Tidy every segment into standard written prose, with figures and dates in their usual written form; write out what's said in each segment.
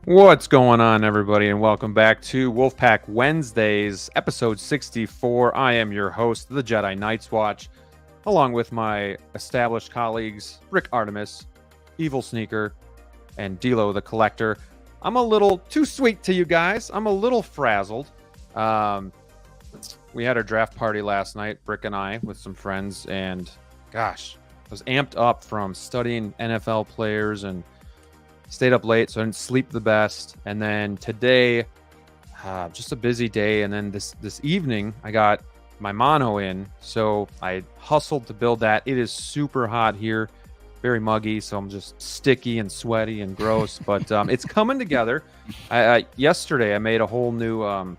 What's going on, everybody, and welcome back to Wolfpack Wednesdays, episode 64. I am your host, the Jedi Night's Watch, along with my established colleagues, Rick Artemis, Evil Sneaker, and Dilo the Collector. I'm a little too sweet to you guys. I'm a little frazzled. We had our draft party last night, Rick and I, with some friends, and gosh, I was amped up from studying NFL players and stayed up late, so I didn't sleep the best. And then today, just a busy day. And then this evening, I got my mono in, so I hustled to build that. It is super hot here, very muggy, so I'm just sticky and sweaty and gross. But it's coming together. Yesterday, I made a whole new a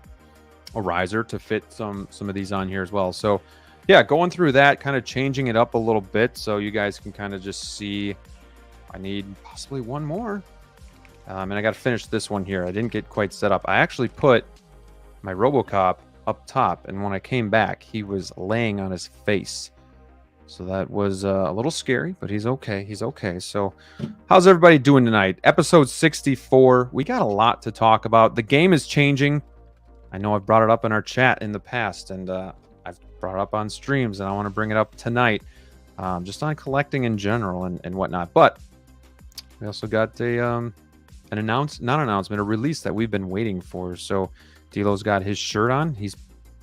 riser to fit some of these on here as well. So yeah, going through that, kind of changing it up a little bit, so you guys can kind of just see. I need possibly one more. And I got to finish this one here. I didn't get quite set up. I actually put my RoboCop up top, and when I came back, he was laying on his face. So that was a little scary, but he's okay. He's okay. So how's everybody doing tonight? Episode 64. We got a lot to talk about. The game is changing. I know I've brought it up in our chat in the past, and I've brought it up on streams, and I want to bring it up tonight, just on collecting in general and whatnot. But we also got a a release that we've been waiting for. So Dilo's got his shirt on. He's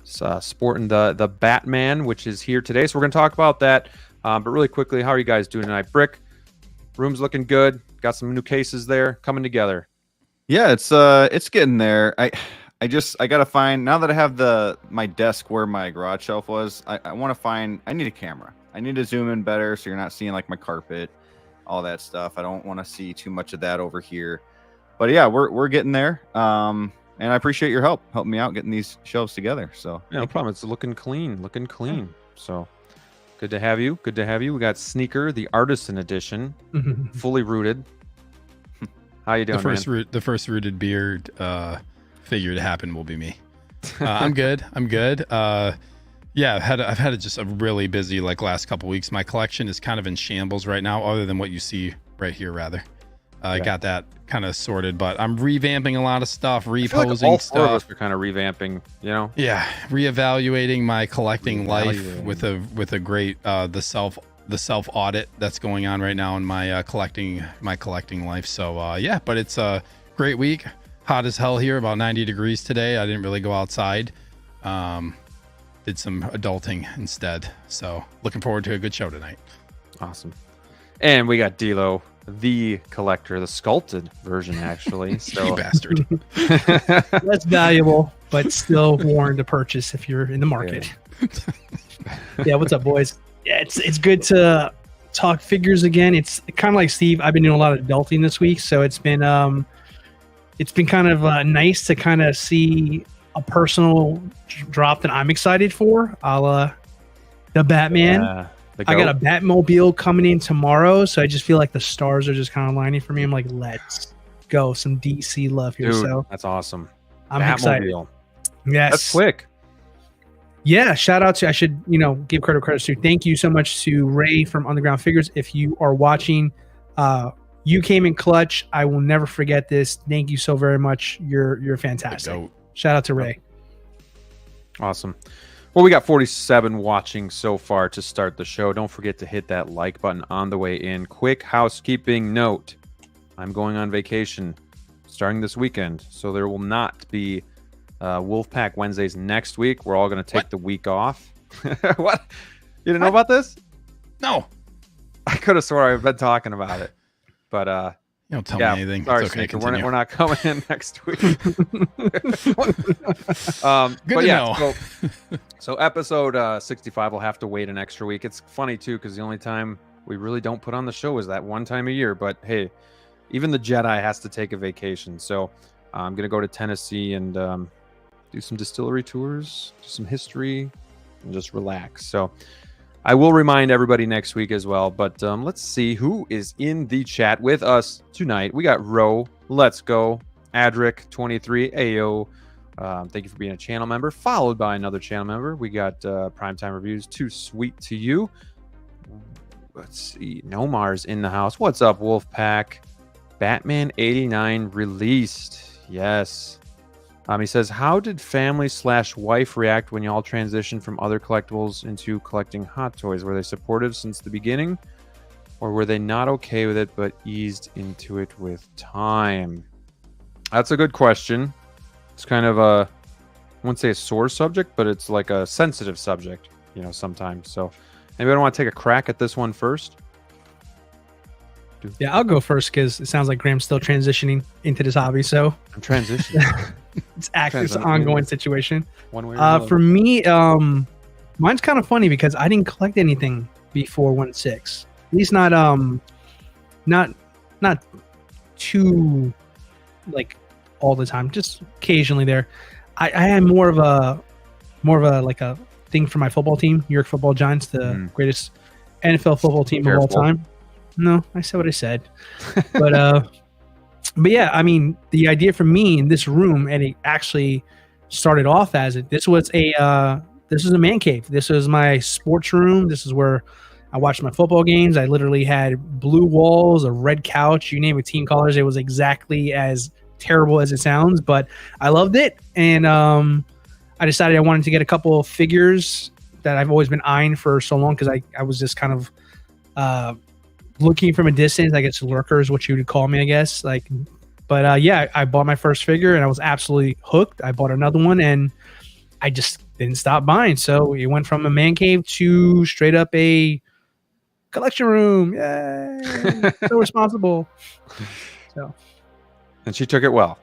sporting the Batman, which is here today. So we're going to talk about that. But really quickly, how are you guys doing tonight? Brick, room's looking good. Got some new cases there coming together. Yeah, it's getting there. I gotta find, now that I have my desk where my garage shelf was, I need a camera. I need to zoom in better so you're not seeing like my carpet, all that stuff. I don't want to see too much of that over here. But yeah, we're getting there. And I appreciate your helping me out getting these shelves together. So yeah, no problem. It's looking clean. Yeah. So good to have you. We got Sneaker, the Artisan Edition, fully rooted. How you doing, The first rooted beard figure to happen will be me. I'm good. Yeah, I've had just a really busy last couple weeks. My collection is kind of in shambles right now, other than what you see right here. Rather, I got that kind of sorted, but I'm revamping a lot of stuff, reposing all stuff. Four of us are kind of revamping, you know. Yeah, reevaluating my collecting life with a great the self audit that's going on right now in my collecting life. So yeah, but it's a great week. Hot as hell here, about 90 degrees today. I didn't really go outside. Did some adulting instead. So looking forward to a good show tonight. Awesome. And we got Dilo, the Collector, the sculpted version, actually. So you bastard. That's valuable, but still warned to purchase if you're in the market. Yeah, what's up, boys? Yeah, it's good to talk figures again. It's kind of like Steve. I've been doing a lot of adulting this week, so it's been kind of nice to kind of see a personal drop that I'm excited for, a la the Batman. I got a Batmobile coming in tomorrow, so I just feel like the stars are just kind of lining for me. I'm like, let's go, some DC love here. Dude, so that's awesome. I'm excited. Yes, that's quick. Yeah, shout out to, I should give credit to. Thank you so much to Ray from Underground Figures. If you are watching, you came in clutch. I will never forget this. Thank you so very much. You're fantastic. Shout out to Ray. Awesome. Well, we got 47 watching so far to start the show. Don't forget to hit that like button on the way in. Quick housekeeping note. I'm going on vacation starting this weekend, so there will not be Wolfpack Wednesdays next week. We're all going to take the week off. What? You didn't know about this? No. I could have swore I've been talking about it. But you don't tell me anything. Sorry, it's okay, Sneaker. We're not coming in next week. Good but to yeah, know. so episode 65 will have to wait an extra week. It's funny too, because the only time we really don't put on the show is that one time a year. But hey, even the Jedi has to take a vacation. So I'm gonna go to Tennessee and do some distillery tours, do some history, and just relax. So I will remind everybody next week as well, but let's see who is in the chat with us tonight. We got Ro, Let's Go, Adric 23, Ayo. Thank you for being a channel member, followed by another channel member. We got Primetime Reviews, Too Sweet to You. Let's see, Nomar's in the house. What's up, Wolfpack? Batman 89 released. Yes. He says, how did family/wife react when y'all transitioned from other collectibles into collecting Hot Toys? Were they supportive since the beginning, or were they not okay with it but eased into it with time? That's a good question. It's kind of I wouldn't say a sore subject, but it's like a sensitive subject, sometimes. So anybody want to take a crack at this one first? Yeah, I'll go first because it sounds like Graham's still transitioning into this hobby. So I'm transitioning. It's an ongoing situation. One way or another. For me, mine's kind of funny because I didn't collect anything before 1/6. At least not too like all the time. Just occasionally there. I had more of a like a thing for my football team, New York Football Giants, the greatest NFL football team of all time. No, I said what I said. But yeah, I mean, the idea for me in this room, and it actually started off as this was a man cave. This was my sports room. This is where I watched my football games. I literally had blue walls, a red couch, you name it, team colors. It was exactly as terrible as it sounds, but I loved it. And I decided I wanted to get a couple of figures that I've always been eyeing for so long because I was just kind of looking from a distance. I guess lurkers, what you would call me, I guess. But yeah, I bought my first figure and I was absolutely hooked. I bought another one and I just didn't stop buying. So it went from a man cave to straight up a collection room. Yay! So responsible. So. And she took it well.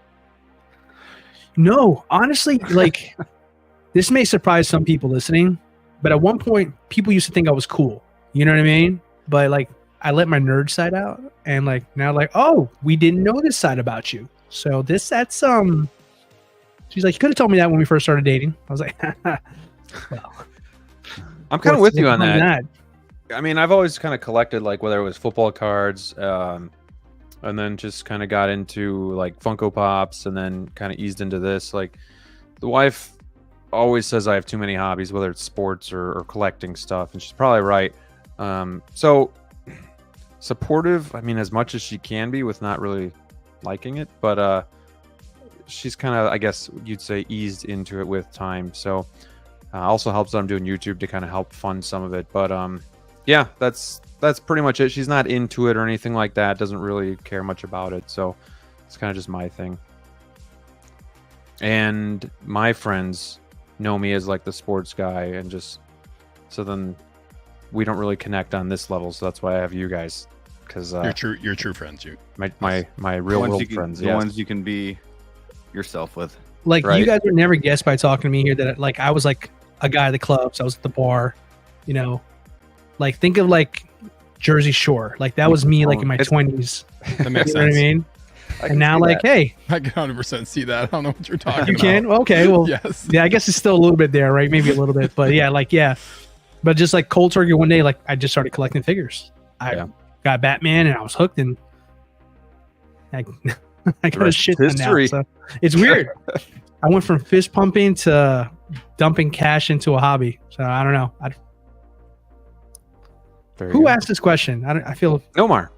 No, honestly, this may surprise some people listening, but at one point, people used to think I was cool. You know what I mean? But I let my nerd side out, and now, oh, we didn't know this side about you. So that's she's like, you could have told me that when we first started dating. I was like, well, I'm kind of with you on that. I mean, I've always kind of collected whether it was football cards, and then just kind of got into Funko Pops, and then kind of eased into this. The wife always says I have too many hobbies, whether it's sports or collecting stuff, and she's probably right. So supportive, I mean, as much as she can be with not really liking it, but she's kind of, I guess you'd say, eased into it with time. So also helps that I'm doing YouTube to kind of help fund some of it. But yeah, that's pretty much it. She's not into it or anything like that, doesn't really care much about it. So it's kind of just my thing. And my friends know me as the sports guy, and just so then we don't really connect on this level. So that's why I have you guys, because you're true friends. My real world friends, the ones you can be yourself with. Right. You guys would never guess by talking to me here that I was a guy at the clubs. I was at the bar, think of Jersey Shore. That was me in my 20s. That makes sense. What I mean? And now hey, I can 100% see that. I don't know what you're talking about. You can? Okay, well, yes. Yeah, I guess it's still a little bit there, right? Maybe a little bit, but yeah, yeah. But just cold turkey one day, I just started collecting figures. I got Batman and I was hooked, and I got a shit ton now. So it's weird. I went from fist pumping to dumping cash into a hobby. So I don't know. Who asked this question? I feel Nomar.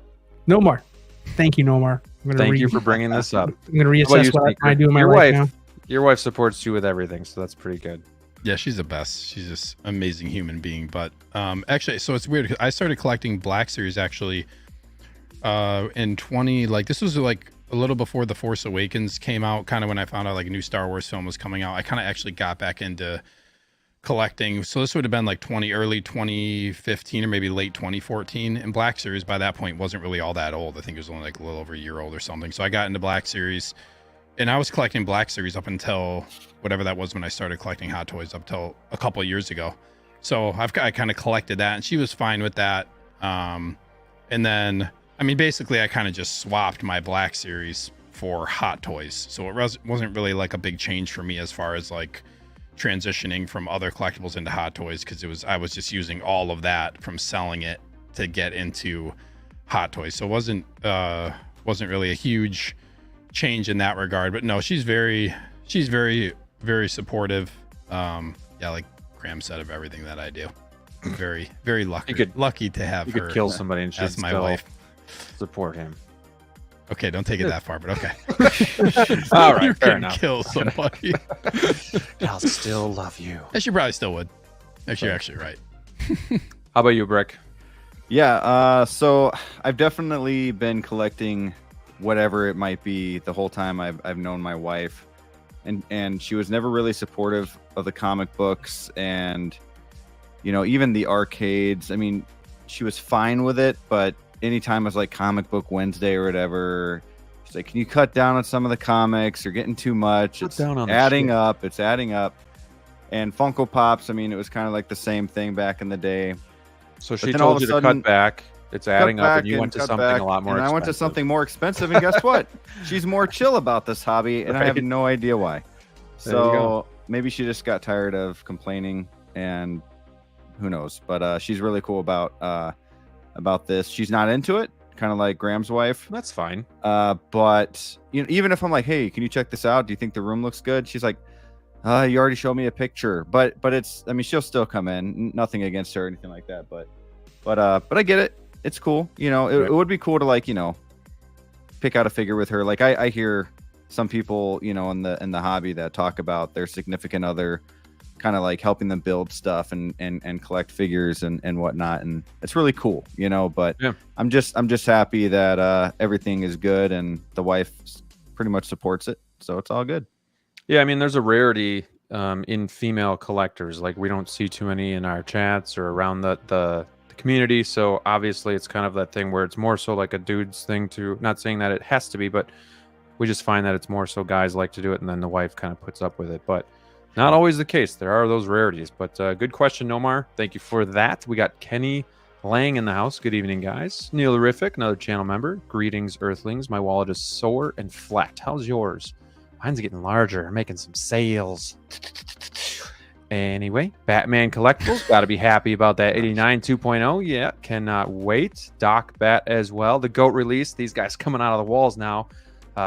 Thank you, Nomar. Thank you for bringing this up. I'm going to reassess what I do in my life now. Your wife supports you with everything, so that's pretty good. Yeah, she's the best. She's just an amazing human being. But actually, so it's weird. I started collecting Black Series actually in 20. This was a little before The Force Awakens came out. Kind of when I found out a new Star Wars film was coming out. I kind of actually got back into collecting. So this would have been early 2015 or maybe late 2014. And Black Series by that point wasn't really all that old. I think it was only a little over a year old or something. So I got into Black Series. And I was collecting Black Series up until whatever that was when I started collecting Hot Toys, up till a couple of years ago. So I kind of collected that, and she was fine with that. And then, I mean, basically, I kind of just swapped my Black Series for Hot Toys. So it wasn't really a big change for me as far as transitioning from other collectibles into Hot Toys, because I was just using all of that from selling it to get into Hot Toys. So it wasn't really a huge change in that regard. But no, she's very very supportive. Like Graham said, of everything that I do. I'm very, very lucky to have her kill somebody and she'd as my still wife. support him. Okay, don't take it that far, but okay. All right, You fair can enough. kill somebody. I'll still love you. Actually, probably still would. Actually, you're actually right. How about you, Brick? Yeah, so I've definitely been collecting whatever it might be the whole time I've known my wife, and she was never really supportive of the comic books and even the arcades. I mean, she was fine with it, but anytime it was like Comic Book Wednesday or whatever, she's like, "Can you cut down on some of the comics? You're getting too much. It's adding up. It's adding up." And Funko Pops, I mean, it was kind of like the same thing back in the day. So she told you to cut back. It's adding up, and you went to something a lot more expensive. I went to something more expensive, and guess what? She's more chill about this hobby, and I have no idea why. So maybe she just got tired of complaining, and who knows? But she's really cool about this. She's not into it, kind of like Graham's wife. That's fine. But even if I'm like, "Hey, can you check this out? Do you think the room looks good?" She's like, "You already showed me a picture." But it's, I mean, she'll still come in. Nothing against her or anything like that. But I get it. It's cool. It would be cool to pick out a figure with her. Like I hear some people, in the hobby that talk about their significant other kind of like helping them build stuff and collect figures and whatnot. And it's really cool, but yeah. I'm just happy that everything is good and the wife pretty much supports it. So it's all good. Yeah, I mean, there's a rarity in female collectors. Like, we don't see too many in our chats or around the community. So obviously, it's kind of that thing where it's more so like a dude's thing to. Not saying that it has to be, but we just find that it's more so guys like to do it, and then the wife kind of puts up with it. But not always the case. There are those rarities. But good question, Nomar. Thank you for that. We got Kenny Lang in the house. Good evening, guys. Neil Rethink, another channel member. Greetings, Earthlings. My wallet is sore and flat. How's yours? Mine's getting larger. Making some sales. Anyway, Batman Collectibles. Got to be happy about that 89 2.0. Yeah, cannot wait. Doc Bat as well. The GOAT release. These guys coming out of the walls now.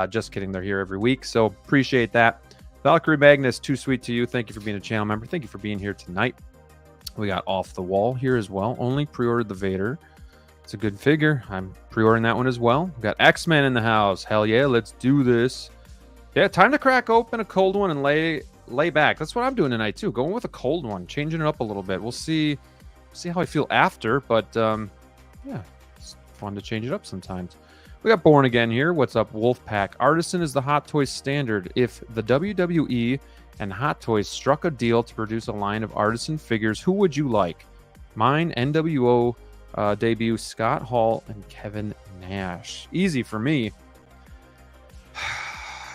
Just kidding. They're here every week. So appreciate that. Valkyrie Magnus, too sweet to you. Thank you for being a channel member. Thank you for being here tonight. We got Off the Wall here as well. Only pre-ordered the Vader. It's a good figure. I'm pre-ordering that one as well. We got X-Men in the house. Hell yeah, let's do this. Yeah, time to crack open a cold one and lay back. That's what I'm doing tonight too. Going with a cold one, changing it up a little bit. We'll see how I feel after, but yeah, it's fun to change it up sometimes. We got Born Again here. What's up, Wolfpack? Artisan is the Hot Toys standard. If the WWE and Hot Toys struck a deal to produce a line of artisan figures, who would you like? Mine, NWO debut Scott Hall and Kevin Nash. Easy for me.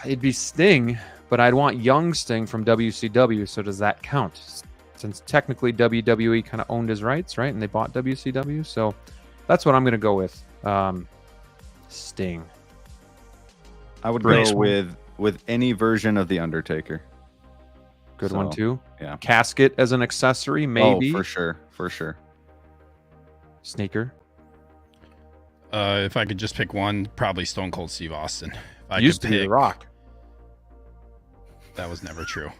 It'd be Sting, but I'd want young Sting from WCW, so does that count? Since technically WWE kind of owned his rights, right? And they bought WCW, so that's what I'm going to go with. Sting. I would go with any version of The Undertaker. Good one, too. Yeah. Casket as an accessory, maybe. Oh, for sure. Sneaker. If I could just pick one, probably Stone Cold Steve Austin. If I Used could to be The Rock. That was never true.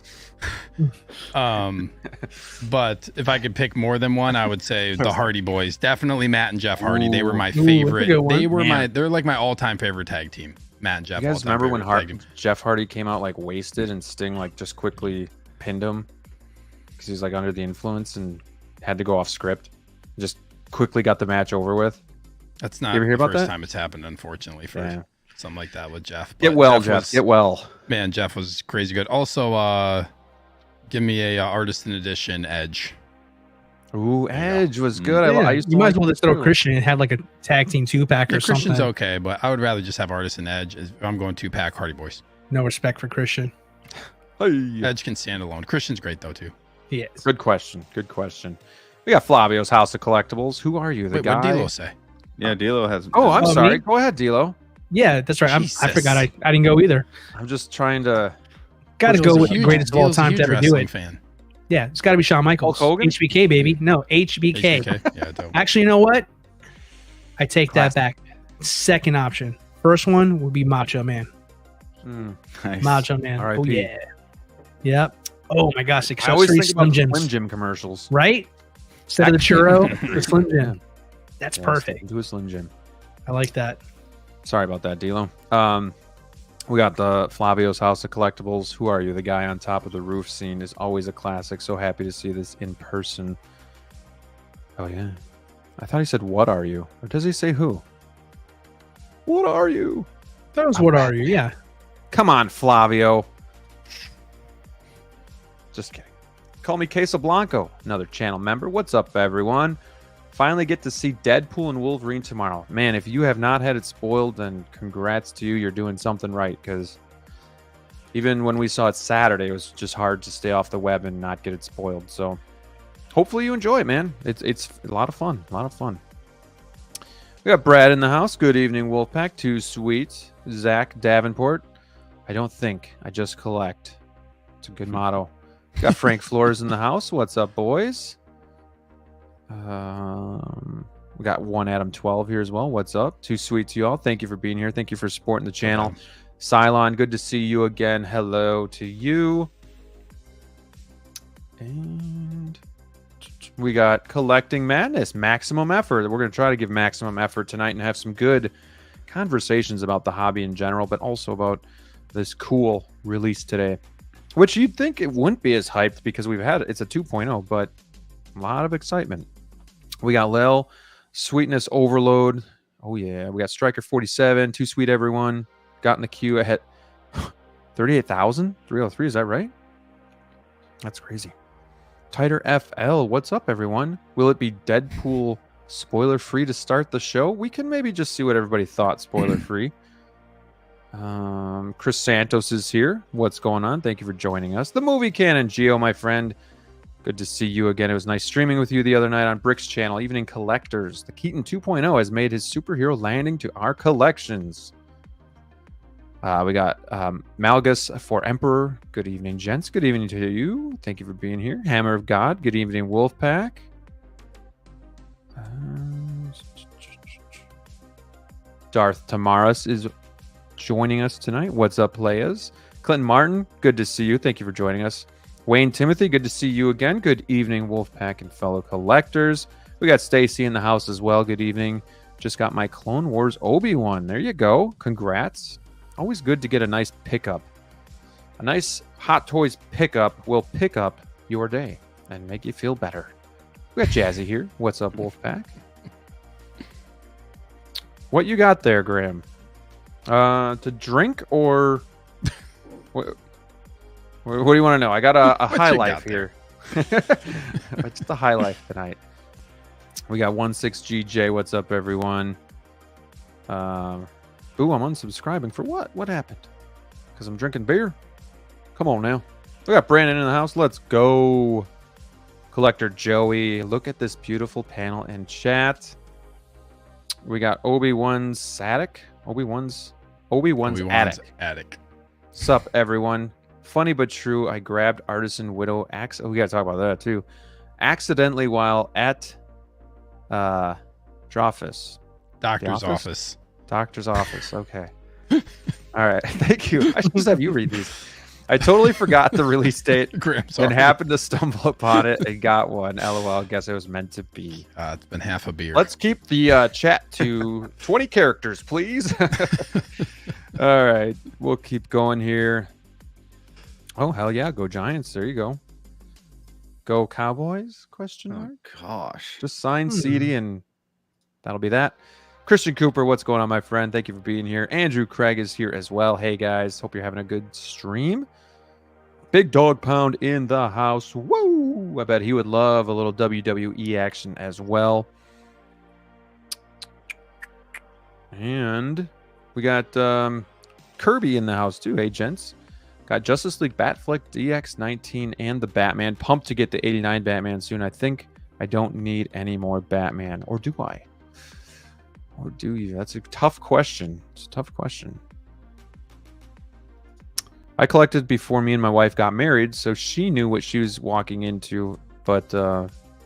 But if I could pick more than one, I would say the Hardy Boys. Definitely Matt and Jeff Hardy. They were my favorite. They're like my all-time favorite tag team. Matt and Jeff. You guys remember when Jeff Hardy came out like wasted and Sting like just quickly pinned him because he's like under the influence and had to go off script? Just quickly got the match over with. That's not the first time it's happened, unfortunately, for something like that with Jeff. Get well, Jeff. Get well. Man, Jeff was crazy good. Also, give me a Artisan Edition Edge. Ooh, Edge was good. Yeah, I used to you might as well just throw Christian and had like a tag team 2-pack or something. Christian's okay, but I would rather just have Artisan Edge. If I'm going 2-pack Hardy Boys. No respect for Christian. Edge can stand alone. Christian's great though too. He is. Good question. We got Flavio's House of Collectibles. Who are you? The guy? What did D'Lo say? Yeah, D'Lo has. Oh, I'm sorry. Me? Go ahead, D'Lo. Yeah, that's right. I forgot. I didn't go either. I'm just trying to. Got to go with the greatest of all time to ever do it. Fan. Yeah, it's got to be Shawn Michaels. Hulk Hogan? HBK, baby. No, HBK. Yeah, dope. Actually, you know what? I take that back. Second option. First one would be Macho Man. Nice. Macho Man. R.I.P. Oh, yeah. Yep. Oh, my gosh. I always think Slim about Jims. Slim Jim commercials. Right? Instead of the churro, the Slim Jim. That's perfect. Do a Slim Jim. I like that. Sorry about that, D'Lo. We got the Flavio's House of Collectibles. Who are you? The guy on top of the roof scene is always a classic. So happy to see this in person. Oh, yeah. I thought he said, what are you? Or does he say who? What are you? That was what are you? Yeah. Come on, Flavio. Just kidding. Call me Quesablanco, another channel member. What's up, everyone? Finally get to see Deadpool and Wolverine tomorrow. Man, if you have not had it spoiled, then congrats to you. You're doing something right, because even when we saw it Saturday, it was just hard to stay off the web and not get it spoiled. So hopefully you enjoy it, man. It's a lot of fun. A lot of fun. We got Brad in the house. Good evening, Wolfpack. Too sweet. Zach Davenport. I don't think. I just collect. It's a good motto. We got Frank Flores in the house. What's up, boys? We got one Adam 12 here as well. What's up? Too sweet to y'all. Thank you for being here. Thank you for supporting the channel. Cylon, good to see you again. Hello to you. And we got Collecting Madness, Maximum Effort. We're going to try to give maximum effort tonight and have some good conversations about the hobby in general, but also about this cool release today, which you'd think it wouldn't be as hyped because it's a 2.0, but a lot of excitement. We got Lil, Sweetness Overload. Oh, yeah. We got Striker 47. Too sweet, everyone. Got in the queue ahead. 38,303. Is that right? That's crazy. Tighter FL. What's up, everyone? Will it be Deadpool spoiler free to start the show? We can maybe just see what everybody thought spoiler free. Chris Santos is here. What's going on? Thank you for joining us. The Movie Canon, Geo, my friend. Good to see you again. It was nice streaming with you the other night on Brick's channel, Evening Collectors. The Keaton 2.0 has made his superhero landing to our collections. We got Malgus for Emperor. Good evening, gents. Good evening to you. Thank you for being here. Hammer of God. Good evening, Wolfpack. Darth Tamaris is joining us tonight. What's up, players? Clinton Martin, good to see you. Thank you for joining us. Wayne Timothy, good to see you again. Good evening, Wolfpack and fellow collectors. We got Stacy in the house as well. Good evening. Just got my Clone Wars Obi-Wan. There you go. Congrats. Always good to get a nice pickup. A nice Hot Toys pickup will pick up your day and make you feel better. We got Jazzy here. What's up, Wolfpack? What you got there, Graham? To drink or... What do you want to know? I got a high life here. Just a high life tonight. We got 16GJ. What's up, everyone? Ooh, I'm unsubscribing for what? What happened? Because I'm drinking beer? Come on now. We got Brandon in the house. Let's go. Collector Joey. Look at this beautiful panel in chat. We got Obi-Wan's attic. Obi-Wan's attic. Sup, everyone? Funny but true, I grabbed Artisan Widow Axe. Oh, we gotta talk about that too. Accidentally while at Drophus. Doctor's office. Doctor's office. Okay. All right. Thank you. I should just have you read these. I totally forgot the release date and happened to stumble upon it and got one. LOL. Guess it was meant to be. It's been half a beer. Let's keep the chat to 20 characters, please. All right. We'll keep going here. Oh, hell yeah. Go Giants. There you go. Go Cowboys? Question mark. Oh, gosh. Just sign CD and that'll be that. Christian Cooper, what's going on, my friend? Thank you for being here. Andrew Craig is here as well. Hey, guys. Hope you're having a good stream. Big Dog Pound in the house. Woo! I bet he would love a little WWE action as well. And we got Kirby in the house, too. Hey, gents. Got Justice League Batfleck DX19 and the Batman. Pumped to get the 89 Batman soon. I think I don't need any more Batman. Or do I? Or do you? That's a tough question. It's a tough question. I collected before me and my wife got married, so she knew what she was walking into, but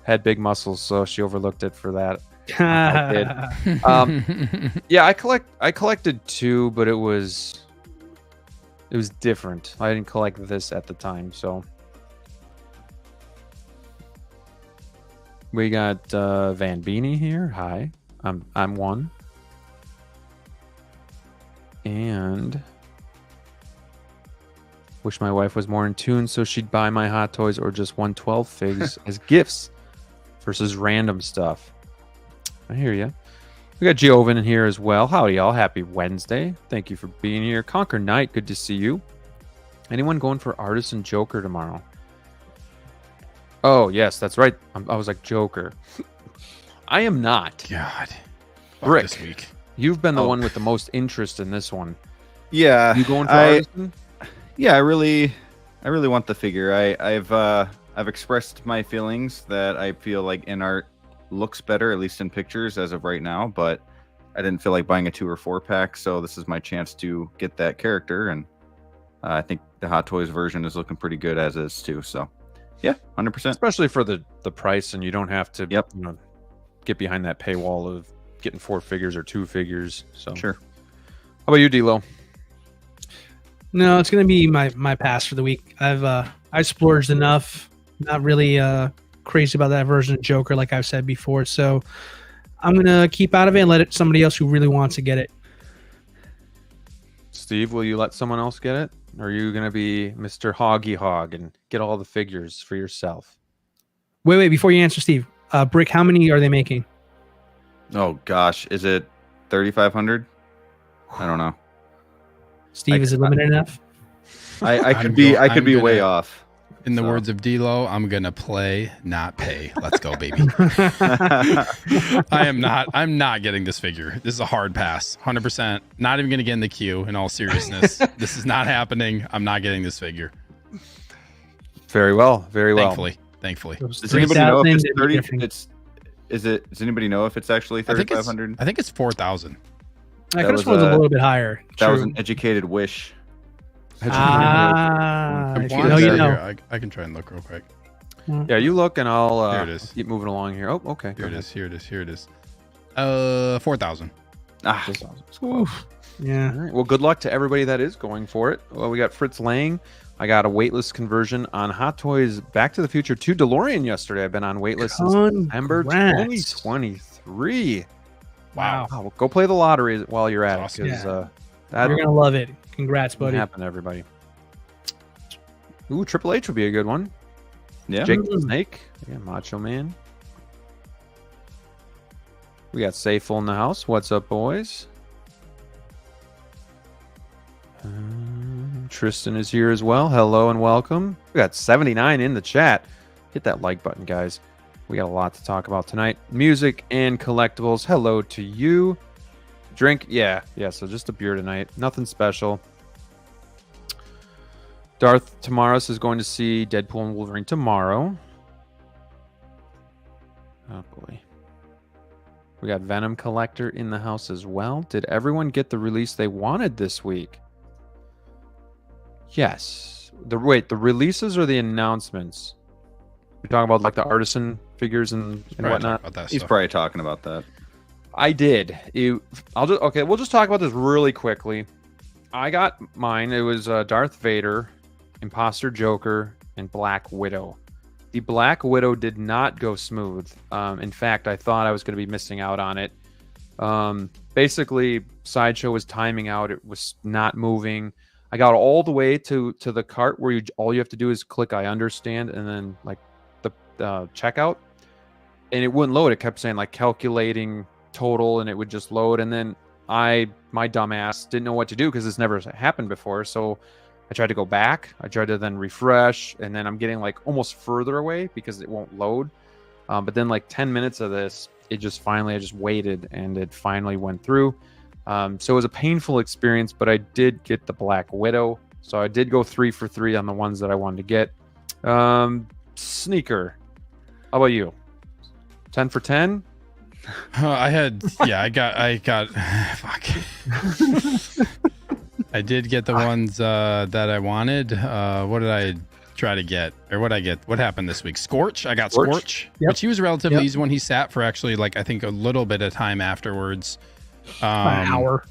had big muscles, so she overlooked it for that. I did. Yeah, I collected two, but it was different. I didn't collect this at the time, so we got Van Beanie here. Hi, I'm one. And wish my wife was more in tune so she'd buy my Hot Toys or just 112 figs as gifts versus random stuff. I hear you. We got Joven in here as well. Howdy, y'all. Happy Wednesday. Thank you for being here. Conquer Knight, good to see you. Anyone going for Artisan Joker tomorrow? Oh, yes, that's right. I was like Joker. I am not. God. Rick, This week. you've been the one with the most interest in this one. Yeah. You going for Artisan? Yeah, I really want the figure. I've expressed my feelings that I feel like in art looks better, at least in pictures as of right now, but I didn't feel like buying a 2 or 4 pack, so this is my chance to get that character, and I think the Hot Toys version is looking pretty good as is too. So yeah, 100%. Especially for the price, and you don't have to Yep. get behind that paywall of getting 4 figures or 2 figures. So Sure. How about you, D-Lo? No, it's gonna be my pass for the week. I splurged enough. Not really crazy about that version of Joker, like I've said before. So I'm gonna keep out of it and let somebody else who really wants to get it. Steve, will you let someone else get it? Or are you going to be Mr. Hoggy Hog and get all the figures for yourself? Wait, before you answer, Steve, Brick, how many are they making? Oh gosh, is it 3,500? I don't know. Steve, is it limited enough? I could be way off. In the words of D-Lo, I'm gonna play, not pay. Let's go, baby. I'm not getting this figure. This is a hard pass. 100%. Not even gonna get in the queue, in all seriousness. This is not happening. I'm not getting this figure. Very well. Very well. Thankfully. Does anybody know if it's 30? Does anybody know if it's actually 3,500? I think it's 4,000. I could have sworn it was a little bit higher. That was an educated wish. I can try and look real quick. Yeah, you look and I'll Here it is. keep moving along here. Oh, okay. Here it is. 4,000. Ah, Yeah. All right. Well, good luck to everybody that is going for it. Well, we got Fritz Lang. I got a waitlist conversion on Hot Toys Back to the Future 2 DeLorean yesterday. I've been on waitlist since September 2023. Wow. Well, go play the lottery while you're at That's it. Because You're going to love it. Congrats, buddy. Happen, everybody. Ooh, Triple H would be a good one. yeah. Jake the Snake. Yeah, Macho Man. We got Safel in the house. What's up, boys? Tristan is here as well. Hello and welcome. We got 79 in the chat. Hit that like button, guys. We got a lot to talk about tonight. Music and collectibles. Hello to you. Drink, yeah. So just a beer tonight. Nothing special. Darth Tamaris is going to see Deadpool and Wolverine tomorrow. Oh boy. We got Venom Collector in the house as well. Did everyone get the release they wanted this week? Yes. The releases or the announcements? We're talking about like the artisan figures and whatnot. He's probably talking about that. I did. We'll just talk about this really quickly. I got mine. It was Darth Vader, Imposter Joker, and Black Widow. The Black Widow did not go smooth. In fact, I thought I was going to be missing out on it. Basically, Sideshow was timing out. It was not moving. I got all the way to the cart where all you have to do is click I understand and then like the checkout, and it wouldn't load. It kept saying like calculating total, and it would just load. And then my dumbass didn't know what to do because this never happened before. So I tried to go back. I tried to then refresh, and then I'm getting like almost further away because it won't load. But then like 10 minutes of this, I just waited, and it finally went through. So it was a painful experience, but I did get the Black Widow. So I did go 3 for 3 on the ones that I wanted to get. Sneaker. How about you? 10 for 10? I got fuck. I did get the ones that I wanted. What did I try to get? Or what I get? What happened this week? Scorch. I got Scorch. Yep. Which he was relatively easy when he sat for actually like I think a little bit of time afterwards. An hour.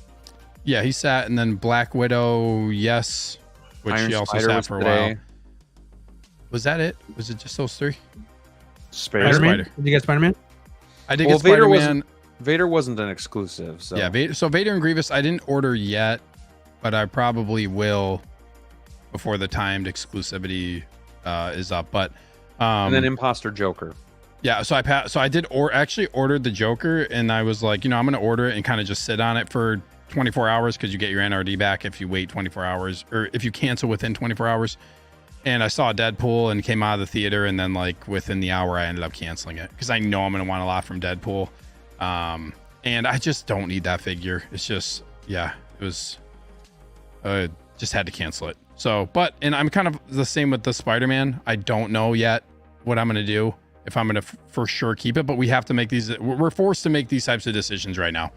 Yeah, he sat, and then Black Widow, yes, which Iron he also Spider sat was for a today. while. Was that it? Was it just those 3? Spider-Man? Did you get Spider-Man? I did get Spider-Man. Vader wasn't an exclusive. So Yeah, so Vader and Grievous, I didn't order yet. but I probably will before the timed exclusivity is up. But and then Imposter Joker. Yeah, so I did actually ordered the Joker, and I was like, I'm gonna order it and kind of just sit on it for 24 hours because you get your NRD back if you wait 24 hours or if you cancel within 24 hours. And I saw Deadpool and came out of the theater, and then like within the hour I ended up canceling it because I know I'm gonna want a lot from Deadpool, and I just don't need that figure. It's just it was just had to cancel it. So, and I'm kind of the same with the Spider-Man. I don't know yet what I'm gonna do. If I'm going to for sure keep it, but we have to make we're forced to make these types of decisions right now.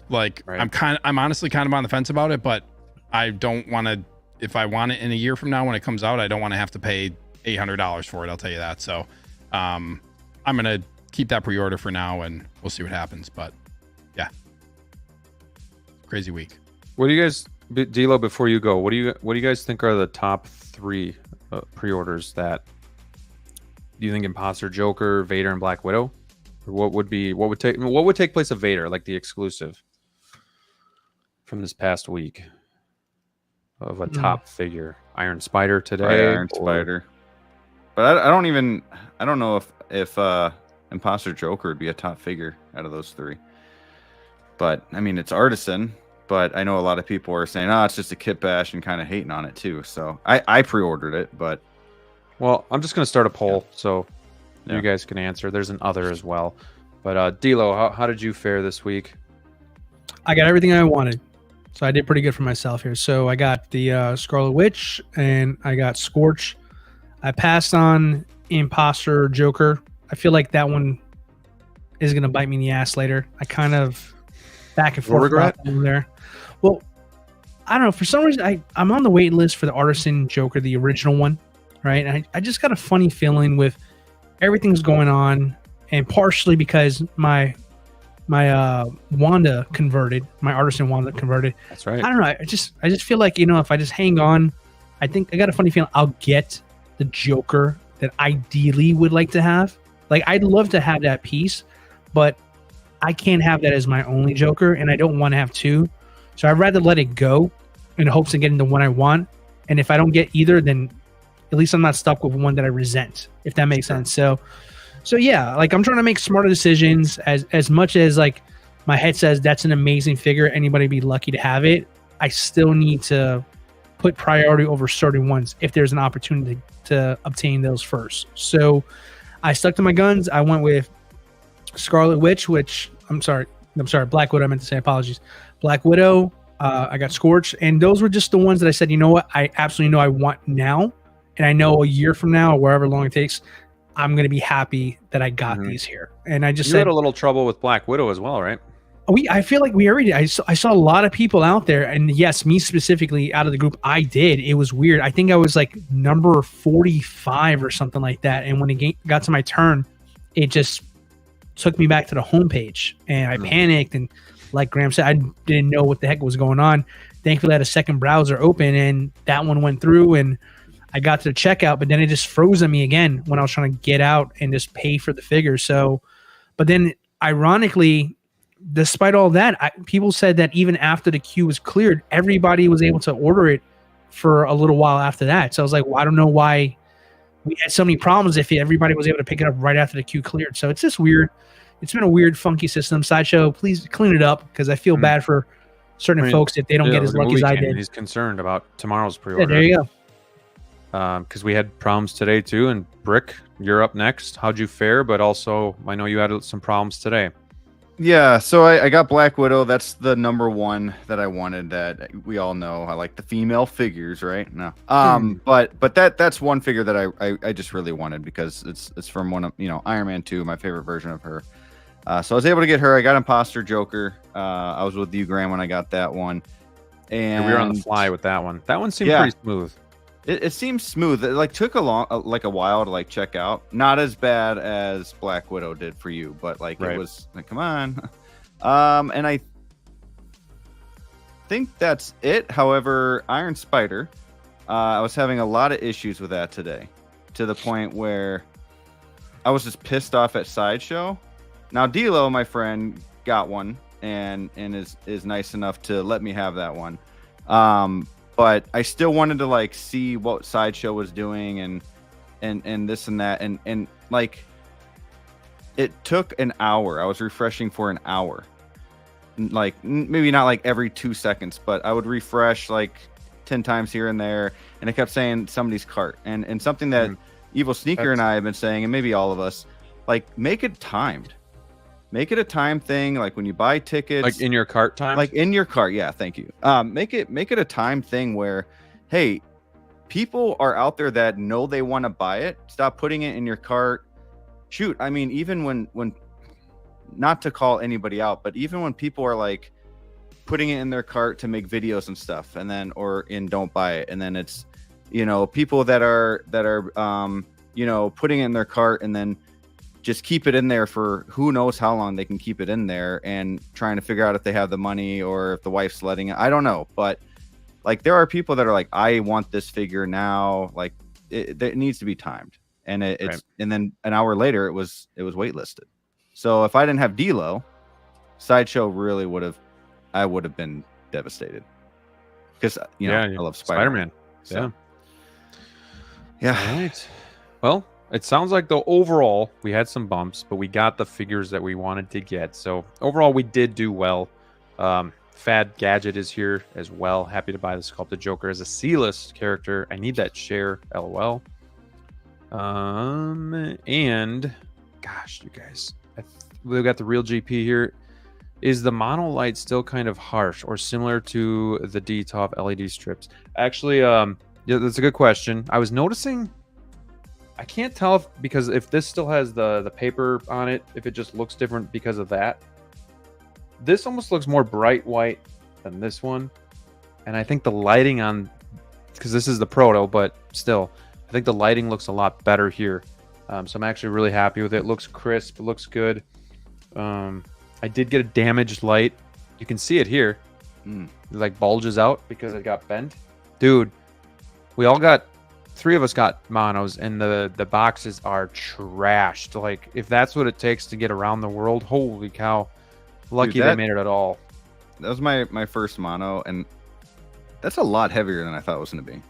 Like right. I'm honestly kind of on the fence about it, but I don't want to, if I want it in a year from now, when it comes out, I don't want to have to pay $800 for it. I'll tell you that. So, I'm going to keep that pre-order for now and we'll see what happens. But yeah, crazy week. What do you guys, D'Lo, before you go, what do you guys think are the top 3 pre-orders that do you think Imposter Joker, Vader, and Black Widow? Or what would take place of Vader, like the exclusive from this past week of a top figure? Iron Spider today. Spider. But I don't know if Imposter Joker would be a top figure out of those 3. But I mean, it's Artisan, but I know a lot of people are saying, it's just a kit bash and kind of hating on it too. So I pre-ordered it, but well, I'm just going to start a poll, so you guys can answer. There's an other as well. But D'Lo, how did you fare this week? I got everything I wanted, so I did pretty good for myself here. So I got the Scarlet Witch, and I got Scorch. I passed on Imposter Joker. I feel like that one is going to bite me in the ass later. I kind of back and forth there. Well, I don't know. For some reason, I'm on the wait list for the Artisan Joker, the original one. Right. And I just got a funny feeling with everything's going on, and partially because my Wanda converted, my Artisan Wanda converted. That's right. I don't know. I just feel like, if I just hang on, I think I got a funny feeling I'll get the Joker that ideally would like to have. Like, I'd love to have that piece, but I can't have that as my only Joker, and I don't want to have 2. So I'd rather let it go in hopes of getting the one I want. And if I don't get either, then at least I'm not stuck with one that I resent, if that makes sense. So yeah, like I'm trying to make smarter decisions as much as like my head says that's an amazing figure. Anybody be lucky to have it. I still need to put priority over certain ones if there's an opportunity to obtain those first. So I stuck to my guns. I went with Scarlet Witch, Black Widow. I meant to say, apologies. Black Widow. I got Scorch, and those were just the ones that I said, you know what, I absolutely know I want now. And I know a year from now, or wherever long it takes, I'm going to be happy that I got these here. And I just had a little trouble with Black Widow as well, right? I feel like we already, I saw a lot of people out there, and yes, me specifically out of the group, I did. It was weird. I think I was like number 45 or something like that. And when it got to my turn, it just took me back to the homepage, and I panicked. And like Graham said, I didn't know what the heck was going on. Thankfully, I had a second browser open, and that one went through, and I got to the checkout, but then it just froze on me again when I was trying to get out and just pay for the figure. So, but then ironically, despite all that, people said that even after the queue was cleared, everybody was able to order it for a little while after that. So I was like, well, I don't know why we had so many problems if everybody was able to pick it up right after the queue cleared. So it's just weird. It's been a weird, funky system. Sideshow, please clean it up, because I feel bad for certain folks if they don't get as lucky as I did. He's concerned about tomorrow's pre-order. Yeah, there you go. Because we had problems today too. And Brick, you're up next. How'd you fare? But also, I know you had some problems today. Yeah, so I got Black Widow. That's the number 1 that I wanted. That we all know. I like the female figures, right? No, but that's one figure that I just really wanted, because it's from one of Iron Man 2, my favorite version of her. So I was able to get her. I got Imposter Joker. I was with you, Graham, when I got that one, and we were on the fly with that one. That one seemed pretty smooth. It seems smooth. It took a while to check out. Not as bad as Black Widow did for you, but it was come on. And I think that's it. However, Iron Spider, I was having a lot of issues with that today, to the point where I was just pissed off at Sideshow. Now, D'Lo, my friend, got one and is nice enough to let me have that one. But I still wanted to like see what Sideshow was doing and this and that and like it took an hour. I was refreshing for an hour. Like maybe not like every 2 seconds, but I would refresh like 10 times here and there, and it kept saying somebody's cart. And something that Evil Sneaker and I have been saying, and maybe all of us, like make it timed. Make it a time thing, like when you buy tickets, like in your cart time. like in your cart. Yeah, thank you. Make it a time thing where, hey, people are out there that know they want to buy it. Stop putting it in your cart. Shoot, I mean, even when not to call anybody out, but even when people are like putting it in their cart to make videos and stuff, and then don't buy it, and then it's people that are putting it in their cart and then just keep it in there for who knows how long they can keep it in there and trying to figure out if they have the money or if the wife's letting it. I don't know. But like, there are people that are like, I want this figure now. Like it needs to be timed. And it's, right. And then an hour later it was waitlisted. So if I didn't have D-Lo, Sideshow really would have been devastated because, I love Spider-Man. So. Yeah. All right. Well, it sounds like the overall we had some bumps, but we got the figures that we wanted to get. So overall, we did do well. Fad Gadget is here as well. Happy to buy the Sculpted Joker as a C-list character. I need that share, LOL. And gosh, you guys, we've got the real GP here. Is the monolight still kind of harsh or similar to the DTOF LED strips? Actually, yeah, that's a good question. I was noticing. I can't tell because if this still has the paper on it, if it just looks different because of that. This almost looks more bright white than this one. And I think the lighting on, because this is the proto, but still, I think the lighting looks a lot better here. So I'm actually really happy with it. It looks crisp. It looks good. I did get a damaged light. You can see it here. It like bulges out because it got bent. Dude, three of us got monos, and the boxes are trashed. Like, if that's what it takes to get around the world, holy cow. Lucky Dude, they made it at all. That was my first mono, and that's a lot heavier than I thought it was going to be.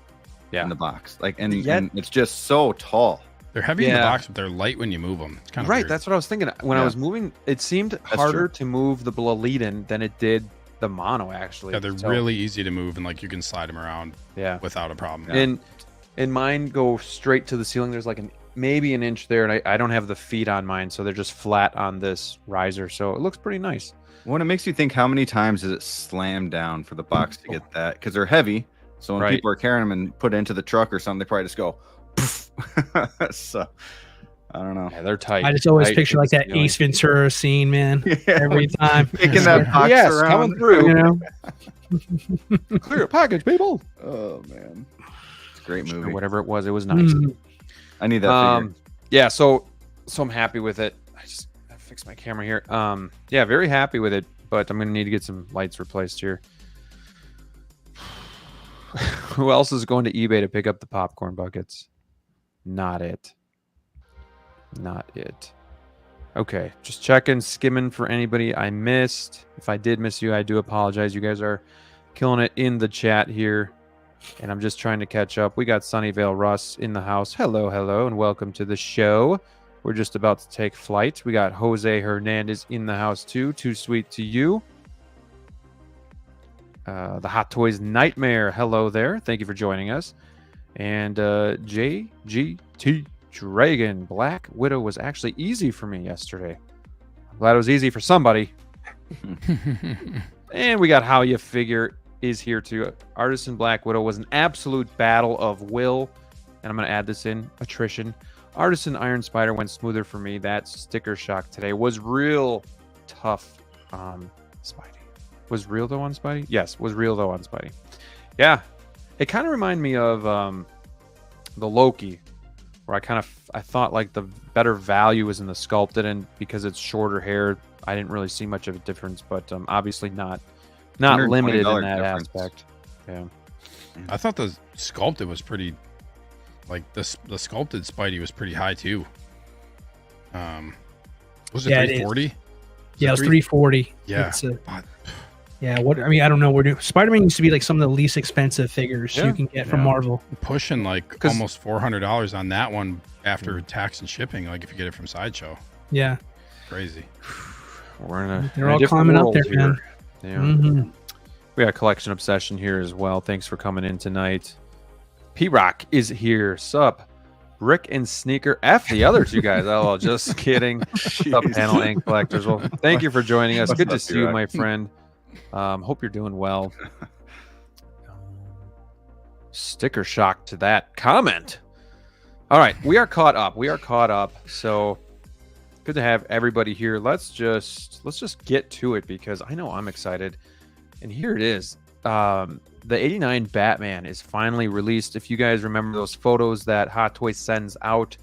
Yeah. In the box. Like, and it's just so tall. They're heavy in the box, but they're light when you move them. It's kind of right. weird. That's what I was thinking. When I was moving, it seemed harder to move the Boliden than it did the mono, actually. Yeah, they're really easy to move, and like you can slide them around without a problem. Yeah. And mine go straight to the ceiling. There's like maybe an inch there, and I don't have the feet on mine, so they're just flat on this riser. So it looks pretty nice. Well, it makes you think, how many times does it slam down for the box to get that? Because they're heavy. So when people are carrying them and put it into the truck or something, they probably just go poof. So I don't know. Yeah, they're tight. I just always picture like that Ace Ventura scene, man. Every time. Picking that box around. Coming through. Clear package, people. Oh, man. It's a great movie. Or whatever it was nice. I need that figure. Yeah, so I'm happy with it. I fixed my camera here. Yeah, very happy with it, but I'm going to need to get some lights replaced here. Who else is going to eBay to pick up the popcorn buckets? Not it. Okay, just checking, skimming for anybody I missed. If I did miss you, I do apologize. You guys are killing it in the chat here, and I'm just trying to catch up. We got Sunnyvale Russ in the house. Hello, and welcome to the show. We're just about to take flight. We got Jose Hernandez in the house too. Too sweet to you. The Hot Toys Nightmare. Hello there. Thank you for joining us. And JGT Dragon. Black Widow was actually easy for me yesterday. I'm glad it was easy for somebody. And we got How You Figure is here too. Artisan Black Widow was an absolute battle of will. And I'm going to add this in. Attrition. Artisan Iron Spider went smoother for me. That sticker shock today was real tough on Spidey. Was real though on Spidey? Yes, was real though on Spidey. Yeah. It kind of reminded me of the Loki, where I thought like the better value was in the sculpted, and because it's shorter hair, I didn't really see much of a difference, but obviously not limited in that aspect. Yeah. I thought the sculpted was pretty, like the sculpted Spidey was pretty high too. Was it 340? Yeah, it was 340. Yeah. Yeah, what I mean, I don't know. Spider-Man used to be like some of the least expensive figures you can get from Marvel. Pushing like almost $400 on that one after tax and shipping. Like if you get it from Sideshow. Yeah, crazy. They're all climbing up there, man. Yeah. Mm-hmm. We got Collection Obsession here as well. Thanks for coming in tonight. P-Rock is here. Sup? Rick and Sneaker. F the other two guys. Oh, just kidding. Sup, Panel and Collectors. Well, thank you for joining us. Good to see you, my friend. Hope you're doing well. Sticker shock to that comment. All right, we are caught up. So good to have everybody here. Let's just get to it because I know I'm excited. And here it is. The 89 Batman is finally released. If you guys remember those photos that Hot Toys sends out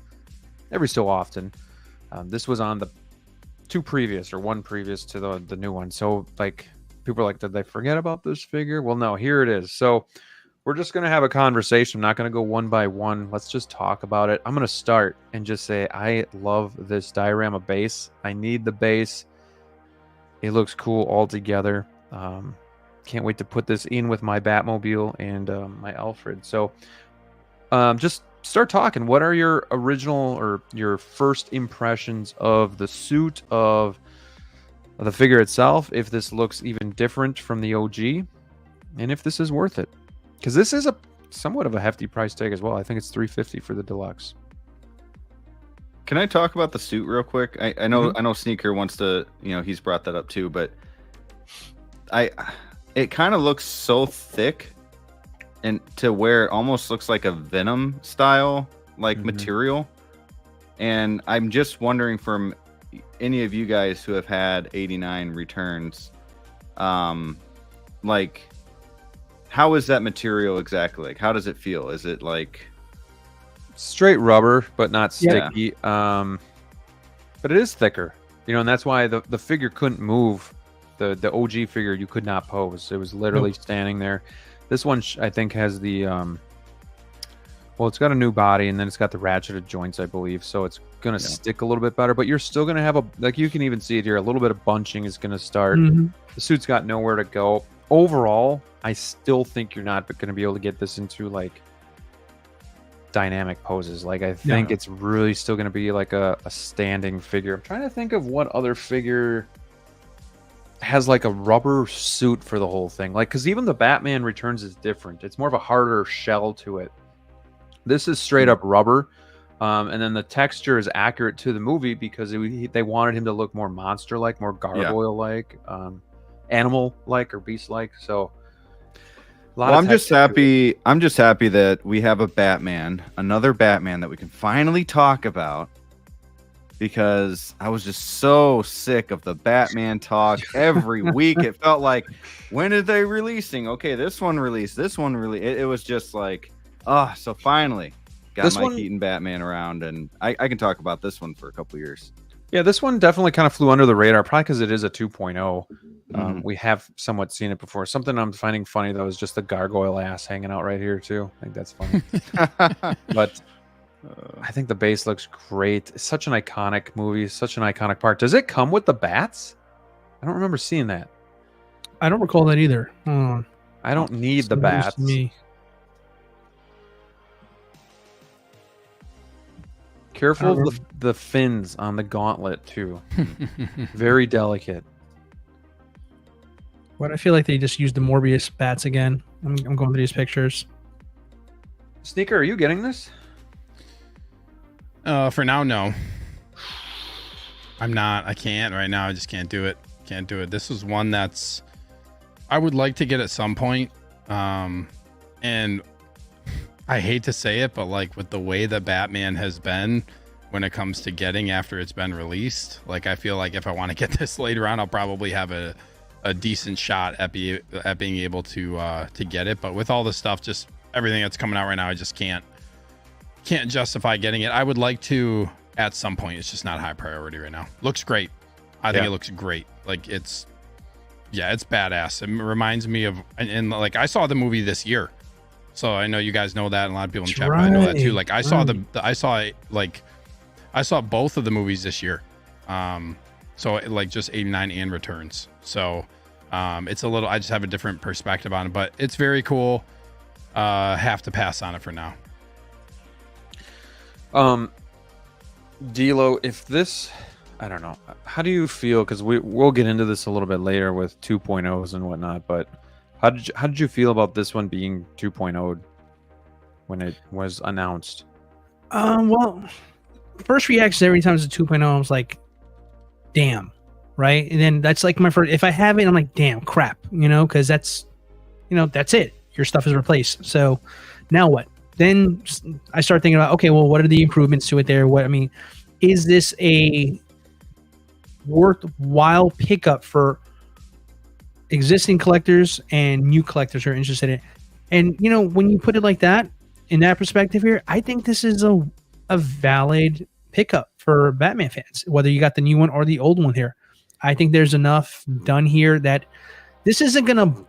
every so often, this was on the one previous to the new one. So like people are like, did they forget about this figure? Well, no, here it is. So we're just going to have a conversation. I'm not going to go one by one. Let's just talk about it. I'm going to start and just say, I love this diorama base. I need the base. It looks cool all together. Can't wait to put this in with my Batmobile and my Alfred. So just start talking. What are your original or your first impressions of the suit, of the figure itself, if this looks even different from the OG, and if this is worth it? Because this is somewhat of a hefty price tag as well. I think it's $350 for the deluxe. Can I talk about the suit real quick? I know Sneaker wants to, he's brought that up too, but it kind of looks so thick and to where it almost looks like a Venom style material. And I'm just wondering from any of you guys who have had 89 returns, how is that material exactly? Like, how does it feel? Is it like straight rubber, but not sticky? Yeah. But it is thicker, and that's why the figure couldn't move. The OG figure, you could not pose. It was literally standing there. This one, I think, has the it's got a new body, and then it's got the ratcheted joints, I believe. So it's going to stick a little bit better, but you're still going to have you can even see it here. A little bit of bunching is going to start. Mm-hmm. The suit's got nowhere to go. Overall, I still think you're not going to be able to get this into dynamic poses. I think it's really still going to be like a standing figure. I'm trying to think of what other figure has a rubber suit for the whole thing, because even the Batman Returns is different. It's more of a harder shell to it. This is straight up rubber, and then the texture is accurate to the movie because they wanted him to look more monster like, more gargoyle like, animal like, or beast like. So I'm just happy that we have another Batman that we can finally talk about, because I was just so sick of the Batman talk every week. It felt like, when are they releasing? Okay, this one released. It was just so finally got Mike Keaton Batman around, and I can talk about this one for a couple years. Yeah, this one definitely kind of flew under the radar, probably because it is a 2.0. We have somewhat seen it before. Something I'm finding funny, though, is just the gargoyle ass hanging out right here, too. I think that's funny. But I think the base looks great. It's such an iconic movie, such an iconic part. Does it come with the bats? I don't remember seeing that. I don't recall that either. I don't need the bats. Careful of the fins on the gauntlet, too. Very delicate. But I feel like they just used the Morbius bats again. I'm going through these pictures. Sneaker, are you getting this? For now, no. I'm not. I can't right now. I just can't do it. This is one that's I would like to get at some point. And I hate to say it, but with the way that Batman has been when it comes to getting after it's been released, I feel like if I want to get this later on, I'll probably have a decent shot at being able to get it. But with all the stuff, just everything that's coming out right now, I just can't justify getting it. I would like to at some point. It's just not high priority right now. Looks great. I think it looks great. It's badass. It reminds me of, and I saw the movie this year, so I know you guys know that, and a lot of people in chat probably know that too. I saw both of the movies this year. So just 89 and Returns. So It's a little. I just have a different perspective on it, but it's very cool. Have to pass on it for now. D'Lo, if this, I don't know, how do you feel? Because we'll get into this a little bit later with 2.0s and whatnot. But how did you feel about this one being 2.0 when it was announced? Well, first reaction every time it's a 2.0, I was like, damn, right? And then that's like my first. If I have it, I'm like, damn, crap, because that's it. Your stuff is replaced. So now what? Then I start thinking about, okay, well, what are the improvements to it there? Is this a worthwhile pickup for existing collectors and new collectors who are interested in it? And, when you put it like that, in that perspective here, I think this is a valid pickup for Batman fans, whether you got the new one or the old one here. I think there's enough done here that this isn't going to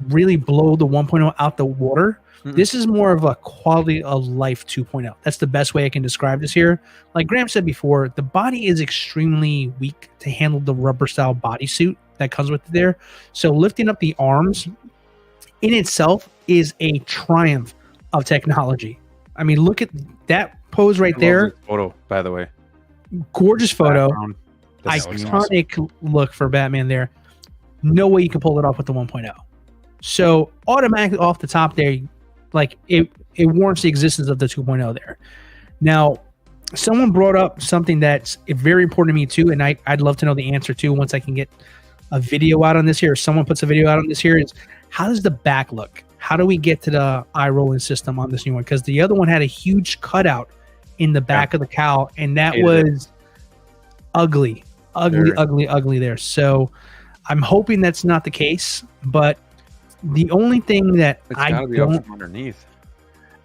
really blow the 1.0 out the water. This is more of a quality of life 2.0. That's the best way I can describe this here. Like Graham said before, the body is extremely weak to handle the rubber style bodysuit that comes with it there. So lifting up the arms in itself is a triumph of technology. I mean, look at that pose right there. Photo, by the way. Gorgeous photo. That's Iconic look for Batman there. No way you can pull it off with the 1.0. So automatically off the top there, like it warrants the existence of the 2.0 there. Now, someone brought up something that's very important to me too, and I'd love to know the answer too once I can get a video out on this here, or someone puts a video out on this here, is how does the back look? How do we get to the eye rolling system on this new one? Because the other one had a huge cutout in the back of the cowl, and that was ugly there. So I'm hoping that's not the case, but the only thing that I don't underneath.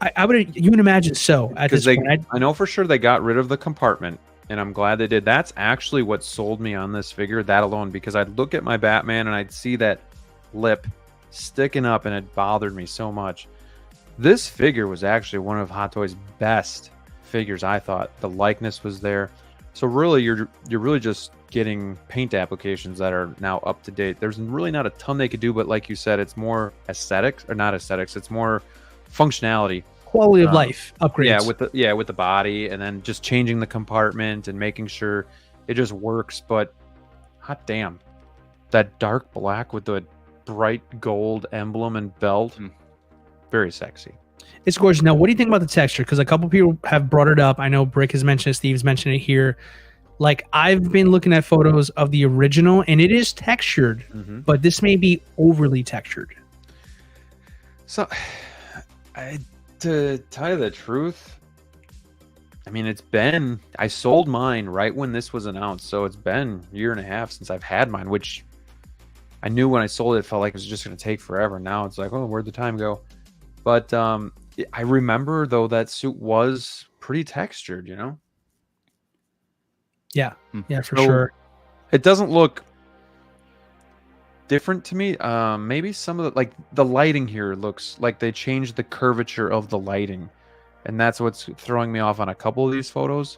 I would, you would imagine so at this point. I know for sure they got rid of the compartment, and I'm glad they did. That's actually what sold me on this figure, that alone, because I'd look at my Batman and I'd see that lip sticking up, and it bothered me so much. This figure was actually one of Hot Toys' best figures, I thought. The likeness was there. So really, you're really just getting paint applications that are now up to date. There's really not a ton they could do, but like you said, it's more aesthetics, or not aesthetics. It's more functionality, quality of life upgrades. Yeah, with the body, and then just changing the compartment and making sure it just works. But hot damn, that dark black with the bright gold emblem and belt, very sexy. It's gorgeous. Now, what do you think about the texture? Because a couple people have brought it up. I know Brick has mentioned it, Steve's mentioned it here. Like, I've been looking at photos of the original, and it is textured, but this may be overly textured. So, to tell you the truth, I mean, I sold mine right when this was announced, so it's been a year and a half since I've had mine, which I knew when I sold it, felt like it was just going to take forever. Now it's like, oh, where'd the time go? But I remember, though, that suit was pretty textured, Yeah, for sure. It doesn't look different to me. Maybe some of the lighting here looks like they changed the curvature of the lighting, and that's what's throwing me off on a couple of these photos.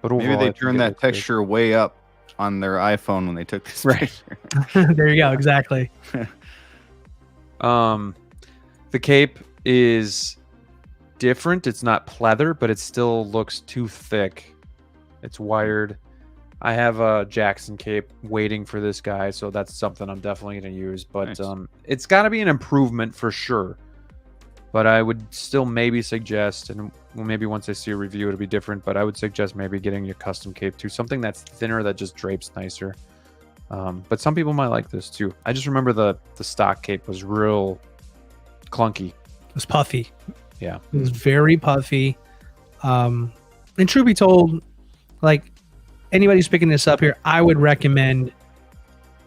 But maybe they turned that texture way up on their iPhone when they took this picture. There you go, exactly. The cape is different. It's not pleather, but it still looks too thick. It's wired. I have a Jackson cape waiting for this guy, so that's something I'm definitely going to use. But nice. It's got to be an improvement for sure. But I would still maybe suggest, and maybe once I see a review it'll be different, but I would suggest maybe getting your custom cape too. Something that's thinner that just drapes nicer. But some people might like this too. I just remember the stock cape was real clunky. It was puffy. Yeah. It was very puffy. And truth be told, like, anybody who's picking this up here, I would recommend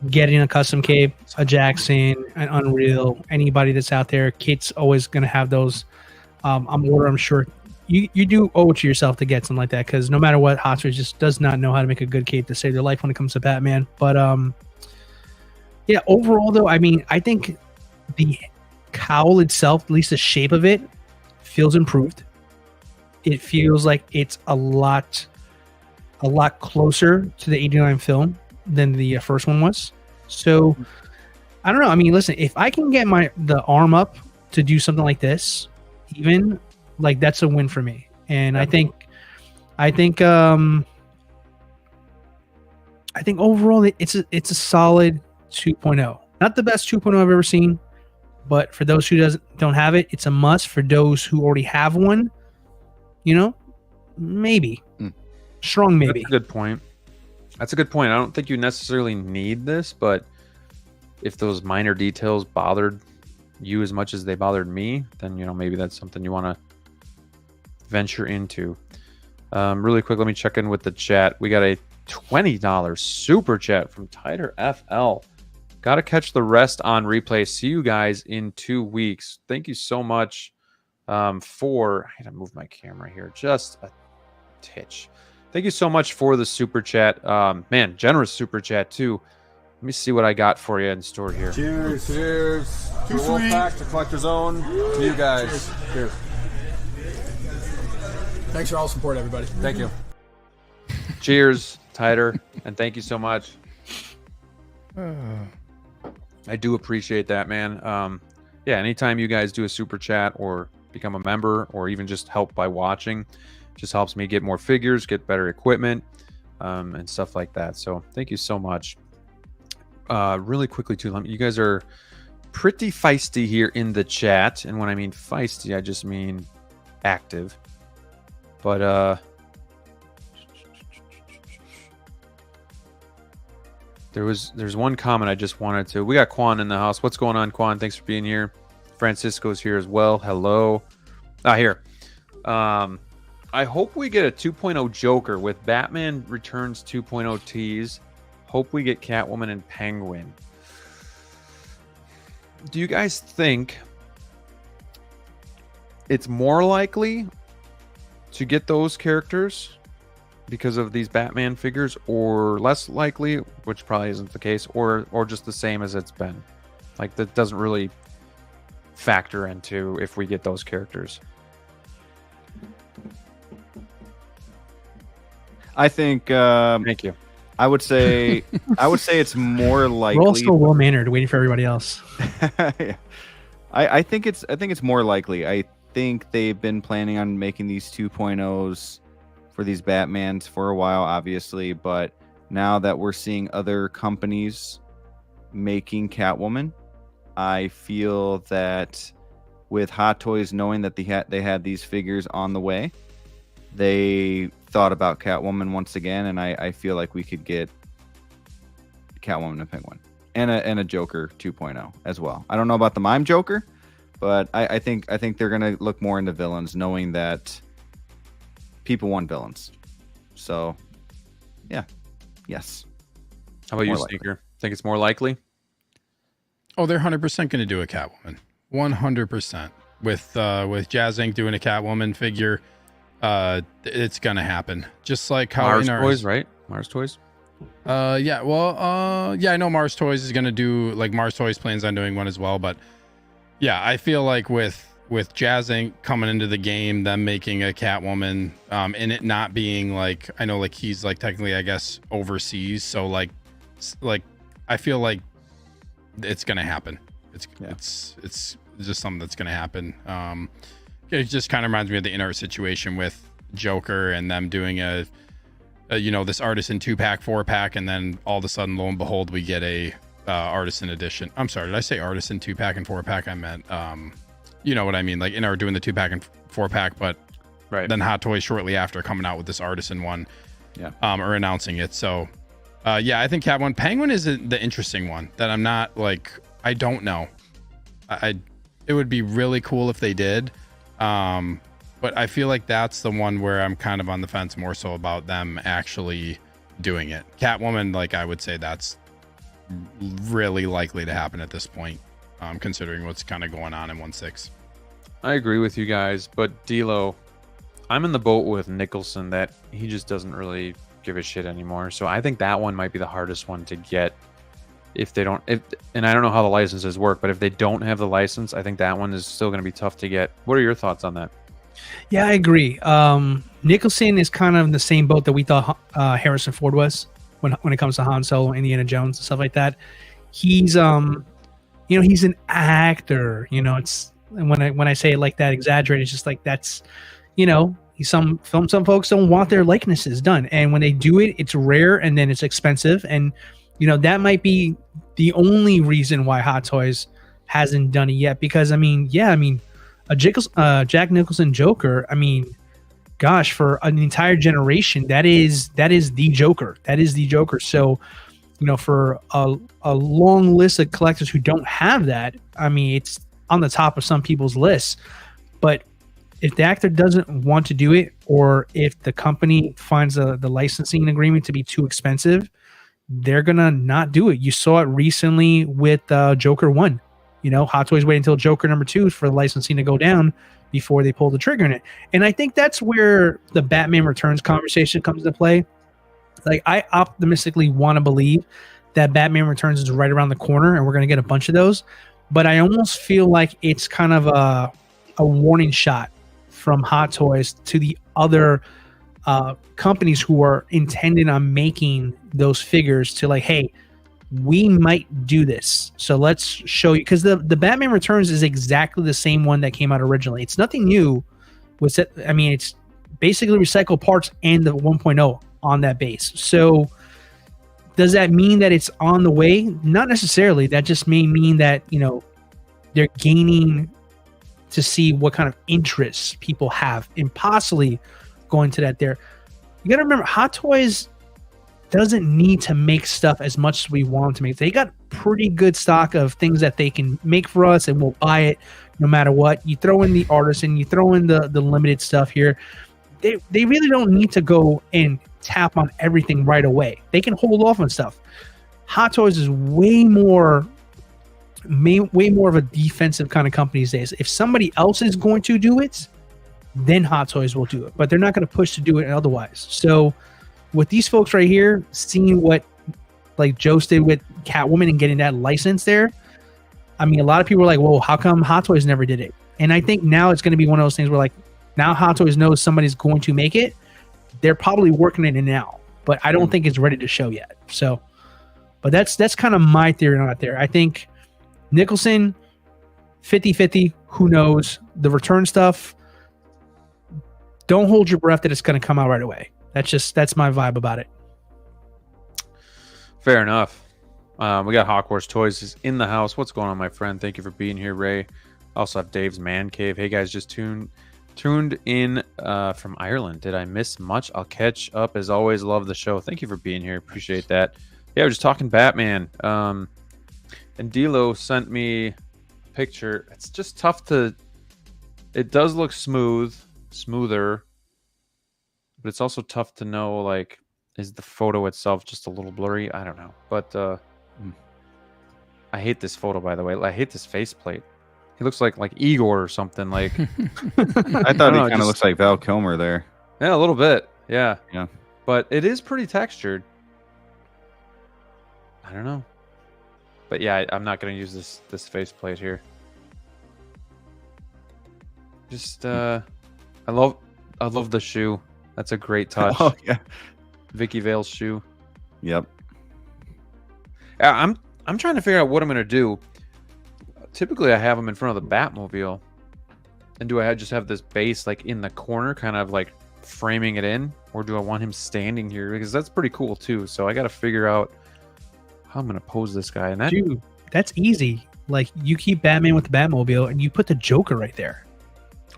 getting a custom cape, a Jackson, an Unreal, anybody that's out there. Kate's always going to have those on order, I'm sure. You do owe it to yourself to get something like that, because no matter what, Hot Toys just does not know how to make a good cape to save their life when it comes to Batman. But yeah, overall though, I mean, I think the cowl itself, at least the shape of it, feels improved. It feels like it's a lot closer to the 89 film than the first one was. So I don't know. I mean, listen, if I can get the arm up to do something like this, even like that's a win for me. And I think overall it's a solid 2.0. Not the best 2.0 I've ever seen, but for those who don't have it, it's a must. For those who already have one, maybe. Strong maybe. That's a good point. That's a good point. I don't think you necessarily need this, but if those minor details bothered you as much as they bothered me, then maybe that's something you want to venture into. Really quick, let me check in with the chat. We got a $20 super chat from Tighter FL. Got to catch the rest on replay. See you guys in 2 weeks. Thank you so much for. I gotta move my camera here just a titch. Thank you so much for the super chat. Man, generous super chat too. Let me see what I got for you in store here. Cheers. Cheers. To Wolfpack, to Collector's Own, to you guys. Cheers. Thanks for all the support, everybody. Thank you. Cheers, Tighter, and thank you so much. I do appreciate that, man. Yeah, anytime you guys do a super chat or become a member or even just help by watching, just helps me get more figures, get better equipment, and stuff like that. So thank you so much. Really quickly too, you guys are pretty feisty here in the chat, and when I mean feisty, I just mean active. But there's one comment I just wanted to. We got Quan in the house. What's going on, Quan? Thanks for being here. Francisco's here as well. Hello. Here. I hope we get a 2.0 Joker with Batman Returns 2.0 tease. Hope we get Catwoman and Penguin. Do you guys think it's more likely to get those characters because of these Batman figures, or less likely, which probably isn't the case, or just the same as it's been? Like, that doesn't really factor into if we get those characters. I think Thank you. I would say it's more likely. We're all still well mannered, waiting for everybody else. Yeah. I think it's more likely. I think they've been planning on making these 2.0s for these Batmans for a while, obviously, but now that we're seeing other companies making Catwoman, I feel that with Hot Toys knowing that they had these figures on the way, they thought about Catwoman once again, and I feel like we could get Catwoman and Penguin and a Joker 2.0 as well. I don't know about the Mime Joker, but I think they're gonna look more into villains, knowing that people want villains. So, yeah, yes. How about you, Sneaker? Think it's more likely? Oh, they're 100% going to do a Catwoman. 100%. With Jazz Inc. doing a Catwoman figure, it's going to happen. Just like how Mars Toys, right? Mars Toys? Yeah, well, yeah, I know Mars Toys is going to do, like, Mars Toys plans on doing one as well, but yeah, I feel like with Jazz Inc. coming into the game, them making a Catwoman, and it not being like, I know, like, he's like technically, I guess, overseas, so like I feel like it's gonna happen. It's just something that's gonna happen. It just kind of reminds me of the In-Art situation with Joker and them doing a this Artisan 2-pack, 4-pack, and then all of a sudden, lo and behold, we get a Artisan edition. I'm sorry, did I say Artisan 2-pack and 4-pack? I meant you know what I mean, like In-Art doing the 2-pack and 4-pack, but right. Then Hot Toys shortly after coming out with this Artisan one, or announcing it. So yeah, I think Catwoman. Penguin is the interesting one that I'm not like, I don't know. It would be really cool if they did, but I feel like that's the one where I'm kind of on the fence more so about them actually doing it. Catwoman, like, I would say that's really likely to happen at this point, considering what's kind of going on in 1.6. I agree with you guys, but D'Lo, I'm in the boat with Nicholson that he just doesn't really give a shit anymore. So I think that one might be the hardest one to get if they don't. And I don't know how the licenses work, but if they don't have the license, I think that one is still going to be tough to get. What are your thoughts on that? Yeah, I agree. Nicholson is kind of in the same boat that we thought Harrison Ford was when it comes to Han Solo, Indiana Jones, and stuff like that. he's he's an actor. It's when I say it like that, exaggerated. It's just like that's some folks don't want their likenesses done, and when they do it, it's rare and then it's expensive, and that might be the only reason why Hot Toys hasn't done it yet. Because a Jack Nicholson Joker, gosh, for an entire generation, that is the Joker. That is the Joker. So, for a long list of collectors who don't have that, it's on the top of some people's lists. But if the actor doesn't want to do it, or if the company finds the licensing agreement to be too expensive, they're gonna not do it. You saw it recently with Joker 1. Hot Toys waited until Joker number 2 for the licensing to go down before they pull the trigger in it. And I think that's where the Batman Returns conversation comes into play. Like, I optimistically want to believe that Batman Returns is right around the corner and we're going to get a bunch of those. But I almost feel like it's kind of a warning shot from Hot Toys to the other companies who are intending on making those figures to like, hey, we might do this. So let's show you, because the Batman Returns is exactly the same one that came out originally. It's nothing new. It's basically recycled parts and the 1.0 on that base. So does that mean that it's on the way? Not necessarily. That just may mean that, they're gaining to see what kind of interests people have in possibly going to that there. You got to remember, Hot Toys doesn't need to make stuff as much as we want them to make. They got pretty good stock of things that they can make for us, and we'll buy it no matter what. You throw in the artisan, you throw in the limited stuff here. They really don't need to go and tap on everything right away. They can hold off on stuff. Hot Toys is way more of a defensive kind of company these days. If somebody else is going to do it, then Hot Toys will do it, but they're not going to push to do it otherwise. So with these folks right here, seeing what like Joe did with Catwoman and getting that license there, a lot of people are like, whoa, how come Hot Toys never did it? And I think now it's going to be one of those things where like, now Hot Toys knows somebody's going to make it. They're probably working it in now, but I don't think it's ready to show yet. So, but that's kind of my theory on it there. I think Nicholson, 50-50, who knows? The return stuff, don't hold your breath that it's going to come out right away. That's my vibe about it. Fair enough. We got Hawkhorse Toys is in the house. What's going on, my friend? Thank you for being here, Ray. Also have Dave's Man Cave. Hey guys, just tuned in from Ireland. Did I miss much? I'll catch up as always. Love the show. Thank you for being here. Appreciate that. Yeah, we're just talking Batman. And Dilo sent me a picture. It's just tough to. It does look smoother. But it's also tough to know, like, is the photo itself just a little blurry? I don't know. But I hate this photo, by the way. I hate this faceplate. He looks like Igor or something. Like, I thought he kind of looks like Val Kilmer there. Yeah, a little bit. Yeah. Yeah. But it is pretty textured. I don't know. But yeah, I'm not going to use this faceplate here. Just, I love the shoe. That's a great touch. Oh yeah, Vicky Vale's shoe. Yep. I'm trying to figure out what I'm gonna do. Typically, I have them in front of the Batmobile, and do I just have this base like in the corner, kind of like framing it in, or do I want him standing here? Because that's pretty cool too. So I got to figure out how I'm gonna pose this guy. And dude, that's easy. Like, you keep Batman with the Batmobile, and you put the Joker right there.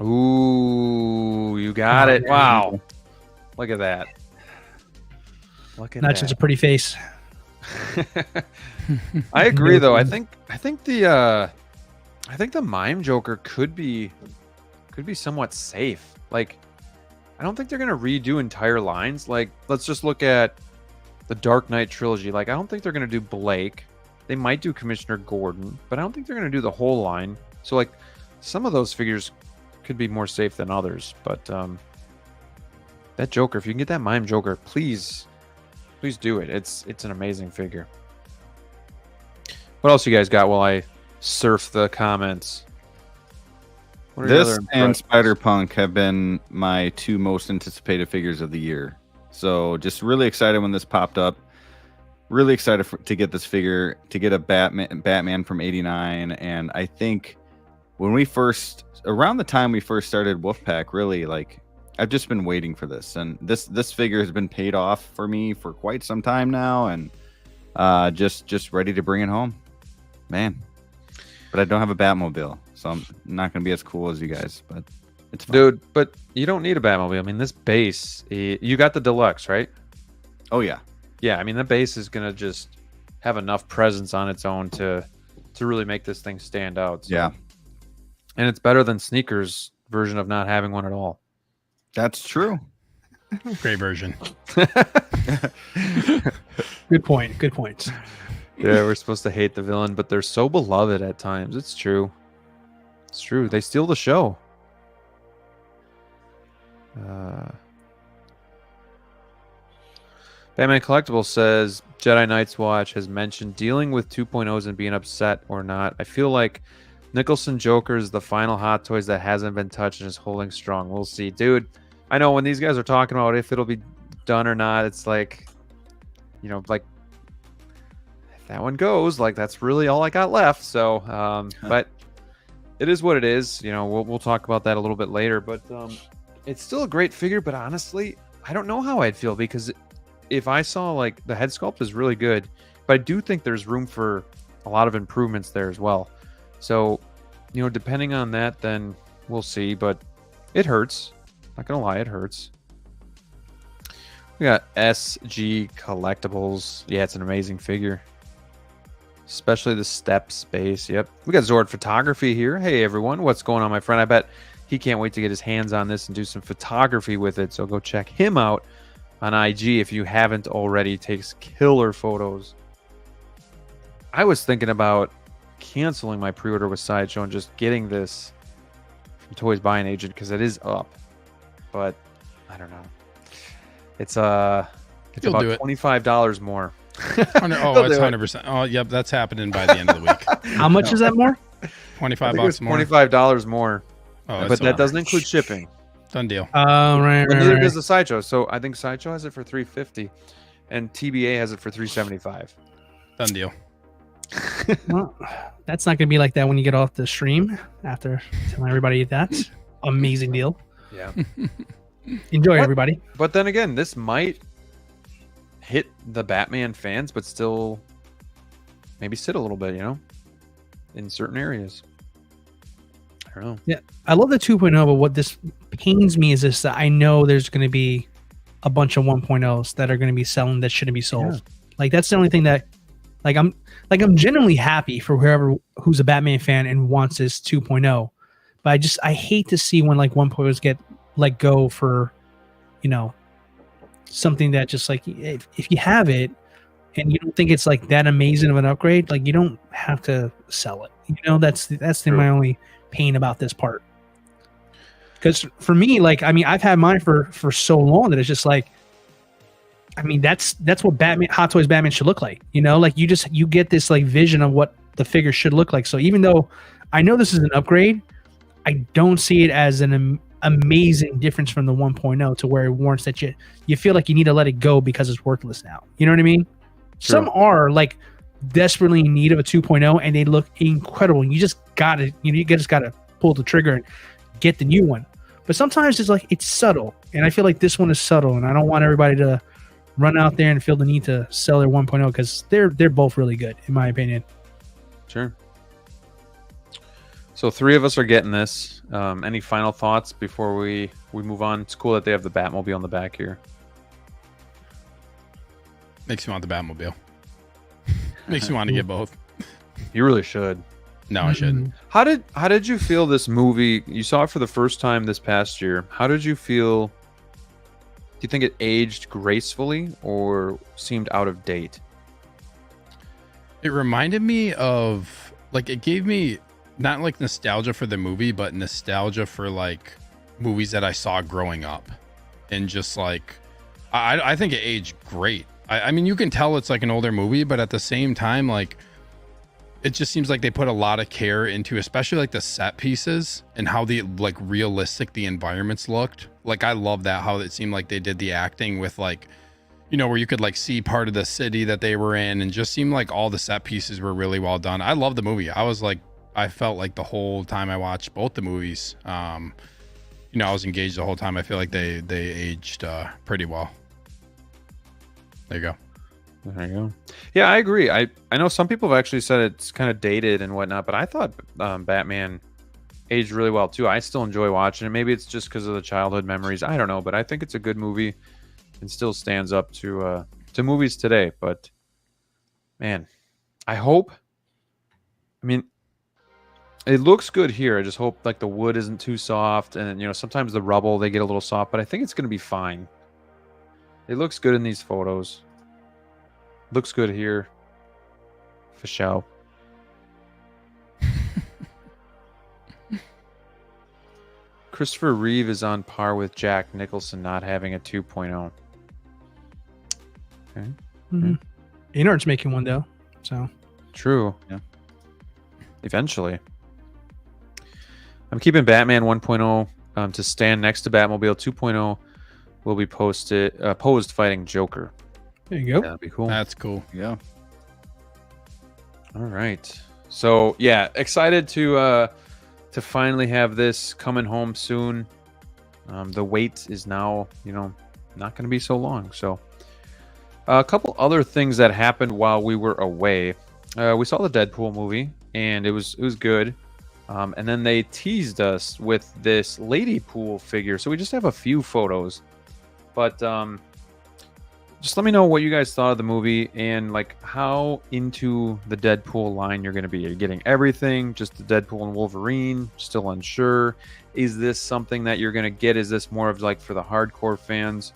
Ooh, you got it! Wow. Look at that. Not just a pretty face. I agree, though. I think the Mime Joker could be somewhat safe. Like, I don't think they're gonna redo entire lines. Like, let's just look at the Dark Knight trilogy. Like, I don't think they're gonna do Blake. They might do Commissioner Gordon, but I don't think they're gonna do the whole line. So, like, some of those figures could be more safe than others. But that Joker, if you can get that Mime Joker, please do it. It's an amazing figure. What else you guys got while I surf the comments? This and Spider-Punk have been my two most anticipated figures of the year. So just really excited when this popped up. really excited to get this figure, to get a Batman from '89, and I think when around the time we first started Wolfpack, really, like, I've just been waiting for this, and this figure has been paid off for me for quite some time now, and just ready to bring it home, man. But I don't have a Batmobile, so I'm not gonna be as cool as you guys, but it's fun. Dude, but you don't need a Batmobile. I mean, this base, you got the deluxe, right? Oh yeah. Yeah, I mean, the base is gonna just have enough presence on its own to really make this thing stand out. So. Yeah, and it's better than Sneaker's version of not having one at all. that's true. Great version. Good point. Good points. Yeah, we're supposed to hate the villain, but they're so beloved at times. It's true. It's true. They steal the show. Batman Collectible says Jedi Knight's Watch has mentioned dealing with 2.0s and being upset or not. I feel like Nicholson Joker is the final Hot Toys that hasn't been touched and is holding strong. We'll see. Dude, I know when these guys are talking about if it'll be done or not, it's like, you know, like, if that one goes, like, that's really all I got left. So, but it is what it is. You know, we'll talk about that a little bit later. But it's still a great figure. But honestly, I don't know how I'd feel, because if I saw, like, the head sculpt is really good, but I do think there's room for a lot of improvements there as well. So, you know, depending on that, then we'll see. But it hurts. Not gonna lie, it hurts. We got SG Collectibles. Yeah, it's an amazing figure. Especially the step space. Yep. We got Zord Photography here. Hey, everyone. What's going on, my friend? I bet he can't wait to get his hands on this and do some photography with it. So go check him out on IG if you haven't already. He takes killer photos. I was thinking about canceling my pre-order with Sideshow and just getting this from Toys Buying Agent because it is up. But I don't know. It's about $25 more. Oh, it's 100%. Oh, yep, that's happening by the end of the week. How much is that more? $25 more. $25 more. Oh, but that doesn't include shipping. Done deal. Oh, right. But neither does the Sideshow. So I think Sideshow has it for $350, and TBA has it for $375. Done deal. Well, that's not going to be like that when you get off the stream after telling everybody that. Amazing deal. Yeah. Enjoy, everybody. But then again, this might hit the Batman fans, but still maybe sit a little bit, you know, in certain areas. I don't know. Yeah, I love the 2.0, but what this pains me is this, that I know there's going to be a bunch of 1.0s that are going to be selling that shouldn't be sold. Yeah. Like, that's the only thing that, I'm genuinely happy for who's a Batman fan and wants this 2.0. But I hate to see when, like, 1.0s get let go for, you know, something that just, like, if you have it and you don't think it's like that amazing of an upgrade, like, you don't have to sell it. You know, that's my only pain about this part. Because for me, like, I mean, I've had mine for so long that it's just like, I mean, that's what Hot Toys Batman should look like. You know, like, you get this, like, vision of what the figure should look like. So even though I know this is an upgrade, I don't see it as an amazing difference from the 1.0 to where it warrants that you feel like you need to let it go because it's worthless now. You know what I mean? Sure. Some are, like, desperately in need of a 2.0 and they look incredible. You just gotta pull the trigger and get the new one. But sometimes it's subtle, and I feel like this one is subtle, and I don't want everybody to run out there and feel the need to sell their 1.0 because they're both really good in my opinion. Sure. So 3 of us are getting this. Any final thoughts before we move on? It's cool that they have the Batmobile on the back here. Makes me want the Batmobile. Makes me want to get both. You really should. No, I shouldn't. How did you feel this movie? You saw it for the first time this past year. How did you feel? Do you think it aged gracefully or seemed out of date? It reminded me of, like, it gave me not like nostalgia for the movie, but nostalgia for, like, movies that I saw growing up. And just, like, I think it aged great. I mean, you can tell it's like an older movie, but at the same time, like, it just seems like they put a lot of care into, especially, like, the set pieces and how like, realistic the environments looked. Like, I love that, how it seemed like they did the acting with, like, where you could like see part of the city that they were in, and just seemed like all the set pieces were really well done. I love the movie. I felt like the whole time I watched both the movies, I was engaged the whole time. I feel like they aged pretty well. There you go. There you go. Yeah, I agree. I know some people have actually said it's kind of dated and whatnot, but I thought Batman aged really well too. I still enjoy watching it. Maybe it's just because of the childhood memories. I don't know, but I think it's a good movie and still stands up to movies today. But man, I mean, it looks good here. I just hope like the wood isn't too soft, and sometimes the rubble they get a little soft, but I think it's going to be fine. It looks good in these photos. Looks good here. For show. Christopher Reeve is on par with Jack Nicholson not having a 2.0. Okay. Mm-hmm. Inart's making one though, so true. Yeah. Eventually. I'm keeping Batman 1.0 to stand next to Batmobile. 2.0 will be posed fighting Joker. There you go. That'd be cool. That's cool. Yeah. All right. So yeah, excited to finally have this coming home soon. The wait is now, not going to be so long. So a couple other things that happened while we were away. We saw the Deadpool movie, and it was good. And then they teased us with this Lady Pool figure. So we just have a few photos, but just let me know what you guys thought of the movie and like how into the Deadpool line you're going to be. Are you getting everything? Just the Deadpool and Wolverine? Still unsure. Is this something that you're going to get? Is this more of like for the hardcore fans?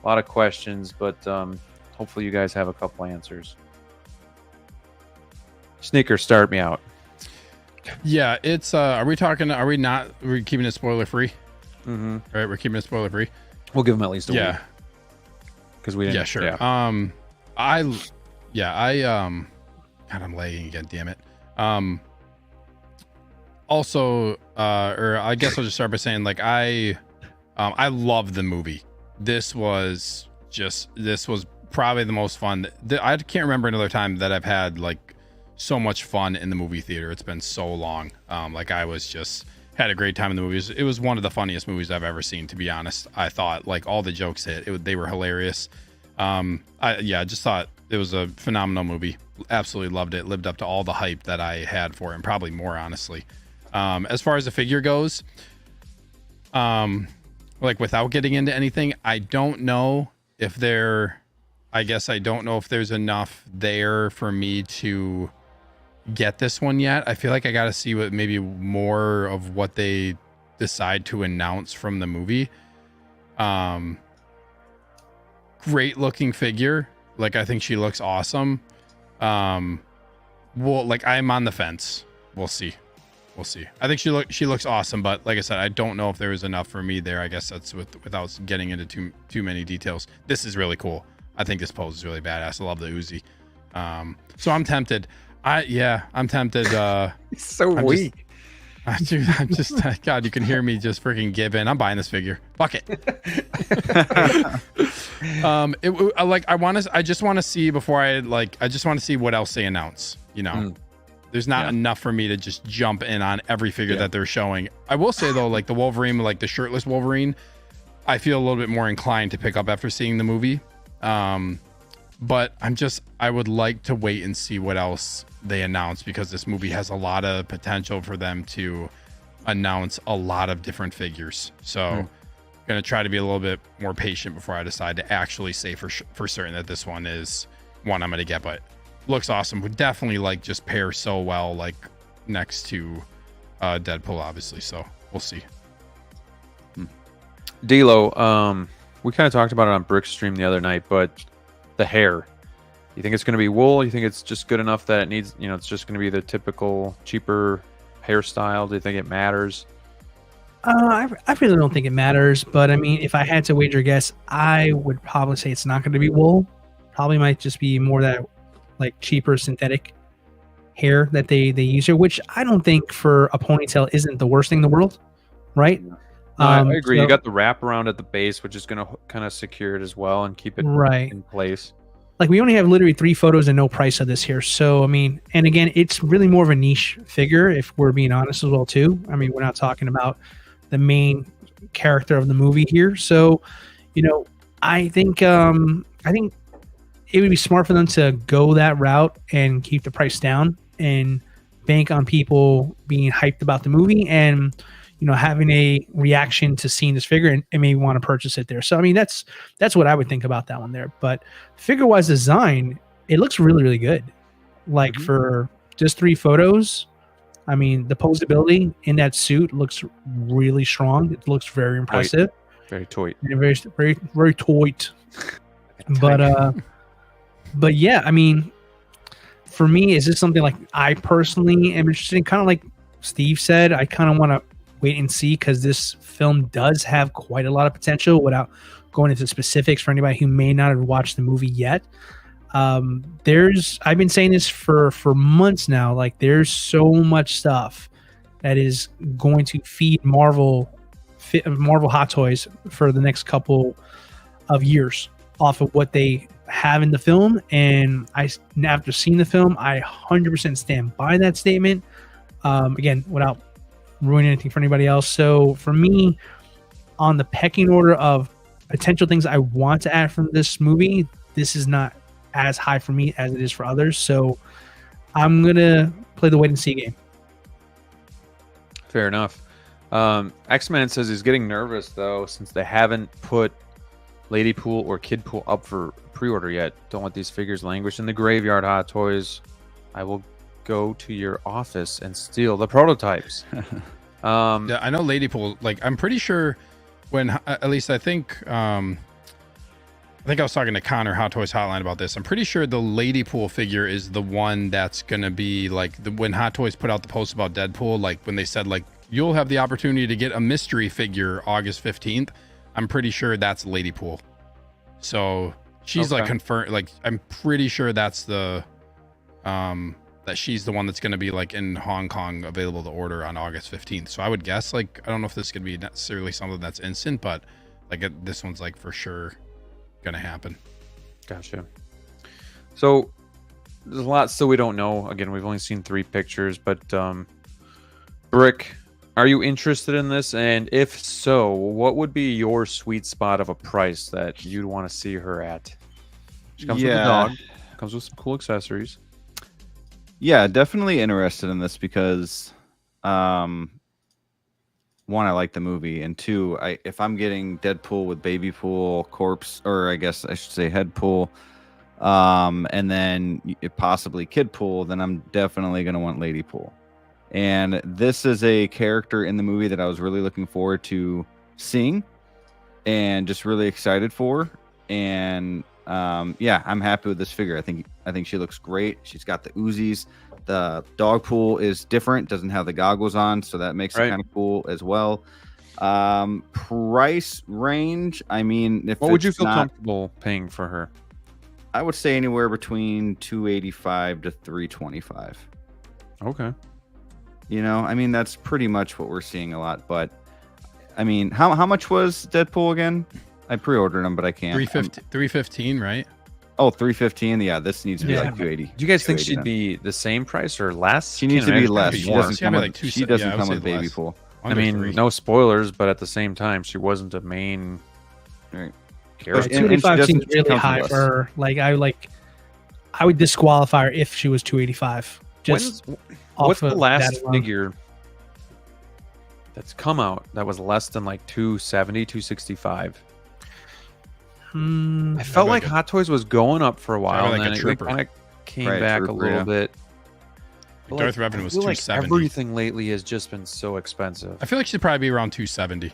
A lot of questions, but hopefully you guys have a couple answers. Sneaker, start me out. Yeah, it's are we keeping it spoiler free? Mm-hmm. All right, we're keeping it spoiler free. We'll give them at least a week. Because we didn't. Yeah, sure. Yeah. God, I'm lagging again. Damn it. Also, or I guess I'll just start by saying, like, I love the movie. This was probably the most fun. I can't remember another time that I've had like so much fun in the movie theater. It's been so long. Like I was just had a great time in the movies. It was one of the funniest movies I've ever seen, to be honest. I thought like all the jokes they were hilarious. I just thought it was a phenomenal movie. Absolutely loved it. Lived up to all the hype that I had for it, and probably more, honestly. As far as the figure goes, like without getting into anything, I don't know if there's enough there for me to get this one yet. I feel like I got to see what maybe more of what they decide to announce from the movie. Great looking figure. Like, I think she looks awesome. I'm on the fence. We'll see. I think she looks awesome, but like I said, I don't know if there was enough for me there. I guess that's without getting into too many details. This is really cool. I think this pose is really badass. I love the Uzi. So I'm tempted. I'm tempted. It's so weak. I'm just God, you can hear me just freaking give in. I'm buying this figure. Fuck it. I just want to see what else they announce, There's not enough for me to just jump in on every figure that they're showing. I will say though, like the Wolverine, like the shirtless Wolverine, I feel a little bit more inclined to pick up after seeing the movie. But I would like to wait and see what else they announce, because this movie has a lot of potential for them to announce a lot of different figures. So I'm going to try to be a little bit more patient before I decide to actually say for certain that this one is one I'm going to get, but looks awesome. Would definitely like just pair so well, like next to Deadpool, obviously. So we'll see. D'Lo, we kind of talked about it on Brick's stream the other night, but the hair, you think it's going to be wool? You think it's just good enough that it needs, it's just going to be the typical cheaper hairstyle? Do you think it matters? I really don't think it matters, but I mean, if I had to wager a guess, I would probably say it's not going to be wool. Probably might just be more that like cheaper synthetic hair that they use here, which I don't think for a ponytail isn't the worst thing in the world, right? No, I agree. So- You got the wraparound at the base, which is going to kind of secure it as well and keep it right. in place. Like we only have literally 3 photos and no price of this here. So I mean, and again, it's really more of a niche figure if we're being honest as well too. I mean, we're not talking about the main character of the movie here. So, you know, I think it would be smart for them to go that route and keep the price down and bank on people being hyped about the movie and, you know, having a reaction to seeing this figure and maybe want to purchase it there. So I mean, that's what I would think about that one there. But figure wise design, it looks really, really good. Like for just 3 photos, I mean, the posability in that suit looks really strong. It looks very impressive. Very toy. And very, very, very toit. But yeah, I mean, for me, is this something like I personally am interested in? Kind of like Steve said, I kind of want to wait and see because this film does have quite a lot of potential without going into specifics for anybody who may not have watched the movie yet. I've been saying this for months now, like there's so much stuff that is going to feed Marvel Hot Toys for the next couple of years off of what they have in the film. And after seeing the film, I 100% stand by that statement. Again, without ruining anything for anybody else. So for me, on the pecking order of potential things I want to add from this movie, this is not as high for me as it is for others. So I'm gonna play the wait and see game. Fair enough. X-Man says he's getting nervous though, since they haven't put Ladypool or Kidpool up for pre-order yet. Don't let these figures languish in the graveyard, Hot Toys. I will go to your office and steal the prototypes. Yeah, I know Ladypool. Like, I'm pretty sure when, at least I think I was talking to Connor Hot Toys Hotline about this. I'm pretty sure the Ladypool figure is the one that's gonna be like when Hot Toys put out the post about Deadpool, like when they said like you'll have the opportunity to get a mystery figure August 15th. I'm pretty sure that's Ladypool. So she's like confirmed. Like I'm pretty sure that's the that she's the one that's going to be like in Hong Kong available to order on August 15th. So I would guess like I don't know if this is going to be necessarily something that's instant, but like this one's like for sure going to happen. Gotcha. So there's a lot still we don't know. Again, we've only seen 3 pictures, but Brick, are you interested in this? And if so, what would be your sweet spot of a price that you'd want to see her at? She comes with a dog. Comes with some cool accessories. Yeah, definitely interested in this because, 1, I like the movie, and 2, if I'm getting Deadpool with Baby Pool, Corpse, or I guess I should say Head Pool, and then possibly Kid Pool, then I'm definitely going to want Lady Pool. And this is a character in the movie that I was really looking forward to seeing and just really excited for. And yeah, I'm happy with this figure. I think she looks great. She's got the Uzis. The dog pool is different, doesn't have the goggles on, so that makes it kind of cool as well. Price range, I mean, what would you feel comfortable paying for her? I would say anywhere between $285 to $325. Okay. You know, I mean, that's pretty much what we're seeing a lot. But I mean, how much was Deadpool again? I pre-ordered them, but I can't. $315, right? Oh, $315. Yeah, this needs to be like $280. Do you guys think she'd be the same price or less? She needs to be less. She doesn't come with, like she doesn't come with Baby Pool. I mean, no spoilers, but at the same time, she wasn't a main character. 285 seems really high for her. I would disqualify her if she was 285. What's the last figure that's come out that was less than like 270, 265? I felt like Hot Toys was going up for a while, and then it kind of came back a little bit. Darth Revan was 270. Like everything lately has just been so expensive. I feel like she'd probably be around 270.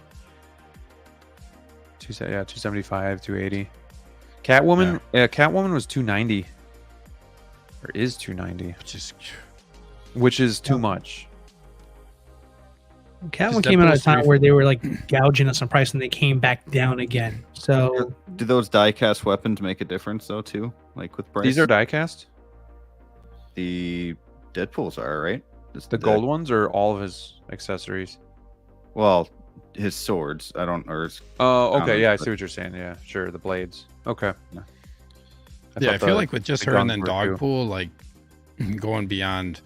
275, 280. Catwoman, Catwoman was 290. Or is 290. Which is too much. Catwoman came out at a time where they were like gouging us on price, and they came back down again. So, do those die-cast weapons make a difference though too? Like with price? These are die-cast. The Deadpools are, right? The gold ones or all of his accessories? Well, his swords. I don't or his, Oh, okay. counters, Yeah, I but- see what you're saying. Yeah, sure. The blades. Okay. Yeah. Yeah, I thought feel like with just the her and then guns were too. Dogpool, like going beyond.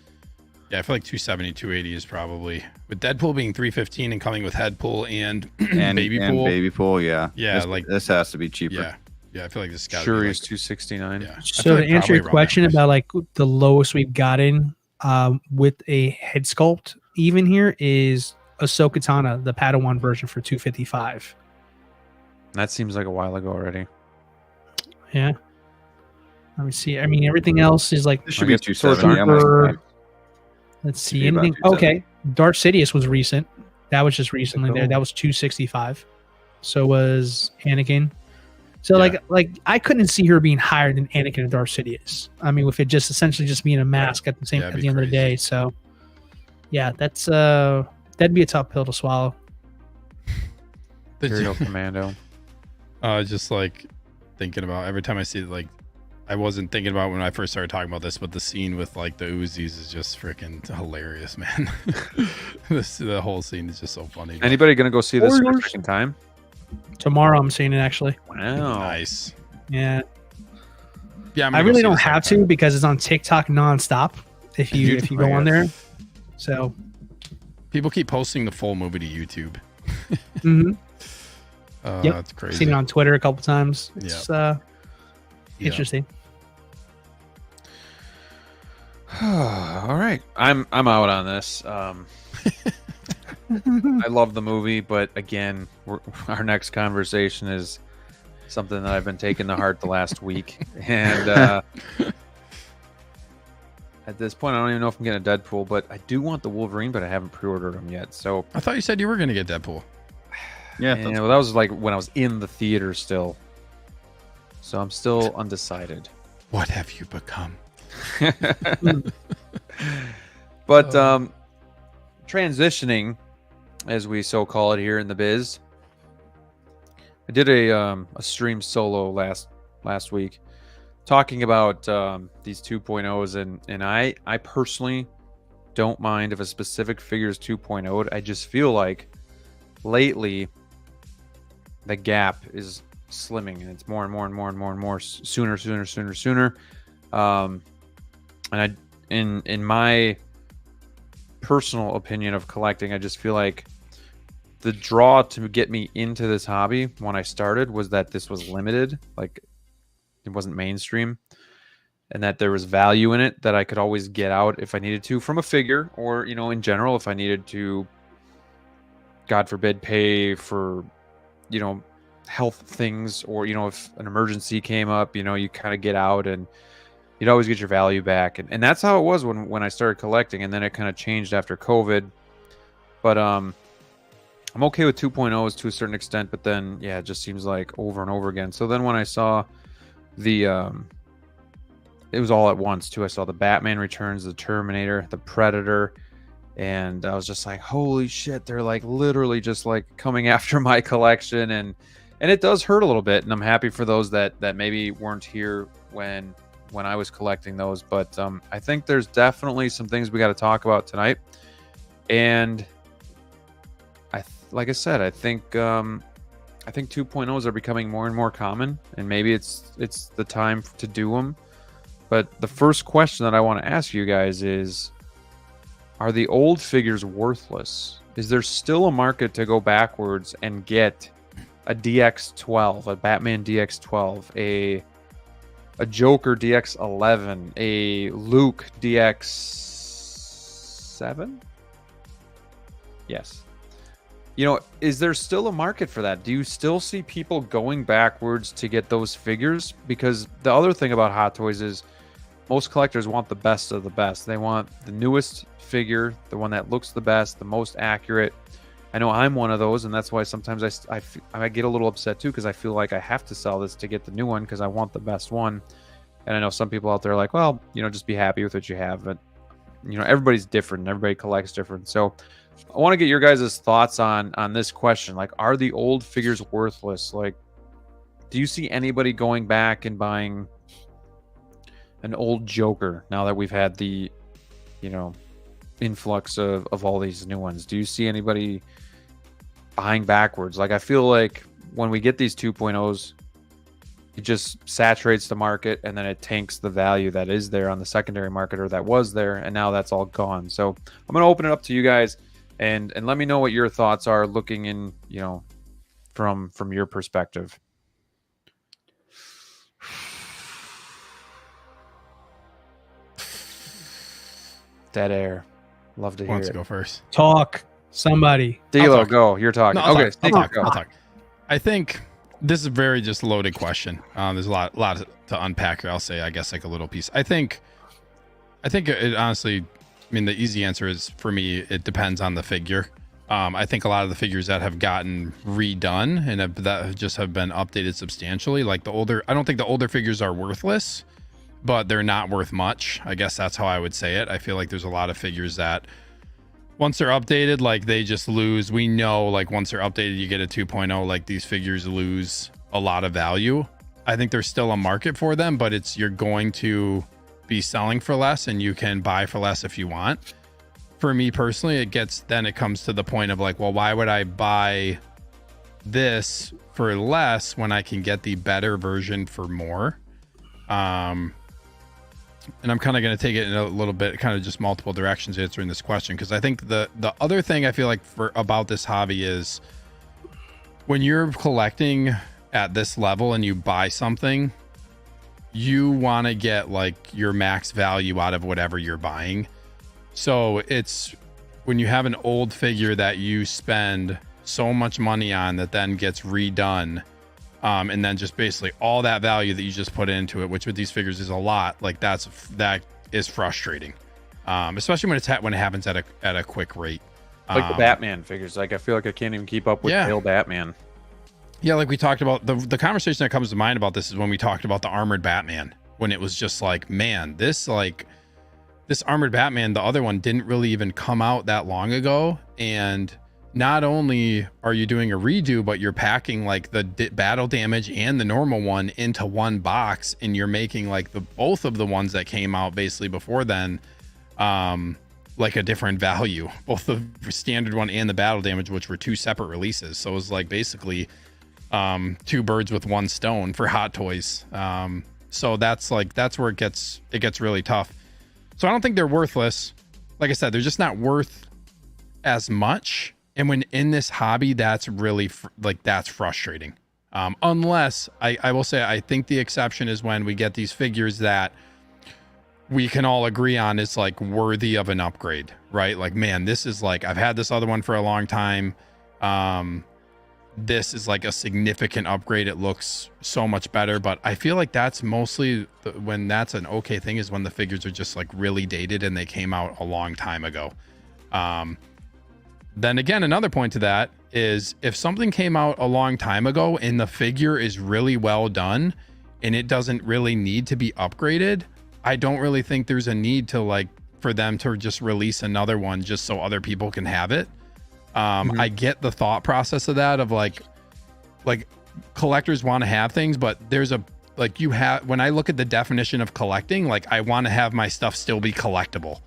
Yeah, I feel like 270, 280 is probably with Deadpool being 315 and coming with Headpool and Baby Pool. Baby pool, yeah. Yeah, this has to be cheaper. Yeah, I feel like this got Sure, be is like, 269. yeah. I So feel to like answer probably your around that question price. about like the lowest we've gotten with a head sculpt, even here is Ahsoka Tano, the Padawan version for 255. That seems like a while ago already. Yeah. Let me see. I mean, everything else is like. This should I be guess swords 270. I'm super- like, Let's Should see. be about Anything? 270. Okay. Darth Sidious was recent. That was just recently there. Cool. That was 265. So was Anakin. So Yeah. like I couldn't see her being higher than Anakin and Darth Sidious. I mean, with it just essentially just being a mask at the same Yeah, at it'd the be end of the crazy. day. So yeah, that's that'd be a tough pill to swallow. Imperial Commando. Just like thinking about every time I see it, like I wasn't thinking about when I first started talking about this, but the scene with like the Uzis is just freaking hilarious, man. The whole scene is just so funny. Anybody gonna go see this for the Spoilers. second time? Tomorrow I'm seeing it actually. Wow. Nice. Yeah. Yeah, I'm I gonna go really see don't the have second to time. because it's on TikTok nonstop. If you YouTube, go I on guess. there. So People keep posting the full movie to YouTube. mhm. Yep. That's crazy. Seen it on Twitter a couple times. It's Yeah. interesting. All right, I'm out on this. I love the movie, but again, our next conversation is something that I've been taking to heart the last week, and at this point, I don't even know if I'm getting a Deadpool, but I do want the Wolverine, but I haven't pre-ordered them yet. So I thought you said you were gonna get Deadpool. yeah, yeah, well, that was like when I was in the theater still. So I'm still undecided. What have you become? But transitioning, as we so call it here in the biz, I did a stream solo last week talking about these 2.0s, and I personally don't mind if a specific figure is 2.0'd. I just feel like lately the gap is slimming, and it's more and more and more and more and more sooner. And I, in my personal opinion of collecting, I just feel like the draw to get me into this hobby when I started was that this was limited, like it wasn't mainstream, and that there was value in it that I could always get out if I needed to from a figure, or in general if I needed to, God forbid, pay for health things, or if an emergency came up, you kind of get out and you'd always get your value back, and that's how it was when I started collecting, and then it kind of changed after COVID. But I'm okay with 2.0s to a certain extent, but then it just seems like over and over again. So then when I saw the it was all at once too. I saw the Batman Returns, the Terminator, the Predator, and I was just like, holy shit, they're like literally just like coming after my collection, and it does hurt a little bit, and I'm happy for those that maybe weren't here when I was collecting those. But I think there's definitely some things we got to talk about tonight, and like I said, I think 2.0s are becoming more and more common, and maybe it's the time to do them. But the first question that I want to ask you guys is, are the old figures worthless? Is there still a market to go backwards and get a DX12, a Batman DX12, a Joker DX11, a Luke DX7? Yes. Is there still a market for that? Do you still see people going backwards to get those figures? Because the other thing about Hot Toys is most collectors want the best of the best. They want the newest figure, the one that looks the best, the most accurate. I know I'm one of those, and that's why sometimes I get a little upset too, because I feel like I have to sell this to get the new one because I want the best one. And I know some people out there are like, well, just be happy with what you have. But everybody's different. Everybody collects different. So I want to get your guys' thoughts on this question. Like, are the old figures worthless? Like, do you see anybody going back and buying an old Joker now that we've had the, influx of all these new ones? Do you see anybody buying backwards. Like, I feel like when we get these 2.0s, it just saturates the market, and then it tanks the value that is there on the secondary market, or that was there, and now that's all gone. So I'm going to open it up to you guys, and let me know what your thoughts are, looking in, you know, from your perspective. Dead air. Love to Who hear wants it. to go first? Talk. Somebody. D'Lo, go. You're talking. No, I'll Okay, talk. go. I'll talk. I think this is a very just loaded question. There's a lot to unpack here. I'll say, I guess, like a little piece. I think it honestly, I mean, the easy answer is, for me, it depends on the figure. I think a lot of the figures that have gotten redone and that just have been updated substantially, like the older, I don't think the older figures are worthless, but they're not worth much. I guess that's how I would say it. I feel like there's a lot of figures that once they're updated, like they just lose. We know, like, once they're updated, you get a 2.0, like these figures lose a lot of value. I think there's still a market for them, but you're going to be selling for less, and you can buy for less if you want. For me personally, it comes to the point of like, well, why would I buy this for less when I can get the better version for more? And I'm kind of going to take it in a little bit, kind of just multiple directions answering this question, because I think the other thing I feel like about this hobby is, when you're collecting at this level and you buy something, you want to get like your max value out of whatever you're buying. So it's when you have an old figure that you spend so much money on that then gets redone, and then just basically all that value that you just put into it, which with these figures is a lot, like that is frustrating, especially when it happens at a quick rate. Like the Batman figures, like I feel like I can't even keep up with Pale Batman. Yeah, like we talked about, the conversation that comes to mind about this is when we talked about the armored Batman, when it was just like, man, this armored Batman, the other one, didn't really even come out that long ago. And not only are you doing a redo, but you're packing like the battle damage and the normal one into one box, and you're making like both of the ones that came out basically before then, like a different value, both the standard one and the battle damage, which were two separate releases. So it was like basically two birds with one stone for Hot Toys. So that's where it gets really tough. So I don't think they're worthless. Like I said, they're just not worth as much. And when in this hobby, that's really that's frustrating. Unless I will say, I think the exception is when we get these figures that we can all agree on is like worthy of an upgrade, right? Like, man, this is like, I've had this other one for a long time. This is like a significant upgrade. It looks so much better, but I feel like that's mostly when that's an okay thing, is when the figures are just like really dated and they came out a long time ago. Then again, another point to that is, if something came out a long time ago and the figure is really well done and it doesn't really need to be upgraded, I don't really think there's a need to like for them to just release another one just so other people can have it. I get the thought process of that, of like collectors want to have things, but there's a, like, you have, when I look at the definition of collecting, like, I want to have my stuff still be collectible.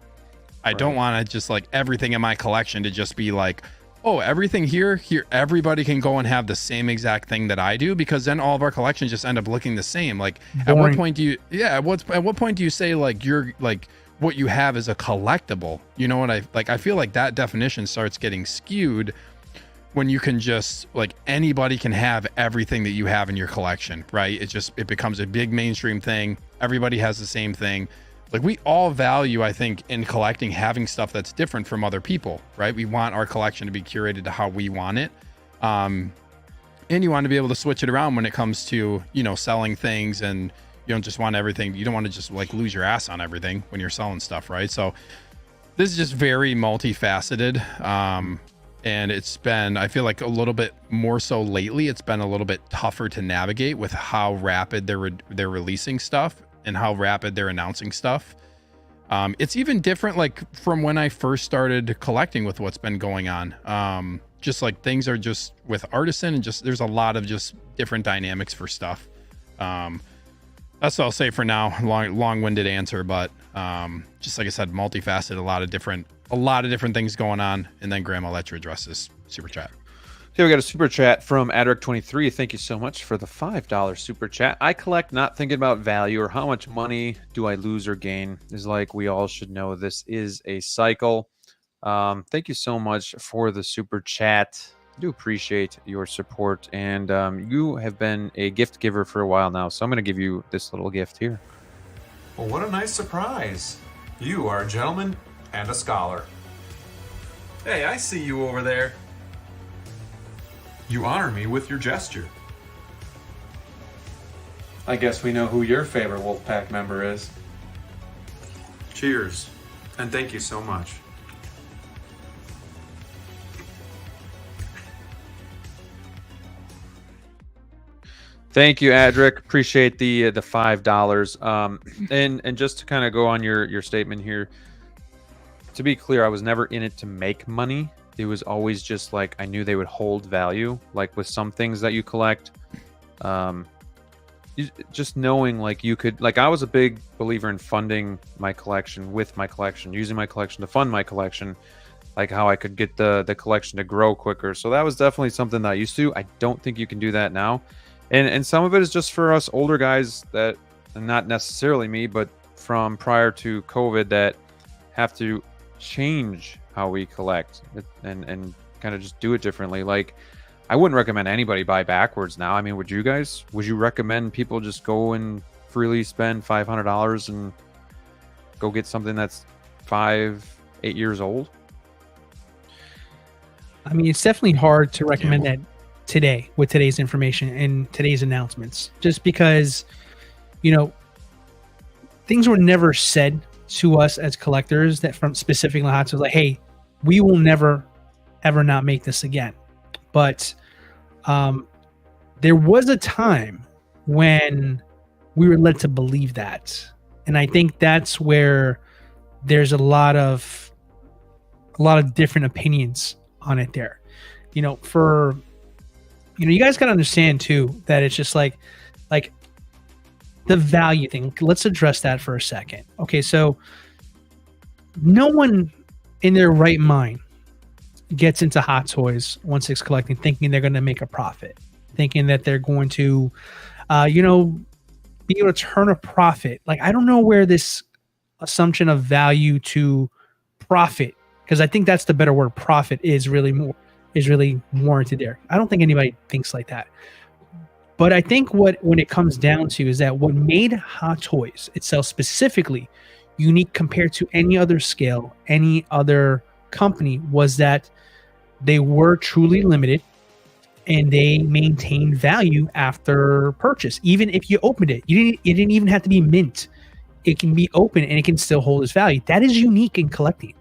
I don't want to just like everything in my collection to just be like, oh, everything here, everybody can go and have the same exact thing that I do, because then all of our collections just end up looking the same. Like, at what point do you, at what point do you say like you're like, what you have is a collectible? You know what I feel like that definition starts getting skewed when you can just like, anybody can have everything that you have in your collection, right? It becomes a big mainstream thing. Everybody has the same thing. Like, we all value, I think, in collecting, having stuff that's different from other people, right? We want our collection to be curated to how we want it. And you want to be able to switch it around when it comes to, you know, selling things, and you don't just want everything. You don't want to just like lose your ass on everything when you're selling stuff, right? So this is just very multifaceted. And it's been, I feel like a little bit more so lately, it's been a little bit tougher to navigate with how rapid they're releasing stuff and how rapid they're announcing stuff. It's even different like from when I first started collecting with what's been going on. Just like things are just with Artisan, and just there's a lot of just different dynamics for stuff. That's what I'll say for now. Long-winded answer, but just like I said, multifaceted, a lot of different things going on. And then Graham, I'll let you address this super chat. Here we got a super chat from Adric23. Thank you so much for the $5 super chat. I collect not thinking about value or how much money do I lose or gain. Is like we all should know this is a cycle. Thank you so much for the super chat. I do appreciate your support, and you have been a gift giver for a while now, so I'm going to give you this little gift here. Well, what a nice surprise. You are a gentleman and a scholar. Hey, I see you over there. You honor me with your gesture. I guess we know who your favorite Wolfpack member is. Cheers, and thank you so much. Thank you, Adric. Appreciate the $5. And just to kind of go on your statement here, to be clear, I was never in it to make money. It was always just like I knew they would hold value. Like with some things that you collect, just knowing like you could, like I was a big believer in funding my collection with my collection, using my collection to fund my collection, like how I could get the collection to grow quicker. So that was definitely something that I used to. I don't think you can do that now. And some of it is just for us older guys that, and not necessarily me, but from prior to COVID, that have to change how we collect and kind of just do it differently. Like I wouldn't recommend anybody buy backwards now. I mean, would you guys? Would you recommend people just go and freely spend $500 and go get something that's 5-8 years old? I mean, it's definitely hard to recommend that today with today's information and today's announcements, just because, you know, things were never said to us as collectors that from specifically Hot Toys, like, hey, we will never ever not make this again. But there was a time when we were led to believe that, and I think that's where there's a lot of different opinions on it there. You know, you guys got to understand too that it's just like the value thing. Let's address that for a second. Okay, so no one in their right mind gets into Hot Toys 1/6 collecting thinking they're going to make a profit, thinking that they're going to, be able to turn a profit. Like, I don't know where this assumption of value to profit, because I think that's the better word. Profit is really warranted there. I don't think anybody thinks like that. But I think when it comes down to is that what made Hot Toys itself specifically unique compared to any other scale, any other company, was that they were truly limited and they maintained value after purchase. Even if you opened it, it didn't even have to be mint. It can be open and it can still hold its value. That is unique in collecting.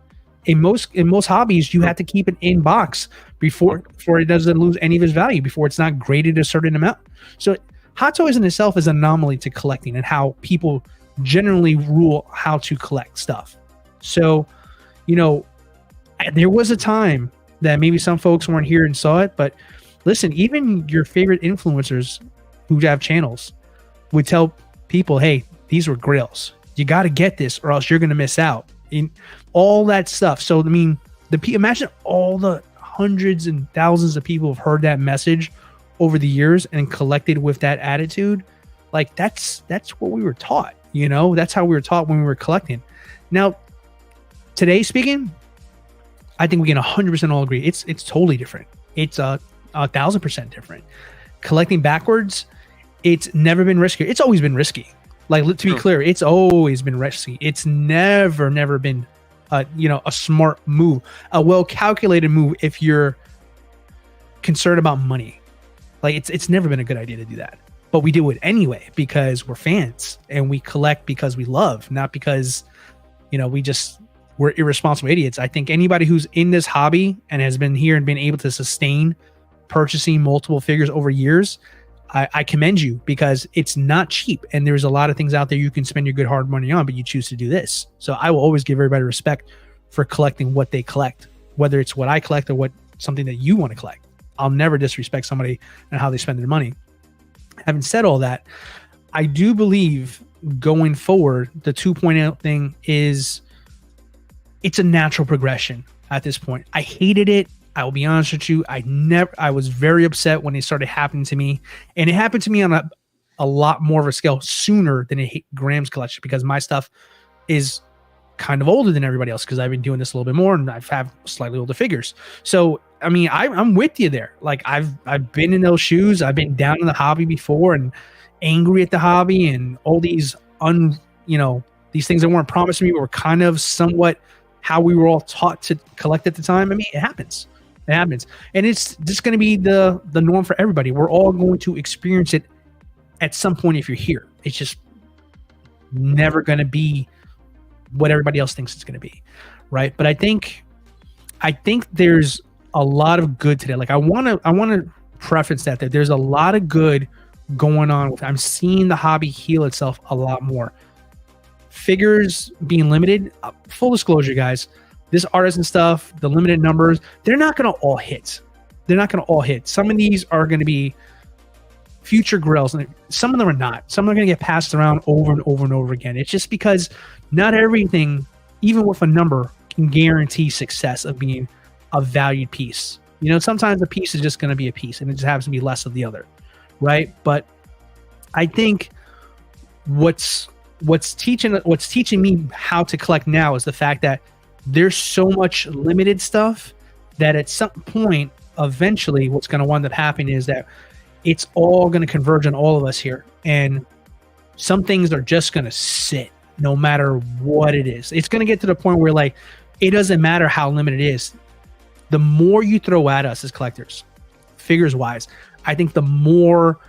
In most hobbies, you have to keep it in box before it doesn't lose any of its value, before it's not graded a certain amount. So Hot Toys in itself is an anomaly to collecting and how people generally rule how to collect stuff. So, there was a time that maybe some folks weren't here and saw it, but listen, even your favorite influencers who have channels would tell people, hey, these were grails. You got to get this or else you're going to miss out. In all that stuff. So, I mean, imagine all the hundreds and thousands of people have heard that message over the years and collected with that attitude. Like that's what we were taught, that's how we were taught when we were collecting. Now, today speaking, I think we can 100% all agree. It's totally different. It's 1,000% different. Collecting backwards, it's never been riskier. It's always been risky. Like, to be clear, it's always been risky. It's never been, a smart move, a well-calculated move if you're concerned about money. Like, it's never been a good idea to do that. But we do it anyway because we're fans and we collect because we love, not because, we're irresponsible idiots. I think anybody who's in this hobby and has been here and been able to sustain purchasing multiple figures over years, I commend you, because it's not cheap and there's a lot of things out there you can spend your good hard money on, but you choose to do this. So I will always give everybody respect for collecting what they collect, whether it's what I collect or something that you want to collect. I'll never disrespect somebody and how they spend their money. Having said all that, I do believe going forward, the 2.0 thing it's a natural progression at this point. I hated it I will be honest with you. I was very upset when it started happening to me, and it happened to me on a lot more of a scale sooner than it hit Graham's collection, because my stuff is kind of older than everybody else because I've been doing this a little bit more and I've had slightly older figures. So, I mean, I'm with you there. Like I've been in those shoes. I've been down in the hobby before and angry at the hobby and all these these things that weren't promised to me were kind of somewhat how we were all taught to collect at the time. I mean, it happens. It happens. And it's just going to be the norm for everybody. We're all going to experience it at some point if you're here. It's just never going to be what everybody else thinks it's going to be, right? But I think there's a lot of good today. Like I want to preference that there's a lot of good going on with. I'm seeing the hobby heal itself a lot more. Figures being limited. Full disclosure, guys. This artisan stuff, the limited numbers, they're not going to all hit. They're not going to all hit. Some of these are going to be future grails, and some of them are not. Some are going to get passed around over and over and over again. It's just because not everything, even with a number, can guarantee success of being a valued piece. Sometimes a piece is just going to be a piece, and it just happens to be less of the other, right? But I think what's teaching me how to collect now is the fact that there's so much limited stuff that at some point, eventually, what's going to wind up happening is that it's all going to converge on all of us here. And some things are just going to sit no matter what it is. It's going to get to the point where, like, it doesn't matter how limited it is. The more you throw at us as collectors, figures-wise, I think the more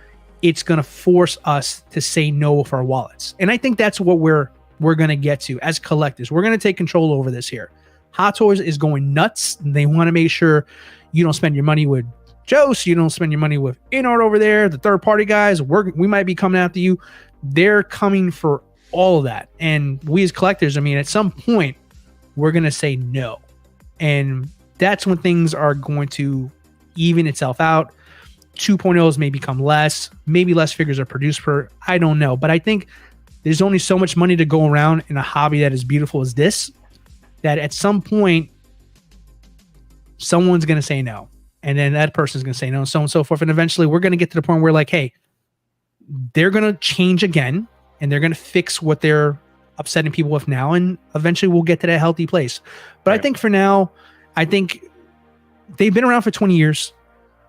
it's going to force us to say no with our wallets. And I think that's what we're going to get to as collectors. We're going to take control over this here. Hot Toys is going nuts. They want to make sure you don't spend your money with Joe, so you don't spend your money with InArt over there, the third-party guys. We might be coming after you. They're coming for all of that. And we as collectors, I mean, at some point, we're going to say no. And that's when things are going to even itself out. 2.0s may become less. Maybe less figures are produced per. I don't know. But I think there's only so much money to go around in a hobby that is beautiful as this, that at some point, someone's going to say no. And then that person's going to say no, and so on and so forth. And eventually we're going to get to the point where, like, hey, they're going to change again, and they're going to fix what they're upsetting people with now. And eventually we'll get to that healthy place. But right. I think for now, I think they've been around for 20 years.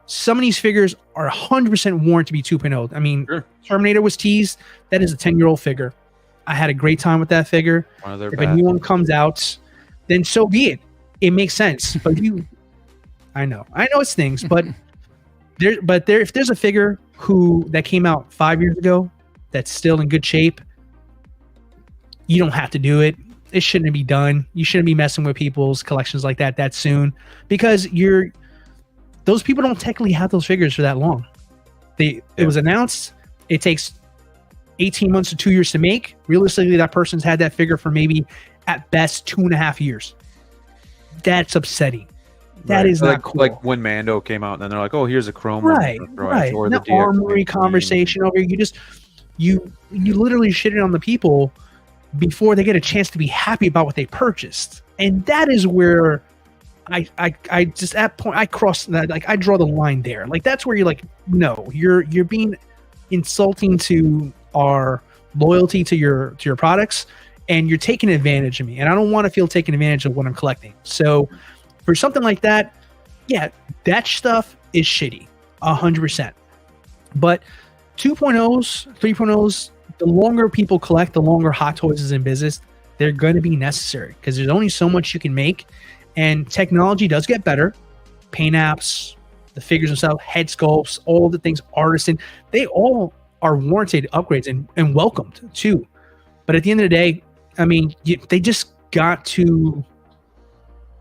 Some of these figures are 100% warranted to be 2.0. I mean, sure. Terminator was teased. That is a 10-year-old figure. I had a great time with that figure. If a new one comes out, then so be it. It makes sense. But I know it stings, but if there's a figure that came out 5 years ago that's still in good shape, you don't have to do it. It shouldn't be done. You shouldn't be messing with people's collections like that soon, because those people don't technically have those figures for that long. It was announced. It takes 18 months to 2 years to make. Realistically, that person's had that figure for maybe at best 2.5 years. That's upsetting. That is not cool. Like when Mando came out, and then they're like, "Oh, here's a chrome." Right. Or the armory conversation over here. You literally shitted on the people before they get a chance to be happy about what they purchased, and that is where I just at point I cross that. Like, I draw the line there. Like, that's where you're like, no, you're being insulting to our loyalty to your products, and you're taking advantage of me, and I don't want to feel taken advantage of what I'm collecting. So for something like that, yeah, that stuff is shitty, 100%. But 2.0s, 3.0s, the longer people collect, the longer Hot Toys is in business, they're going to be necessary, because there's only so much you can make, and technology does get better. Paint apps, the figures themselves, head sculpts, all the things, artisan, they all are warranted upgrades and welcomed too. But at the end of the day, I mean, they just got to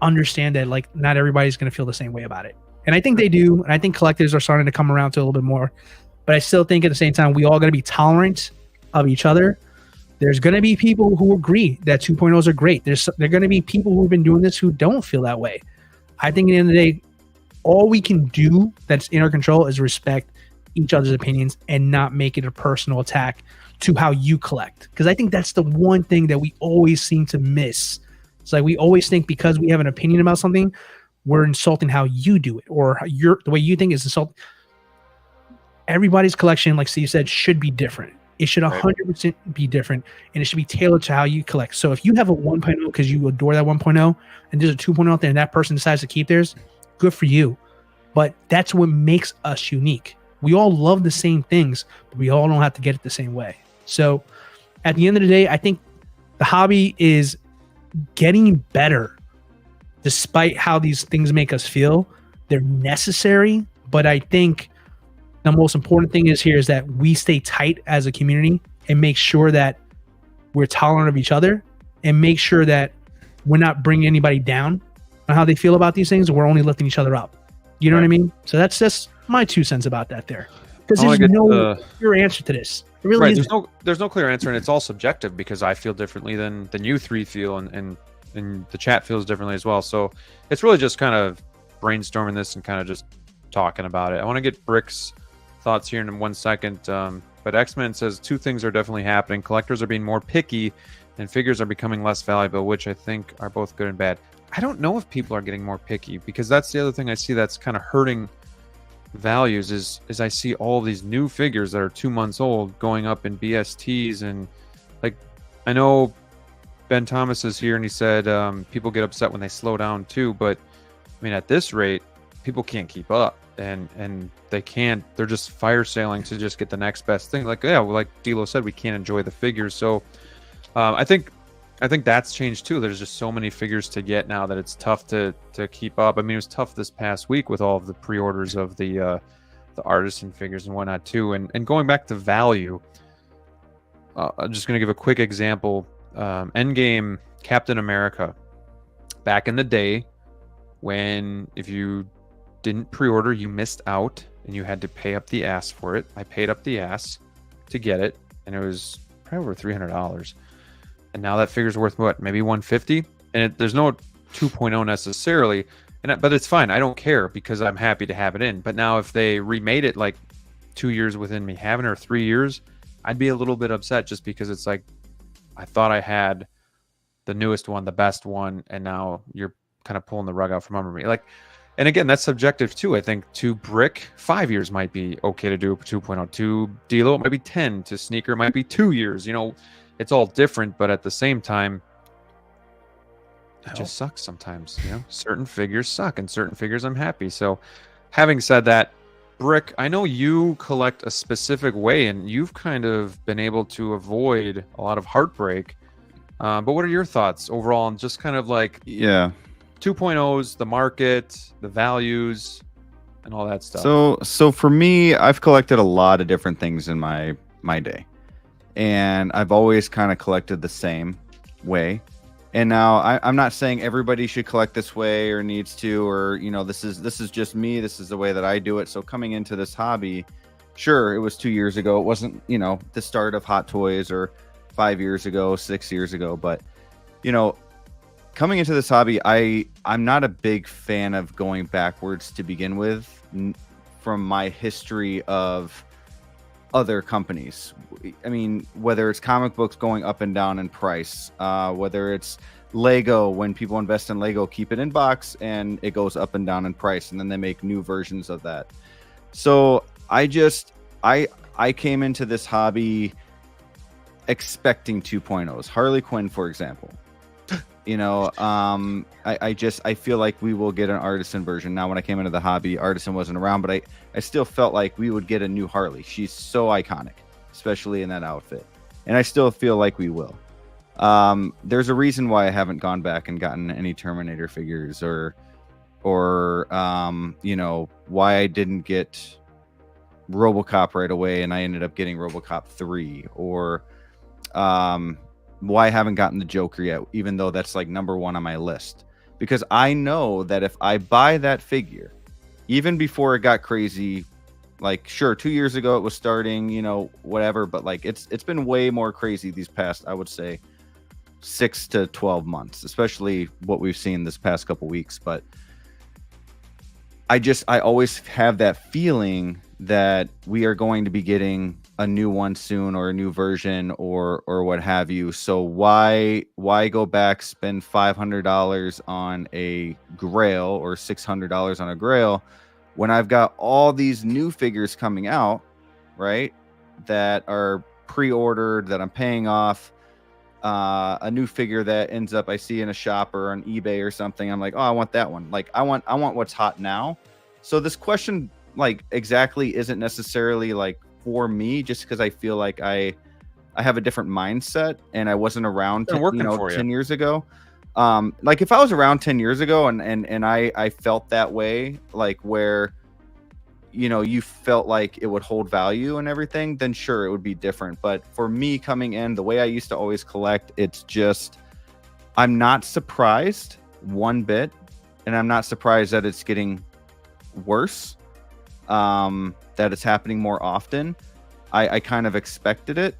understand that, like, not everybody's going to feel the same way about it. And I think they do. And I think collectors are starting to come around to a little bit more. But I still think at the same time, we all got to be tolerant of each other. There's going to be people who agree that 2.0s are great. There are going to be people who've been doing this who don't feel that way. I think at the end of the day, all we can do that's in our control is respect each other's opinions and not make it a personal attack to how you collect. Because I think that's the one thing that we always seem to miss. It's like we always think because we have an opinion about something, we're insulting how you do it, or the way you think is insult. Everybody's collection, like Steve said, should be different. It should 100% be different, and it should be tailored to how you collect. So if you have a 1.0 because you adore that 1.0, and there's a 2.0 out there, and that person decides to keep theirs, good for you. But that's what makes us unique. We all love the same things, but we all don't have to get it the same way. So at the end of the day, I think the hobby is getting better despite how these things make us feel. They're necessary, but I think the most important thing is that we stay tight as a community and make sure that we're tolerant of each other and make sure that we're not bringing anybody down on how they feel about these things. We're only lifting each other up. You know what I mean? So that's just my 2 cents about that there. Because there's no clear answer to this. It really is. There's no clear answer, and it's all subjective because I feel differently than you 3 feel, and the chat feels differently as well. So it's really just kind of brainstorming this and kind of just talking about it. I want to get Brick's thoughts here in 1 second. But X-Men says 2 things are definitely happening. Collectors are being more picky, and figures are becoming less valuable, which I think are both good and bad. I don't know if people are getting more picky, because that's the other thing I see that's kind of hurting values is I see all these new figures that are 2 months old going up in BSTs, and like I know Ben Thomas is here and he said people get upset when they slow down too, but I mean at this rate people can't keep up, and they can't, they're just fire sailing to just get the next best thing. Like like D'Lo said, we can't enjoy the figures. So I think that's changed too. There's just so many figures to get now that it's tough to keep up. I mean, it was tough this past week with all of the pre-orders of the artisan figures and whatnot too. And going back to value, I'm just going to give a quick example. Endgame Captain America. Back in the day, when if you didn't pre-order, you missed out and you had to pay up the ass for it. I paid up the ass to get it, and it was probably over $300. And now that figure's worth what, maybe $150, and there's no 2.0 necessarily, but it's fine. I don't care because I'm happy to have it in. But now if they remade it like 2 years within me having it, or 3 years, I'd be a little bit upset, just because it's like I thought I had the newest one, the best one, and now you're kind of pulling the rug out from under me. Like, and again, that's subjective too. I think to Brick, 5 years might be okay to do 2.0. To D'Lo, it might be 10. To Sneaker, it might be 2 years. You know, it's all different, but at the same time, it just sucks sometimes. You know, certain figures suck, and certain figures I'm happy. So, having said that, Brick, I know you collect a specific way, and you've kind of been able to avoid a lot of heartbreak. But what are your thoughts overall on just kind of like 2.0s, the market, the values, and all that stuff? So for me, I've collected a lot of different things in my day, and I've always kind of collected the same way. And now I'm not saying everybody should collect this way or needs to, or this is just me. This is the way that I do it. So coming into this hobby, sure, it was 2 years ago. It wasn't the start of Hot Toys, or 5 years ago, 6 years ago. But coming into this hobby, I'm not a big fan of going backwards to begin with from my history of other companies. I mean, whether it's comic books going up and down in price, whether it's Lego, when people invest in Lego, keep it in box and it goes up and down in price, and then they make new versions of that. So I came into this hobby expecting 2.0s. Harley Quinn, for example. I feel like we will get an artisan version. Now, when I came into the hobby, artisan wasn't around, but I still felt like we would get a new Harley. She's so iconic, especially in that outfit. And I still feel like we will. There's a reason why I haven't gone back and gotten any Terminator figures, or why I didn't get RoboCop right away and I ended up getting RoboCop 3, or why I haven't gotten the Joker yet, even though that's like number 1 on my list. Because I know that if I buy that figure, even before it got crazy, like sure, 2 years ago it was starting, whatever, but like it's been way more crazy these past, I would say, 6 to 12 months, especially what we've seen this past couple weeks. But I always have that feeling that we are going to be getting a new one soon or a new version or what have you. So why go back, spend $500 on a Grail or $600 on a Grail when I've got all these new figures coming out, right? That are pre-ordered, that I'm paying off. A new figure that ends up I see in a shop or on eBay or something. I'm like, oh, I want that one. Like I want what's hot now. So this question like exactly isn't necessarily like for me, just because I feel like I have a different mindset and I wasn't around 10 years ago. Like if I was around 10 years ago and I felt that way, like where you felt like it would hold value and everything, then sure, it would be different. But for me coming in the way I used to always collect, it's just, I'm not surprised one bit. And I'm not surprised that it's getting worse, that it's happening more often. I kind of expected it.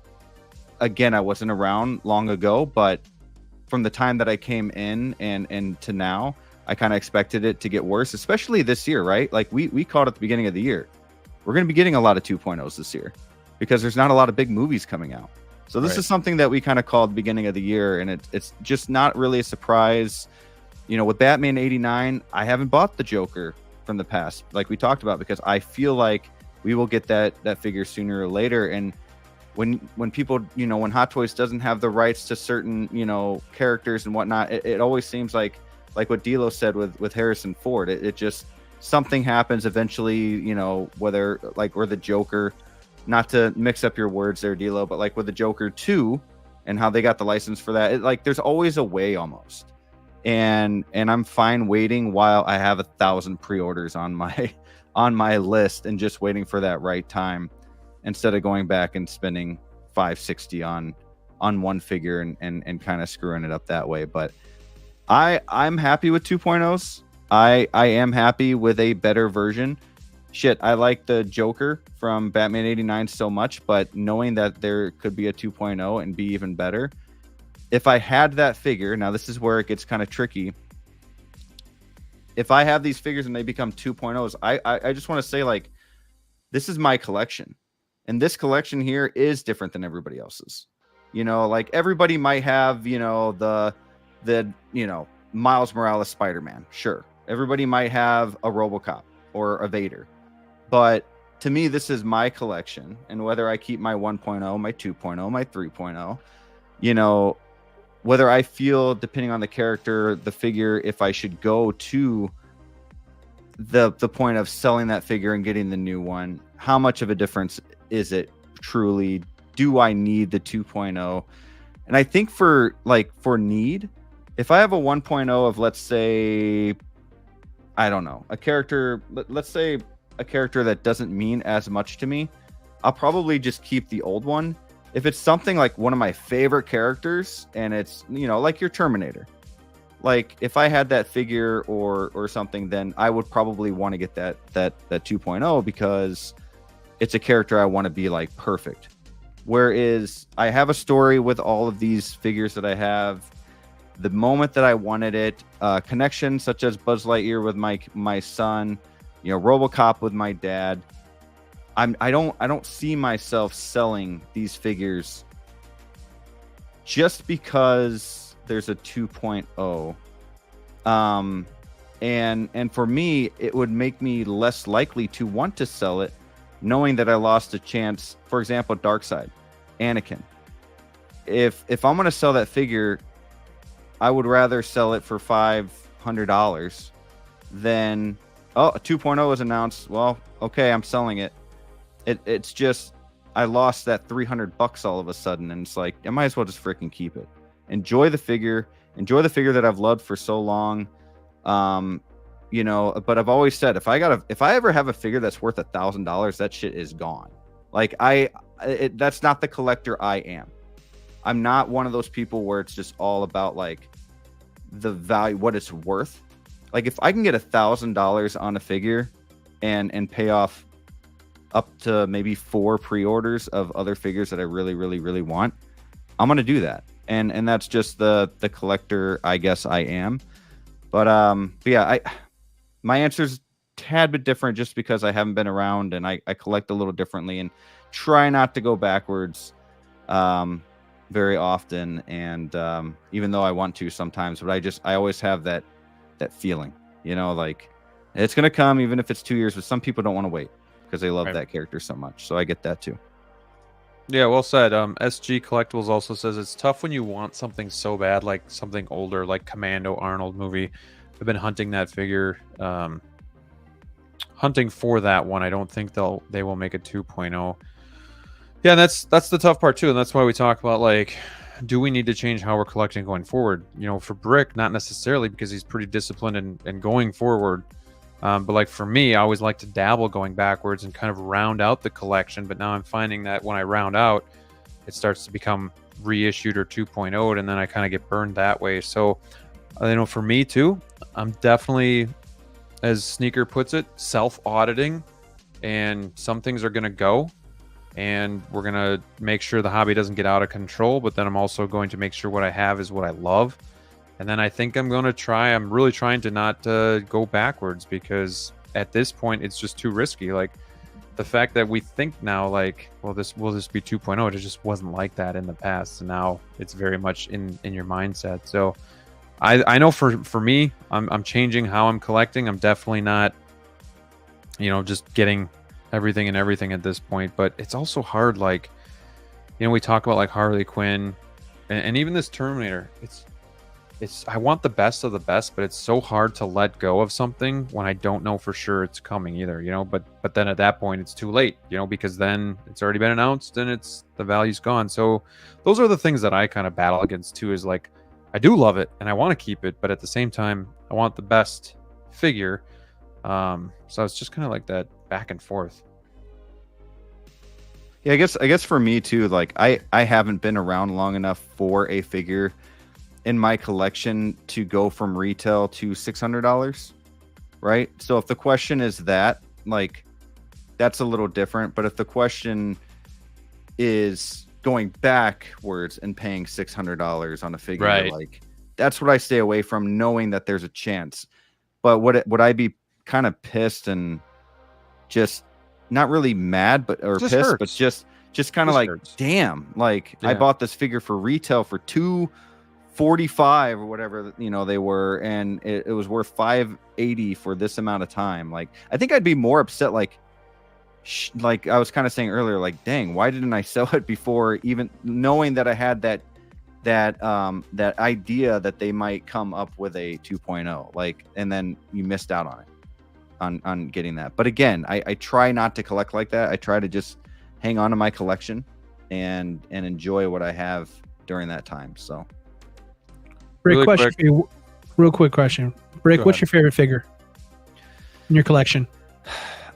Again, I wasn't around long ago, but from the time that I came in and to now, I kind of expected it to get worse, especially this year, right? Like we called at the beginning of the year. We're going to be getting a lot of 2.0s this year because there's not a lot of big movies coming out. So this is something that we kind of called the beginning of the year, and it's just not really a surprise. With Batman 89, I haven't bought the Joker from the past, like we talked about, because I feel like we will get that figure sooner or later. And when people, when Hot Toys doesn't have the rights to certain, characters and whatnot, it always seems like what D'Lo said with Harrison Ford, it just, something happens eventually, whether like we're the Joker, not to mix up your words there, D'Lo, but like with the Joker 2 and how they got the license for that, like there's always a way almost. And I'm fine waiting while I have 1,000 pre-orders on my list and just waiting for that right time instead of going back and spending $560 on one figure and kind of screwing it up that way. But I'm happy with 2.0s. I am happy with a better version. Shit, I like the Joker from Batman 89 so much, but knowing that there could be a 2.0 and be even better. If I had that figure, now this is where it gets kind of tricky. If I have these figures and they become 2.0s, I just want to say, like, this is my collection. And this collection here is different than everybody else's. Like everybody might have, the Miles Morales Spider-Man. Sure. Everybody might have a RoboCop or a Vader. But to me, this is my collection. And whether I keep my 1.0, my 2.0, my 3.0, whether I feel, depending on the character, the figure, if I should go to the point of selling that figure and getting the new one, how much of a difference is it truly? Do I need the 2.0? And I think for need, if I have a 1.0 of, let's say, I don't know, a character, let's say a character that doesn't mean as much to me, I'll probably just keep the old one. If it's something like one of my favorite characters and it's, like your Terminator, like if I had that figure or something, then I would probably want to get that 2.0 because it's a character I want to be like perfect. Whereas I have a story with all of these figures that I have. The moment that I wanted it, connection such as Buzz Lightyear with my son, RoboCop with my dad. I don't see myself selling these figures just because there's a 2.0. And for me, it would make me less likely to want to sell it, knowing that I lost a chance. For example, Darkseid, Anakin. If I'm going to sell that figure, I would rather sell it for $500 than, a 2.0 is announced. Well, okay, I'm selling it. It's just, I lost that $300 all of a sudden, and it's like, I might as well just freaking keep it. Enjoy the figure that I've loved for so long. But I've always said, if I ever have a figure that's worth $1,000, that shit is gone. Like that's not the collector I am. I'm not one of those people where it's just all about like the value, what it's worth. Like if I can get $1,000 on a figure and pay off up to maybe 4 pre-orders of other figures that I really, really, really want, I'm going to do that. And that's just the collector I guess I am. But yeah, my answer's tad bit different just because I haven't been around and I collect a little differently. And try not to go backwards very often, and even though I want to sometimes, but I always have that feeling, like it's gonna come, even if it's 2 years. But some people don't want to wait because they love that character so much. So I get that too. Yeah, well said. SG Collectibles also says it's tough when you want something so bad, like something older, like Commando Arnold movie. I've been hunting that figure, hunting for that one. I don't think they will make a 2.0. Yeah, that's the tough part too, and that's why we talk about, like, do we need to change how we're collecting going forward? For Brick, not necessarily, because he's pretty disciplined and going forward. But like for me, I always like to dabble going backwards and kind of round out the collection. But now I'm finding that when I round out, it starts to become reissued or 2.0'd, and then I kind of get burned that way. So, for me too, I'm definitely, as Sneaker puts it, self-auditing, and some things are going to go, and we're going to make sure the hobby doesn't get out of control. But then I'm also going to make sure what I have is what I love. And then I think I'm really trying to not go backwards, because at this point it's just too risky. Like the fact that we think now, like, well, this will just be 2.0. It just wasn't like that in the past. And now it's very much in your mindset. So I know for me, I'm changing how I'm collecting. I'm definitely not, just getting everything and everything at this point. But it's also hard. Like, we talk about like Harley Quinn and even this Terminator. I want the best of the best, but it's so hard to let go of something when I don't know for sure it's coming either, but then at that point it's too late, because then it's already been announced and the value's gone. So those are the things that I kind of battle against too, is like, I do love it and I want to keep it, but at the same time, I want the best figure. So it's just kind of like that back and forth. Yeah, I guess for me too, like I haven't been around long enough for a figure in my collection to go from retail to $600, right? So if the question is that, like, that's a little different. But if the question is going backwards and paying $600 on a figure, right, like, that's what I stay away from, knowing that there's a chance. But would I be kind of pissed and just not really mad, but pissed, hurts. But just kind of like, hurts. Damn, like, yeah. I bought this figure for retail for $245 or whatever they were, and it was worth $580 for this amount of time. Like, I think I'd be more upset, like I was kind of saying earlier, like, dang, why didn't I sell it before, even knowing that I had that idea that they might come up with a 2.0, like, and then you missed out on it, on getting that. But again, I try not to collect like that. I try to just hang on to my collection and enjoy what I have during that time. So Rick, real quick question. Rick, what's your favorite figure in your collection?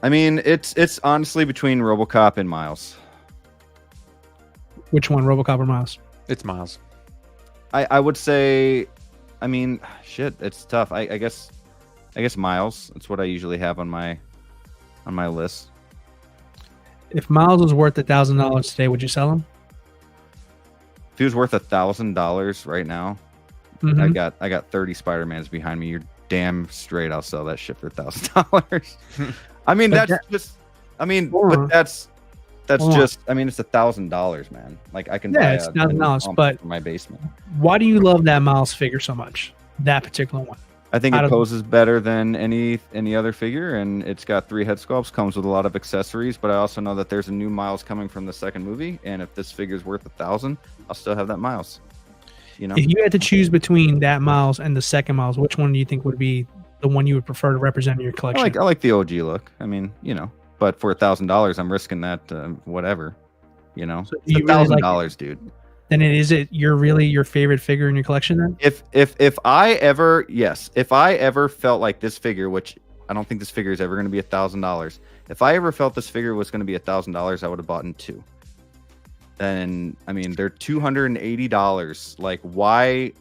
I mean, it's honestly between RoboCop and Miles. Which one, RoboCop or Miles? It's Miles. I would say, I mean, shit, it's tough. I guess Miles. That's what I usually have on my list. If Miles was worth $1,000 today, would you sell him? If he was worth $1,000 right now, mm-hmm. I got 30 Spider-Mans behind me. You're damn straight I'll sell that shit for $1,000. I mean, but it's $1,000, man. Like, I can buy it's $1,000, but for my basement. Why do you love that Miles figure so much? That particular one. I think it poses better than any other figure, and it's got 3 head sculpts, comes with a lot of accessories. But I also know that there's a new Miles coming from the second movie, and if this figure's worth $1,000, I'll still have that Miles. If you had to choose between that Miles and the second Miles, which one do you think would be the one you would prefer to represent in your collection? I like the OG look. I mean, but for $1,000, I'm risking that whatever. So it's $1,000, dude. Then is it your favorite figure in your collection then? If I ever felt like this figure, which I don't think this figure is ever going to be $1,000. If I ever felt this figure was going to be $1,000, I would have bought in 2. And I mean, they're $280. Like, why?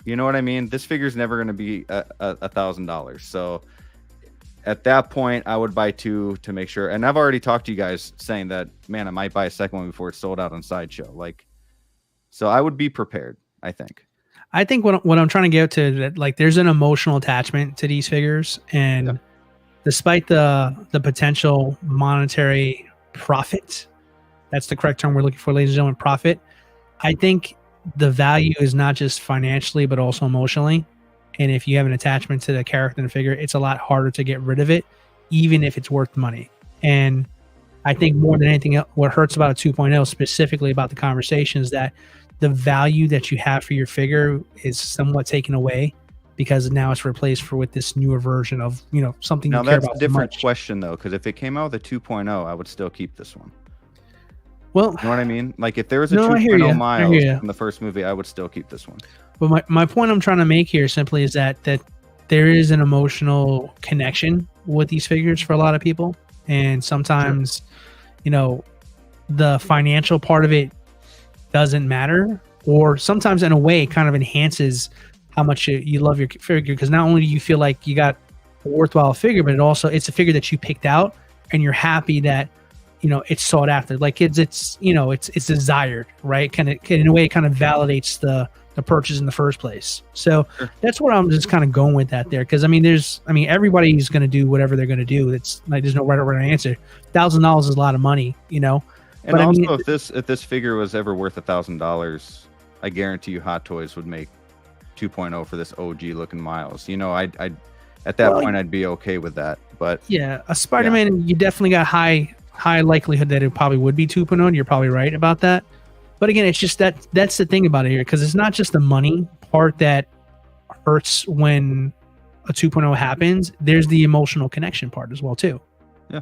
You know what I mean? This figure is never going to be $1,000. So at that point, I would buy 2 to make sure. And I've already talked to you guys saying that, man, I might buy a second one before it's sold out on Sideshow. Like, so I would be prepared, I think. I think what I'm trying to get to, that, like, there's an emotional attachment to these figures, and despite the potential monetary profit, That's the correct term we're looking for, ladies and gentlemen. Profit. I think the value is not just financially, but also emotionally. And if you have an attachment to the character and figure, it's a lot harder to get rid of it, even if it's worth money. And I think more than anything else, what hurts about a 2.0, specifically about the conversation, is that the value that you have for your figure is somewhat taken away because now it's replaced with this newer version of, something now you care that's about a different so much. question though, because if it came out with a 2.0, I would still keep this one. Well, you know what I mean? Like if there was a No, I hear 2.0 ya. Miles from the first movie, I would still keep this one. But my point I'm trying to make here simply is that there is an emotional connection with these figures for a lot of people. And sometimes, the financial part of it doesn't matter, or sometimes in a way it kind of enhances how much you love your figure, because not only do you feel like you got a worthwhile figure, but it's a figure that you picked out and you're happy that it's sought after. Like it's desired, right? Kind of in a way it kind of validates the purchase in the first place. So that's what I'm just kind of going with that there, because everybody's going to do whatever they're going to do. It's like there's no right or wrong answer. $1,000 is a lot of money, And but also, if this figure was ever worth $1,000, I guarantee you Hot Toys would make 2.0 for this OG looking Miles. I'd at that point I'd be okay with that. But yeah, a Spider-Man, you definitely got high likelihood that it probably would be 2.0. You're probably right about that. But again, it's just that's the thing about it here, because it's not just the money part that hurts when a 2.0 happens. There's the emotional connection part as well too.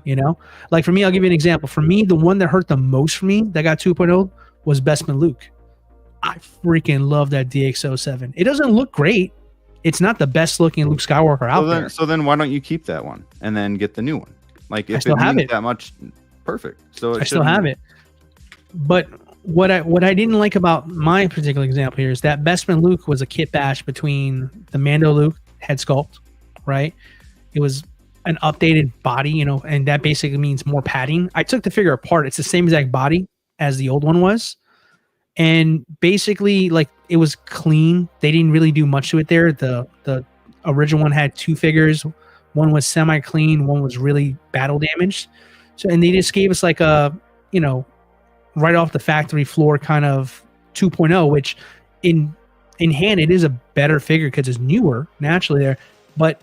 Yeah. Like for me, I'll give you an example. For me, the one that hurt the most for me that got 2.0 was Bestman Luke. I freaking love that DX07. It doesn't look great. It's not the best looking Luke Skywalker out there. So then why don't you keep that one and then get the new one? Like if still it have means it. that much, perfect. So I still have it. But what I didn't like about my particular example here is that Bestman Luke was a kit bash between the Mando Luke head sculpt, right? It was an updated body, and that basically means more padding. I took the figure apart. It's the same exact body as the old one was. And basically, like, it was clean. They didn't really do much to it there. The original one had two figures. One was semi-clean. One was really battle damaged. So, and they just gave us like a, right off the factory floor kind of 2.0, which in hand, it is a better figure because it's newer naturally there. But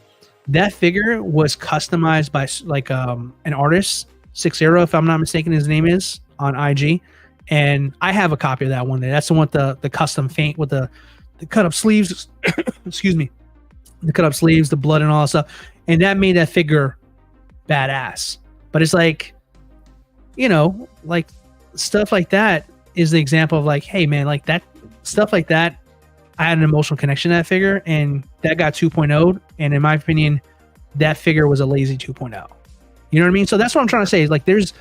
that figure was customized by like an artist, 60, if I'm not mistaken, his name is, on IG. And I have a copy of that one there. That's the one with the custom faint with the cut up sleeves. Excuse me. The cut up sleeves, the blood and all that stuff. And that made that figure badass. But it's like, like stuff like that is the example of like, hey man, like that stuff like that, I had an emotional connection to that figure, and that got 2.0. And in my opinion, that figure was a lazy 2.0. You know what I mean? So that's what I'm trying to say is like there's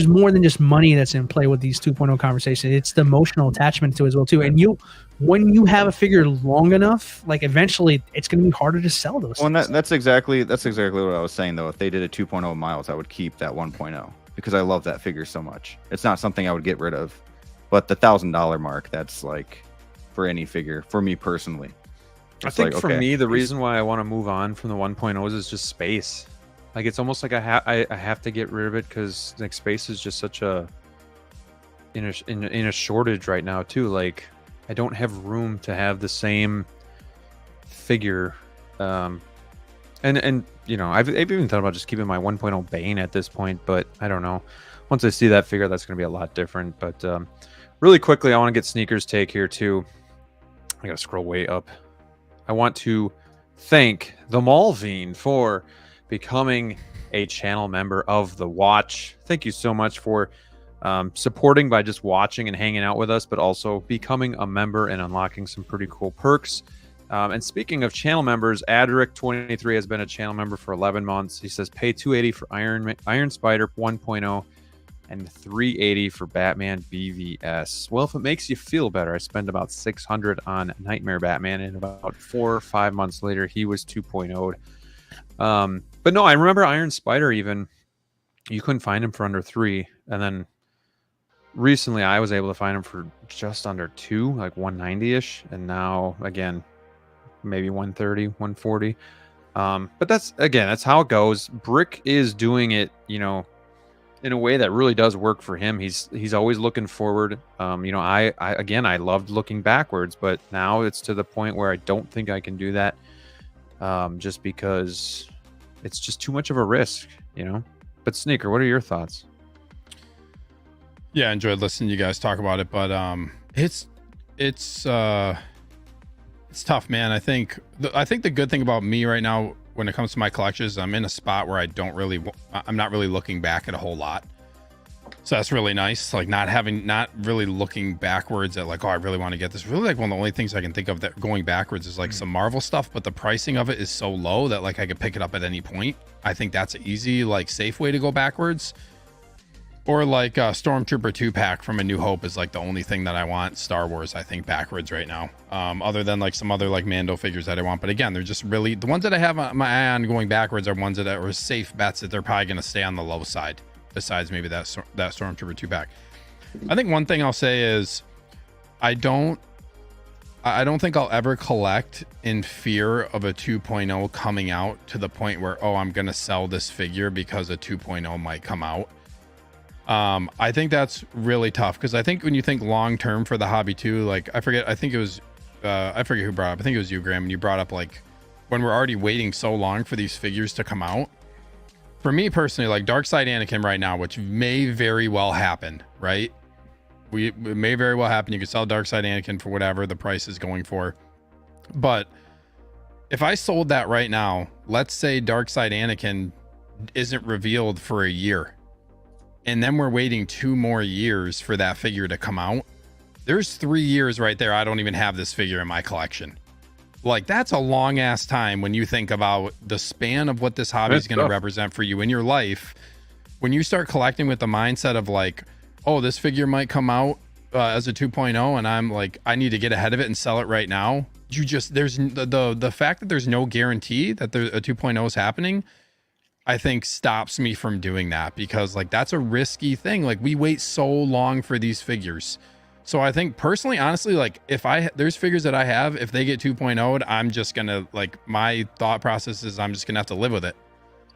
more than just money that's in play with these 2.0 conversations. It's the emotional attachment to it as well too. And when you have a figure long enough, like eventually it's going to be harder to sell those. Well, that's exactly what I was saying though. If they did a 2.0 Miles, I would keep that 1.0 because I love that figure so much. It's not something I would get rid of, but the $1,000 mark, that's like for any figure for me personally. I think for me, the reason why I want to move on from the 1.0s is just space. Like it's almost like I have to get rid of it because like space is just such a in a shortage right now too. Like I don't have room to have the same figure, and I've even thought about just keeping my 1.0 Bane at this point, but I don't know. Once I see that figure, that's going to be a lot different. But really quickly, I want to get Sneaker's take here too. I got to scroll way up. I want to thank the Malvine for becoming a channel member of the Watch. Thank you so much for supporting by just watching and hanging out with us, but also becoming a member and unlocking some pretty cool perks. And speaking of channel members, Adric23 has been a channel member for 11 months. He says pay $280 for Iron Spider 1.0 and $380 for Batman BVS. Well, if it makes you feel better, I spent about $600 on Nightmare Batman, and about 4 or 5 months later, he was 2.0'd. But no, I remember Iron Spider even, you couldn't find him for under $3. And then recently I was able to find him for just under $2, like $190-ish. And now, again, maybe $130, $140. But that's how it goes. Brick is doing it, in a way that really does work for him. He's always looking forward. I loved looking backwards, but now it's to the point where I don't think I can do that, just because it's just too much of a risk, But Sneaker, what are your thoughts? Yeah, I enjoyed listening to you guys talk about it, but it's tough, man. I think the good thing about me right now when it comes to my collections, I'm in a spot where I'm not really looking back at a whole lot. So that's really nice. Like not really looking backwards at like, oh, I really want to get this. Really, like one of the only things I can think of that going backwards is like some Marvel stuff, but the pricing of it is so low that like I could pick it up at any point. I think that's an easy, like safe way to go backwards. Or like Stormtrooper 2-pack from A New Hope is like the only thing that I want Star Wars, I think, backwards right now. Other than like some other like Mando figures that I want. But again, they're just really, the ones that I have my eye on going backwards are ones that are safe bets that they're probably going to stay on the low side. Besides maybe that Stormtrooper 2-pack. I think one thing I'll say is I don't think I'll ever collect in fear of a 2.0 coming out to the point where, oh, I'm going to sell this figure because a 2.0 might come out. I think that's really tough because I think when you think long term for the hobby too, like I forget who brought up, I think it was you, Graham, and you brought up like when we're already waiting so long for these figures to come out. For me personally, like Darkseid Anakin right now, which may very well happen, right? It may very well happen. You can sell Darkseid Anakin for whatever the price is going for. But if I sold that right now, let's say Darkseid Anakin isn't revealed for a year, and then we're waiting 2 more years for that figure to come out. There's 3 years right there. I don't even have this figure in my collection. Like that's a long ass time when you think about the span of what this hobby is going to represent for you in your life. When you start collecting with the mindset of like, oh, this figure might come out as a 2.0 and I'm like, I need to get ahead of it and sell it right now. There's the fact that there's no guarantee that a 2.0 is happening, I think stops me from doing that because like that's a risky thing. Like we wait so long for these figures. So I think personally, honestly, like there's figures that I have, if they get 2.0'd, I'm just gonna like my thought process is I'm just gonna have to live with it.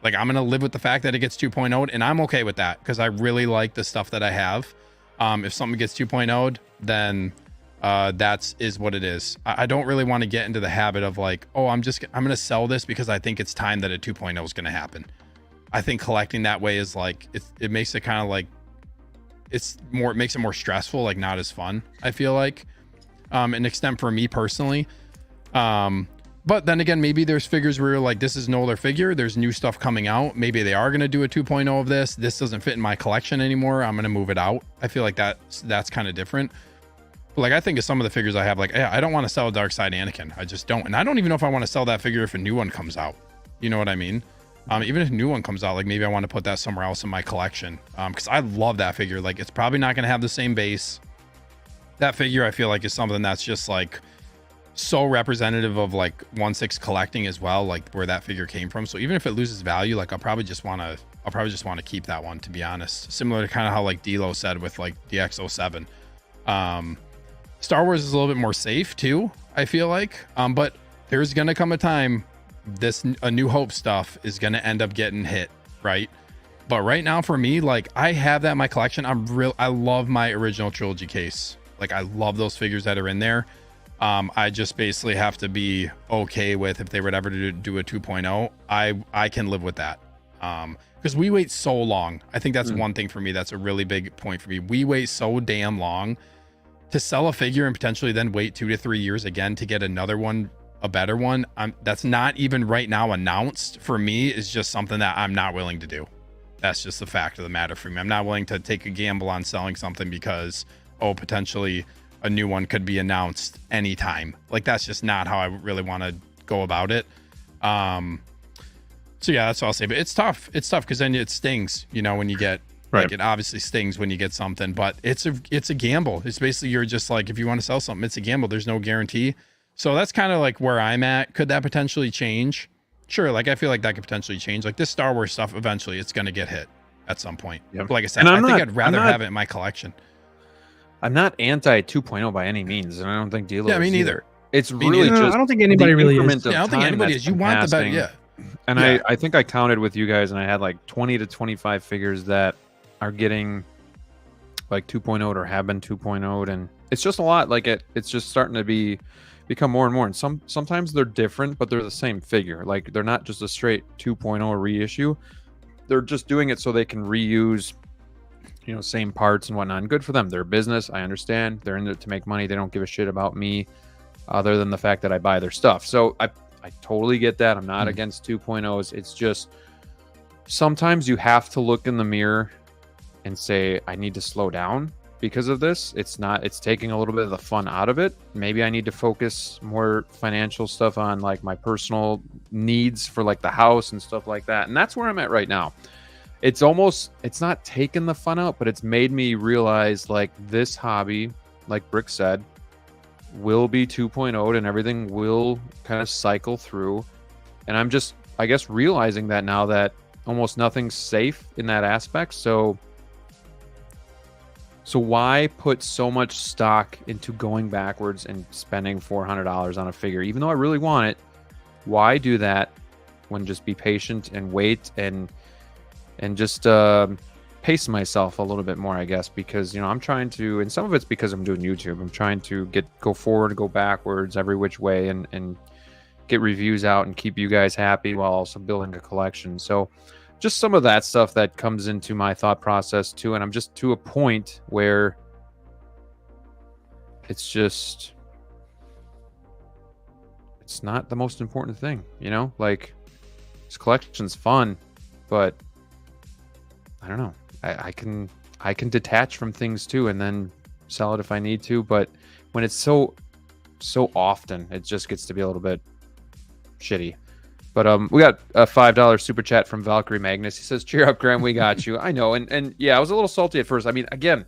Like I'm gonna live with the fact that it gets 2.0'd and I'm okay with that because I really like the stuff that I have. If something gets 2.0'd, then that's what it is. I don't really want to get into the habit of like, oh, I'm gonna sell this because I think it's time that a 2.0 is gonna happen. I think collecting that way is like it makes it kind of like it makes it more stressful, like not as fun, I feel like, an extent for me personally. But then again, maybe there's figures where you're like, this is an older figure, there's new stuff coming out, maybe they are going to do a 2.0 of this doesn't fit in my collection anymore, I'm going to move it out. I feel like that's kind of different. But like I think of some of the figures I have, like, hey, I don't want to sell a Darkseid Anakin, I just don't. And I don't even know if I want to sell that figure if a new one comes out, you know what I mean? Even if a new one comes out, like maybe I want to put that somewhere else in my collection, because I love that figure. Like it's probably not going to have the same base. That figure I feel like is something that's just like so representative of like 1/6 collecting as well, like where that figure came from. So even if it loses value, like I'll probably just want to keep that one, to be honest. Similar to kind of how like D'Lo said with like the X07. Star Wars is a little bit more safe too, I feel like, but there's going to come a time A New Hope stuff is going to end up getting hit, right? But right now for me, like I have that in my collection. I love my original trilogy case. Like I love those figures that are in there. I just basically have to be okay with if they would ever do a 2.0, I can live with that. Because we wait so long. I think that's one thing for me. That's a really big point for me. We wait so damn long to sell a figure and potentially then wait 2 to 3 years again to get another one, a better one. That's not even right now announced for me, is just something that I'm not willing to do. That's just the fact of the matter for me. I'm not willing to take a gamble on selling something because, oh, potentially a new one could be announced anytime. Like that's just not how I really want to go about it. So yeah, that's all I'll say. But it's tough. It's tough because then it stings, you know, when you get like it obviously stings when you get something, but it's a gamble. It's basically, you're just like, if you want to sell something, it's a gamble. There's no guarantee. So that's kind of like where I'm at. Could that potentially change? Sure. Like I feel like that could potentially change. Like this Star Wars stuff, eventually it's going to get hit at some point. Yep. But like I said, I think I'd rather have it in my collection. I'm not anti 2.0 by any means, and I don't think D'Lo. Yeah, me neither. It's really just. I don't think anybody really is. Yeah, I don't think anybody is. You want the better, yeah. And I think I counted with you guys, and I had like 20 to 25 figures that are getting like 2.0 or have been 2.0, and it's just a lot. Like it's just starting to become more and more. And sometimes they're different, but they're the same figure. Like they're not just a straight 2.0 reissue. They're just doing it so they can reuse, same parts and whatnot. And good for them. They're a business. I understand. They're in it to make money. They don't give a shit about me, other than the fact that I buy their stuff. So I totally get that. I'm not against 2.0s. It's just sometimes you have to look in the mirror and say, I need to slow down because of this. It's taking a little bit of the fun out of it. Maybe I need to focus more financial stuff on like my personal needs for like the house and stuff like that. And that's where I'm at right now. It's not taking the fun out, but it's made me realize like this hobby, like Brick said, will be 2.0 and everything will kind of cycle through. And I'm just, I guess, realizing that now that almost nothing's safe in that aspect. So why put so much stock into going backwards and spending $400 on a figure, even though I really want it? Why do that when just be patient and wait and just pace myself a little bit more, I guess, because I'm trying to, and some of it's because I'm doing YouTube. I'm trying to go forward, go backwards, every which way, and get reviews out and keep you guys happy while also building a collection. So just some of that stuff that comes into my thought process too. And I'm just to a point where it's not the most important thing, like this collection's fun, but I don't know. I can detach from things too and then sell it if I need to. But when it's so often, it just gets to be a little bit shitty. But we got a $5 super chat from Valkyrie Magnus. He says, "Cheer up, Graham, we got you." I know, and yeah, I was a little salty at first. I mean, again,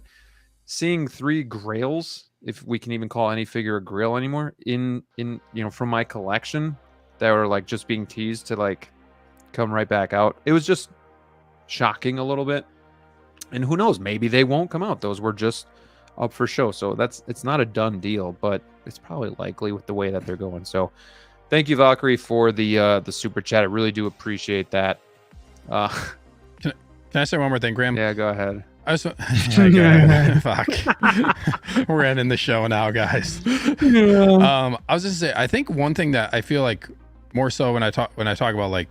seeing 3 grails, if we can even call any figure a grail anymore, in from my collection that were like just being teased to like come right back out. It was just shocking a little bit. And who knows, maybe they won't come out. Those were just up for show. So it's not a done deal, but it's probably likely with the way that they're going. So thank you, Valkyrie, for the super chat. I really do appreciate that. Can I say one more thing, Graham? Yeah, go ahead. Fuck. We're ending the show now, guys. I was just say, I think one thing that I feel like more so when I talk about like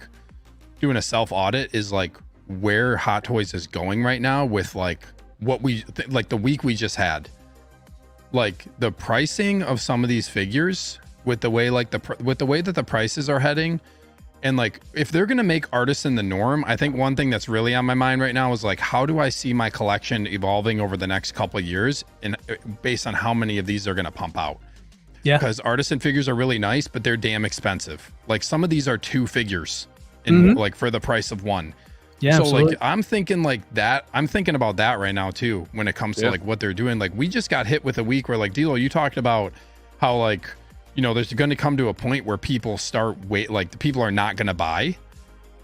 doing a self audit is like where Hot Toys is going right now with like what like the week we just had, like the pricing of some of these figures with the way like with the way that the prices are heading. And like, if they're going to make Artisan the norm, I think one thing that's really on my mind right now is like, how do I see my collection evolving over the next couple of years, and based on how many of these are going to pump out? Yeah, because Artisan figures are really nice, but they're damn expensive. Like some of these are 2 figures in like for the price of 1. Yeah. So absolutely. Like I'm thinking like that. I'm thinking about that right now too, when it comes to like what they're doing. Like we just got hit with a week where like D'Lo, you talked about how like, there's going to come to a point where people like the people are not going to buy.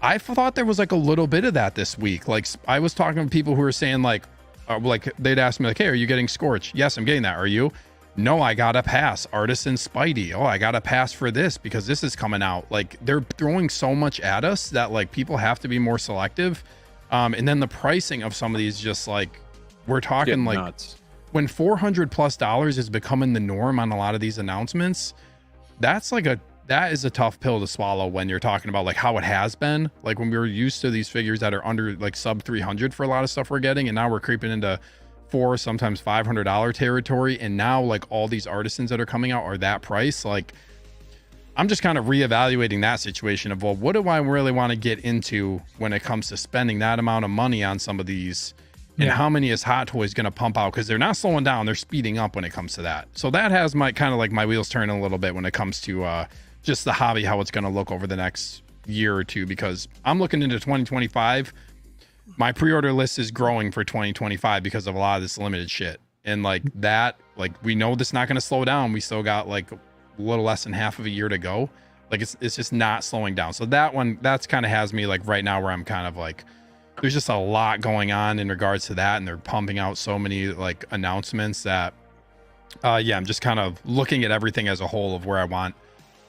I thought there was like a little bit of that this week. Like I was talking to people who were saying like they'd ask me like, "Hey, are you getting Scorch?" "Yes, I'm getting that." "Are you?" "No, I got a pass." Artisan Spidey. "Oh, I got a pass for this because this is coming out." Like they're throwing so much at us that like people have to be more selective. And then the pricing of some of these, just like we're talking like nuts. When $400+ is becoming the norm on a lot of these announcements, that is a tough pill to swallow when you're talking about like how it has been. Like when we were used to these figures that are under like sub 300 for a lot of stuff we're getting, and now we're creeping into $400, sometimes $500 territory. And now like all these Artisans that are coming out are that price. Like I'm just kind of reevaluating that situation of, well, what do I really want to get into when it comes to spending that amount of money on some of these? And how many is Hot Toys going to pump out? Because they're not slowing down, they're speeding up when it comes to that. So that has my kind of like my wheels turning a little bit when it comes to just the hobby, how it's going to look over the next year or two. Because I'm looking into 2025. My pre-order list is growing for 2025 because of a lot of this limited shit. And like that, like we know this is not going to slow down. We still got like a little less than half of a year to go. Like it's just not slowing down. So that's kind of has me like right now where I'm kind of like, there's just a lot going on in regards to that, and they're pumping out so many like announcements that I'm just kind of looking at everything as a whole of where I want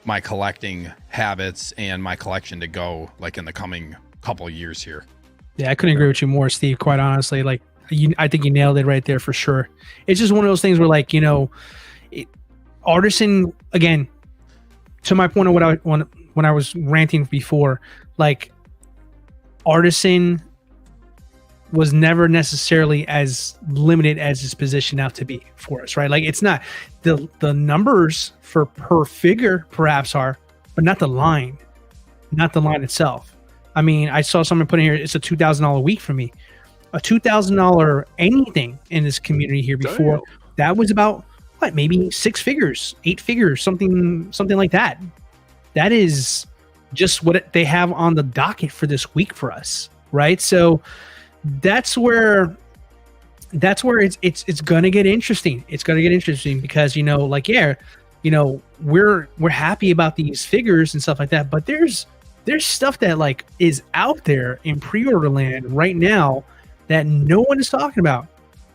my collecting habits and my collection to go like in the coming couple of years here. Yeah, I couldn't agree with you more, Steve. Quite honestly, like I think you nailed it right there for sure. It's just one of those things where, like, Artisan, again, to my point of when I was ranting before, like, Artisan was never necessarily as limited as it's positioned out to be for us, right? Like, it's not the numbers for per figure perhaps are, but not the line itself. I mean, I saw someone put in here, it's a $2,000 a week for me. A $2,000 anything in this community here before, that was about what, maybe 6 figures, 8 figures, something like that. That is just what they have on the docket for this week for us, right? So that's where it's gonna get interesting. It's gonna get interesting because we're happy about these figures and stuff like that, but there's stuff that like is out there in pre-order land right now that no one is talking about.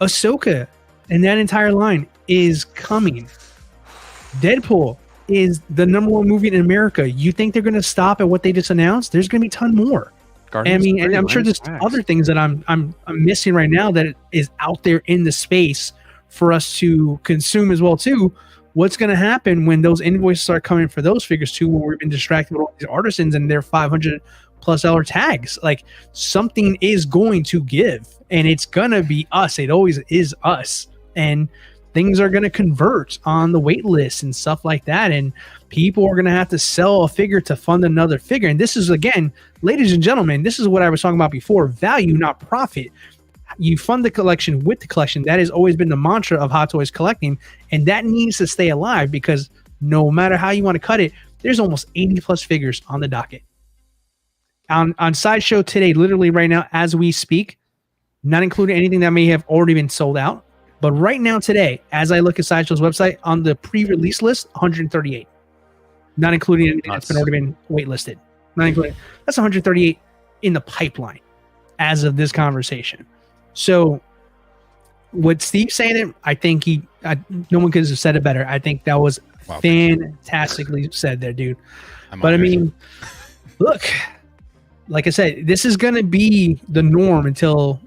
Ahsoka and that entire line is coming. Deadpool is the #1 movie in America. You think they're going to stop at what they just announced? There's going to be a ton more. And I'm sure there's other things that I'm missing right now that is out there in the space for us to consume as well too. What's going to happen when those invoices start coming for those figures too, when we've been distracted with all these artisans and their $500+ tags? Like, something is going to give, and it's going to be us. It always is us. And things are going to convert on the wait list and stuff like that. And people are going to have to sell a figure to fund another figure. And this is, again, ladies and gentlemen, this is what I was talking about before: value, not profit. You fund the collection with the collection. That has always been the mantra of Hot Toys collecting, and that needs to stay alive, because no matter how you want to cut it, there's almost 80+ figures on the docket. On Sideshow today, literally right now as we speak, not including anything that may have already been sold out, but right now today, as I look at Sideshow's website, on the pre-release list, 138. Not including anything that's already been waitlisted. Not including, that's 138 in the pipeline as of this conversation. So what Steve's saying, I think no one could have said it better. I think that was fantastically said there, dude. But I mean, look, like I said, this is going to be the norm until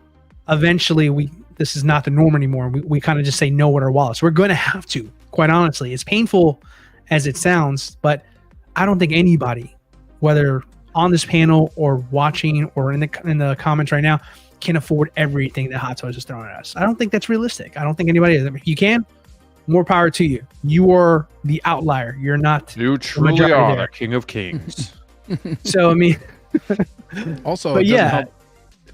eventually this is not the norm anymore. We kind of just say no with our wallets. We're going to have to, quite honestly. It's painful as it sounds, but I don't think anybody, whether on this panel or watching or in the comments right now, can afford everything that Hot Toys is throwing at us. I don't think that's realistic. I don't think anybody is. If you can, more power to you. You are the outlier. You're not. You truly are the king of kings. So, I mean. Also, it doesn't help.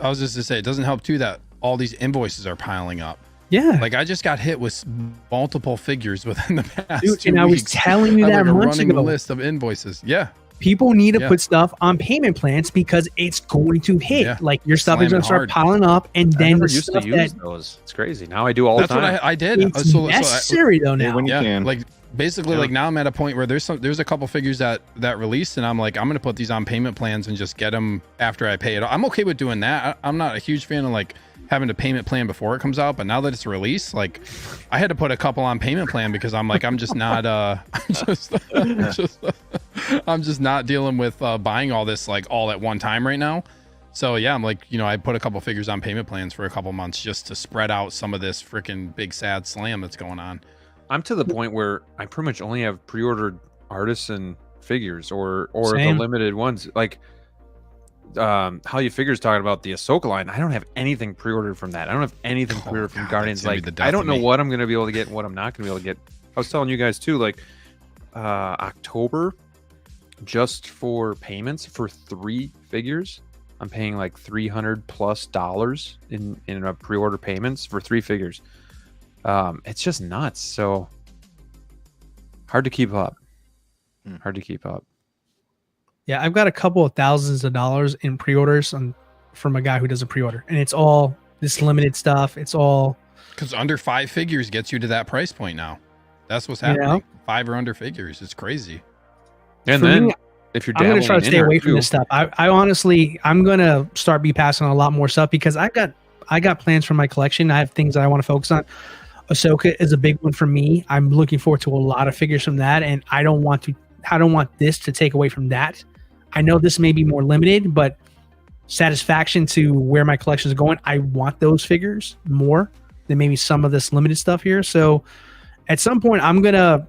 I was just to say, it doesn't help too that all these invoices are piling up. Yeah. Like, I just got hit with multiple figures within the past 2 weeks. And I was telling you that months ago. A list of invoices. Yeah. People need to put stuff on payment plans because it's going to hit. Yeah. Like, your stuff is going to start piling up, and then the stuff those. It's crazy. Now I do all the time. That's what I did. It's necessary though now. When you can. Like, basically, like, now I'm at a point where there's a couple figures that released, and I'm like, I'm going to put these on payment plans and just get them after I pay it. I'm okay with doing that. I'm not a huge fan of like having a payment plan before it comes out, but now that it's released, like, I had to put a couple on payment plan because I'm like, I'm just not I'm just not dealing with buying all this like all at one time right now. So yeah, I'm like, I put a couple figures on payment plans for a couple months just to spread out some of this freaking big sad slam that's going on. I'm to the point where I pretty much only have pre-ordered artisan figures or the limited ones. Like, how you figures talking about the Ahsoka line. I don't have anything pre-ordered from that. I don't have anything pre-ordered from Guardians. Like, I don't know what I'm going to be able to get and what I'm not going to be able to get. I was telling you guys too, like, October, just for payments for 3 figures, I'm paying like $300+ in a pre-order payments for 3 figures. It's just nuts. So hard to keep up. Yeah, I've got a couple of thousands of dollars in pre-orders from a guy who does a pre-order, and it's all this limited stuff. It's all because under 5 figures gets you to that price point now. That's what's happening. 5 or under figures. It's crazy. And then if you're, I'm going to try to stay away from this stuff. I honestly, I'm going to start passing on a lot more stuff because I got plans for my collection. I have things that I want to focus on. Ahsoka is a big one for me. I'm looking forward to a lot of figures from that, and I don't want this to take away from that. I know this may be more limited, but satisfaction to where my collection is going. I want those figures more than maybe some of this limited stuff here. So at some point, I'm gonna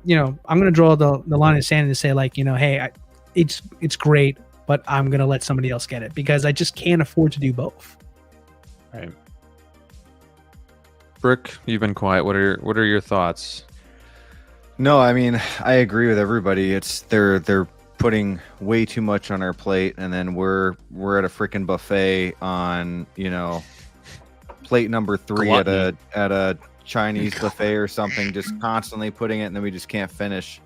draw the line in the sand and say like, hey, it's great, but I'm gonna let somebody else get it because I just can't afford to do both. Right. Brick, you've been quiet. What are your thoughts? No, I mean, I agree with everybody. It's they're putting way too much on our plate, and then we're at a freaking buffet on plate number 3 at a Chinese buffet or something, just constantly putting it, and then we just can't finish.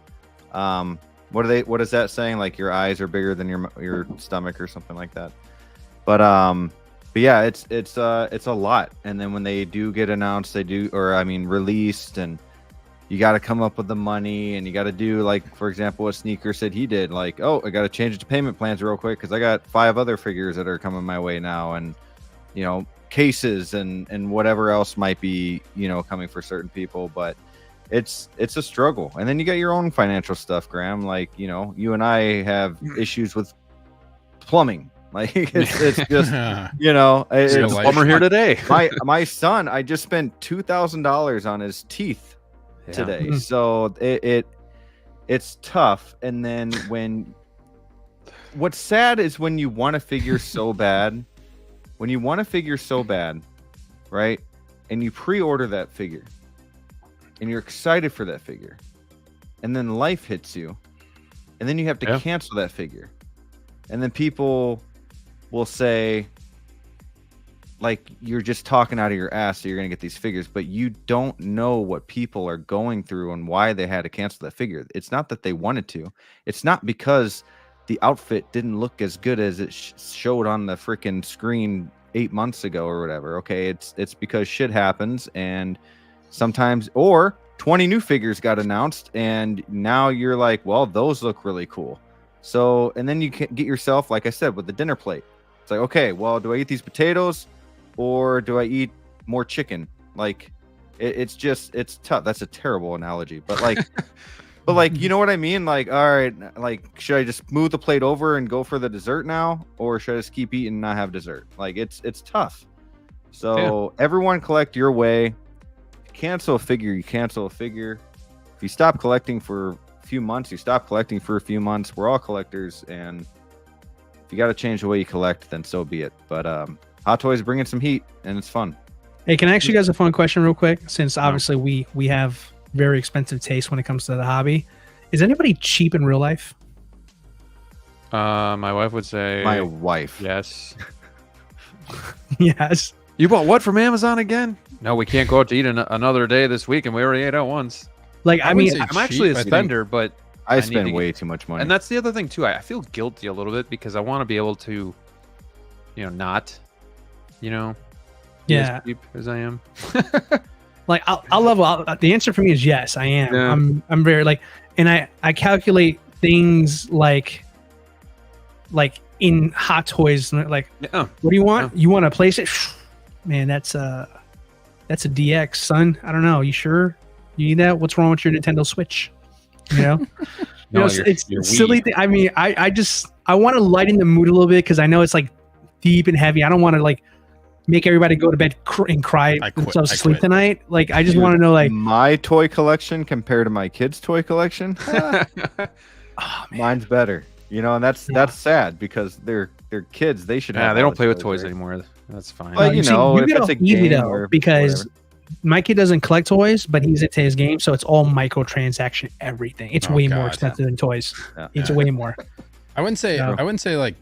What is that saying? Like your eyes are bigger than your stomach or something like that. But yeah, it's a lot. And then when they do get announced, released, and you got to come up with the money, and you got to do, like, for example, what Sneaker said he did, like, oh, I got to change it to payment plans real quick because I got 5 other figures that are coming my way now, and cases and whatever else might be coming for certain people. But it's a struggle. And then you got your own financial stuff, Graham, like you and I have issues with plumbing. Like it's just it's plumber here today. my son, I just spent $2,000 on his teeth today. Mm-hmm. So it's tough. And then what's sad is when you want to figure so bad. When you want a figure so bad, right? And you pre-order that figure and you're excited for that figure, and then life hits you, and then you have to cancel that figure. And then people will say, like, you're just talking out of your ass that you're going to get these figures, but you don't know what people are going through and why they had to cancel that figure. It's not that they wanted to. It's not because the outfit didn't look as good as it showed on the freaking screen 8 months ago or whatever. Okay, it's because shit happens, and sometimes, or 20 new figures got announced, and now you're like, well, those look really cool. So, and then you can get yourself, like I said, with the dinner plate. It's like, okay, well, do I eat these potatoes or do I eat more chicken? Like, it's tough. That's a terrible analogy, but like. But like, you know what I mean? Like, all right, like, should I just move the plate over and go for the dessert now, or should I just keep eating and not have dessert? Like, it's tough. So everyone collect your way. If you cancel a figure, you cancel a figure. If you stop collecting for a few months, you stop collecting for a few months. We're all collectors, and if you got to change the way you collect, then so be it. But Hot Toys bringing some heat, and it's fun. Hey, can I ask you guys a fun question real quick? Since obviously we have very expensive taste when it comes to the hobby. Is anybody cheap in real life? My wife would say. My wife. Yes. Yes. You bought what from Amazon again? No, we can't go out to eat another day this week, and we already ate out once. Like, I mean, I'm actually a spender, but I spend way too much money. And that's the other thing too. I feel guilty a little bit because I want to be able to, not, be as cheap as I am. Like, I'll level out. The answer for me is yes, I am. Yeah. I'm very like, and I calculate things like in Hot Toys. Like, what do you want? You want a PlayStation? Man, that's a DX, son. I don't know. You sure you need that? What's wrong with your Nintendo Switch? No, it's silly. I mean, I want to lighten the mood a little bit because I know it's like deep and heavy. I don't want to like make everybody go to bed and cry themselves to sleep tonight. Like, I just want to know, like, my toy collection compared to my kids' toy collection. Mine's better, and that's sad because they're kids. They should have. Yeah, they don't play with toys anymore. That's fine. But you if it's a game though, because my kid doesn't collect toys, but he's into his game, so it's all microtransaction. Everything. It's way more expensive than toys. Yeah. It's way more. I wouldn't say like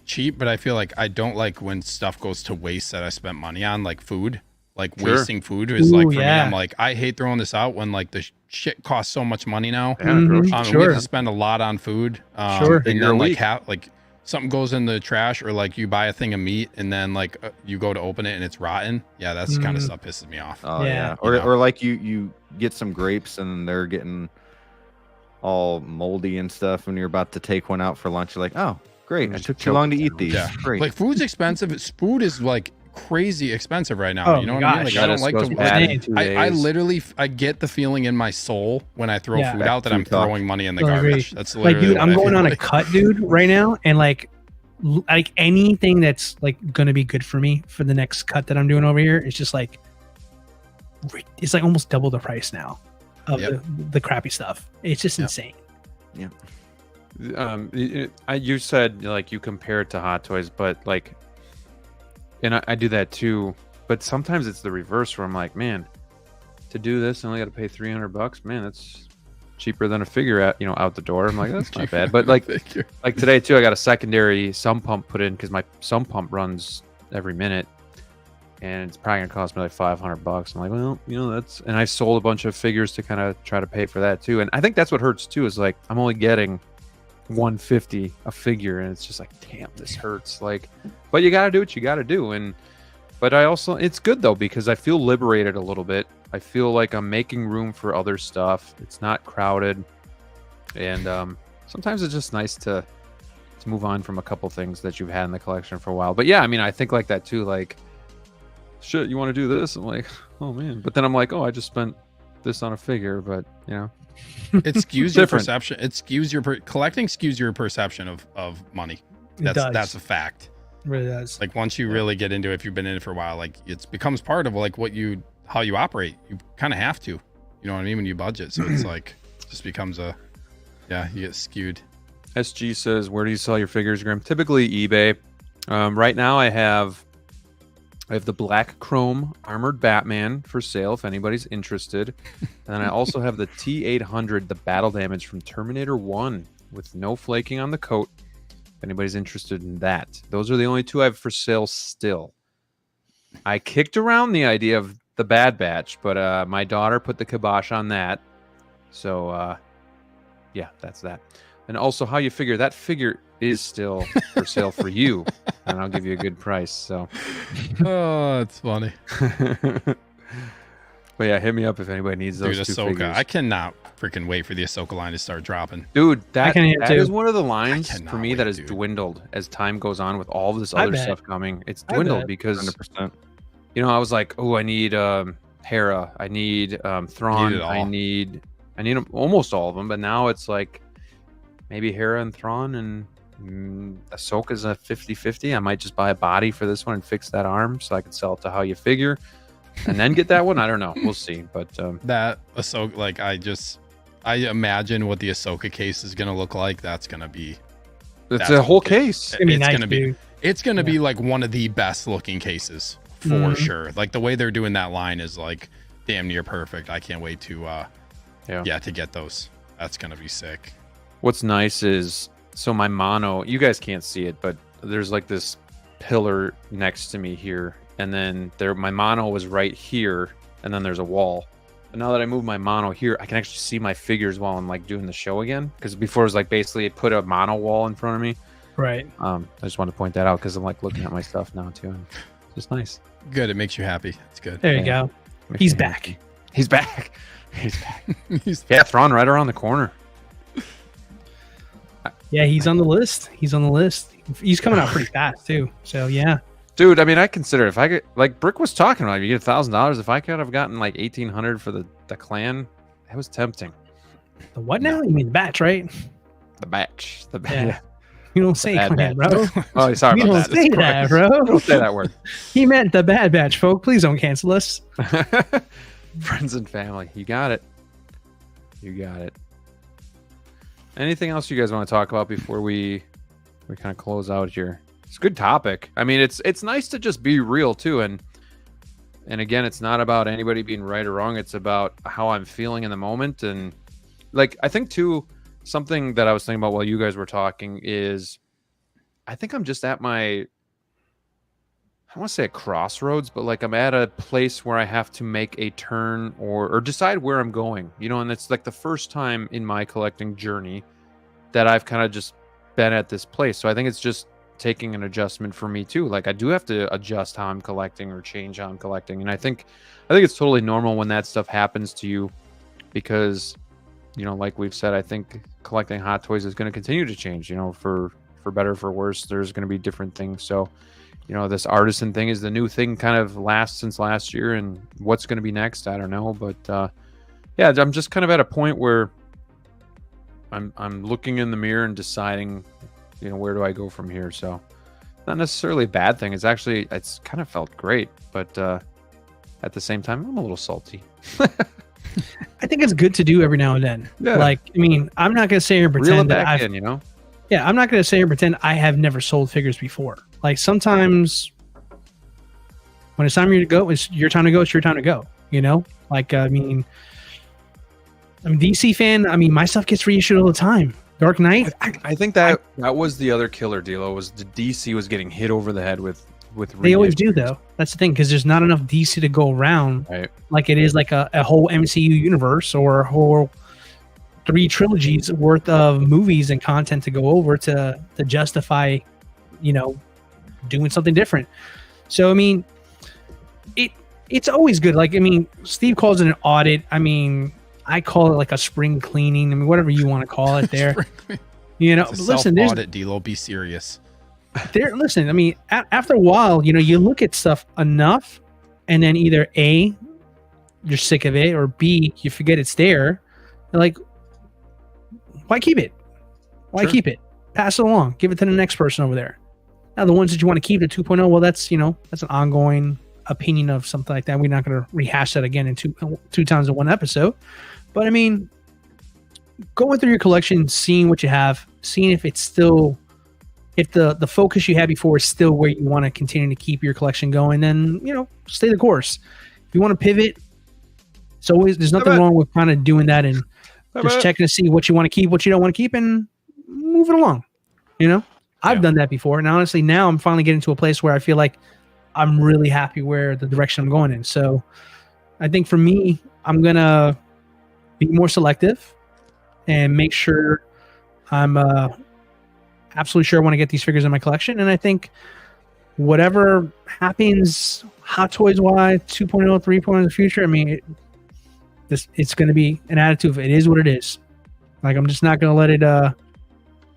cheap, but I feel like I don't like when stuff goes to waste that I spent money on, like food. Like wasting food is like for me. I'm like, I hate throwing this out when like the shit costs so much money now. Yeah, we have to spend a lot on food. And then like something goes in the trash, or like you buy a thing of meat and then like you go to open it and it's rotten. Yeah, that's kind of stuff pisses me off. Oh yeah. Or like you get some grapes and they're getting all moldy and stuff, and you're about to take one out for lunch. You're like, oh, great, it took too long to eat these. Yeah. Great. Like, food's expensive. Food is like crazy expensive right now. You know what I mean? Like, I don't like I literally get the feeling in my soul when I throw food out that I'm throwing money in the garbage. That's literally like, dude, I'm going on a cut, dude, right now, and like like anything that's like gonna be good for me for the next cut that I'm doing over here. It's just like it's like almost double the price now of the crappy stuff. It's just insane. Yeah. You said like you compare it to Hot Toys, but like, and I do that too. But sometimes it's the reverse where I'm like, man, to do this, I only got to pay $300. Man, that's cheaper than a figure out the door. I'm like, that's not bad. But like today too, I got a secondary sump pump put in because my sump pump runs every minute, and it's probably gonna cost me like $500. I'm like, well, that's, and I sold a bunch of figures to kind of try to pay for that too. And I think that's what hurts too, is like I'm only getting $150 a figure, and it's just like, damn, this hurts. Like, but you gotta do what you gotta do. But I also, it's good though, because I feel liberated a little bit. I feel like I'm making room for other stuff. It's not crowded, and sometimes it's just nice to move on from a couple things that you've had in the collection for a while. But yeah, I mean, I think like that too. Like, shit, you want to do this? I'm like, oh man. But then I'm like, oh, I just spent this on a figure. But it skews your perception. It skews your collecting skews your perception of money. That's a fact. It really does. Like once you really get into it, if you've been in it for a while, like it becomes part of like how you operate. You kind of have to, you know what I mean, when you budget. So it's like just becomes you get skewed. SG says, where do you sell your figures, Grim? Typically eBay. Right now I have the black chrome armored Batman for sale if anybody's interested. And then I also have the T-800, the battle damage from Terminator 1 with no flaking on the coat. If anybody's interested in that. Those are the only two I have for sale still. I kicked around the idea of the Bad Batch, but my daughter put the kibosh on that. So, yeah, that's that. And also how you figure that figure is still for sale for you, and I'll give you a good price. So, oh, that's funny. But yeah, hit me up if anybody needs those two figures. I cannot freaking wait for the Ahsoka line to start dropping. Dude, that is one of the lines for me that has dwindled as time goes on with all this other stuff coming. It's dwindled because 100%. I was like, oh, I need Hera, I need Thrawn, I need almost all of them, but now it's like maybe Hera and Thrawn, and Ahsoka's a 50-50. I might just buy a body for this one and fix that arm so I can sell it to How You Figure and then get that one. I don't know. We'll see. But that Ahsoka, like I imagine what the Ahsoka case is going to look like. It's a whole case. It's going to be like one of the best looking cases for sure. Like the way they're doing that line is like damn near perfect. I can't wait to to get those. That's going to be sick. What's nice is, so my mono, you guys can't see it, but there's like this pillar next to me here, and then my mono was right here, and then there's a wall. But now that I move my mono here, I can actually see my figures while I'm like doing the show again, because before it was like basically it put a mono wall in front of me. Right. I just wanted to point that out because I'm like looking at my stuff now too, and it's just nice. Good. It makes you happy. It's good. There you go. He's back. He's back. He's back. Yeah, Thrawn right around the corner. Yeah, he's on the list. He's coming out pretty fast too. So yeah. Dude, I mean, I consider if I could, like Brick was talking about, you get $1,000. If I could have gotten like $1,800 for the clan, that was tempting. The what now? You mean the batch, right? The batch. Yeah. You don't say clan, bro. Oh, sorry about that. You don't say that, bro. Don't say that word. He meant the Bad Batch, folk. Please don't cancel us. Friends and family. You got it. Anything else you guys want to talk about before we kind of close out here? It's a good topic. I mean, it's nice to just be real too, and again, it's not about anybody being right or wrong. It's about how I'm feeling in the moment, and like I think too, something that I was thinking about while you guys were talking is, I think I'm just at I don't want to say a crossroads, but like I'm at a place where I have to make a turn or decide where I'm going, and it's like the first time in my collecting journey that I've kind of just been at this place. So I think it's just taking an adjustment for me too. Like I do have to adjust how I'm collecting or change how I'm collecting. And I think it's totally normal when that stuff happens to you, because, like we've said, I think collecting Hot Toys is going to continue to change, for better, for worse. There's going to be different things. So, this artisan thing is the new thing, kind of since last year, and what's going to be next, I don't know. But yeah, I'm just kind of at a point where I'm looking in the mirror and deciding where do I go from here? So not necessarily a bad thing. It's kind of felt great, but at the same time, I'm a little salty. I think it's good to do every now and then. Yeah. Like, I mean, I'm not going to sit here and Reel it pretend that back I've, in, yeah, I'm not going to sit here and pretend I have never sold figures before. Like sometimes when it's time for you to go, it's your time to go. It's your time to go, like, I'm a DC fan. I mean, my stuff gets reissued all the time. Dark Knight. I think that was the other killer deal. Was the DC was getting hit over the head with They always do, though. That's the thing, because there's not enough DC to go around. Right. Like it is like a whole MCU universe or a whole 3 trilogies worth of movies and content to go over to justify, doing something different. So I mean, it's always good. Like, I mean, Steve calls it an audit. I mean, I call it like a spring cleaning. I mean, whatever you want to call it there. It's a listen, there's self-audit, D'Lo. Be serious. listen, I mean, after a while, you look at stuff enough, and then either A, you're sick of it, or B, you forget it's there. You're like, why keep it? Why Sure. keep it? Pass it along. Give it to the next person over there. Now, the ones that you want to keep, the 2.0, well, that's an ongoing opinion of something like that. We're not going to rehash that again in two times in one episode. But I mean, going through your collection, seeing what you have, seeing if it's still, if the focus you had before is still where you want to continue to keep your collection going, then stay the course. If you want to pivot, there's nothing wrong with kind of doing that and just checking to see what you want to keep, what you don't want to keep, and moving along. I've done that before, and honestly, now I'm finally getting to a place where I feel like I'm really happy where the direction I'm going in. So I think for me, I'm gonna be more selective and make sure I'm absolutely sure I want to get these figures in my collection. And I think whatever happens Hot Toys wise, 2.0, 3.0 in the future, I mean, it's going to be an attitude of it is what it is. Like, I'm just not going to let it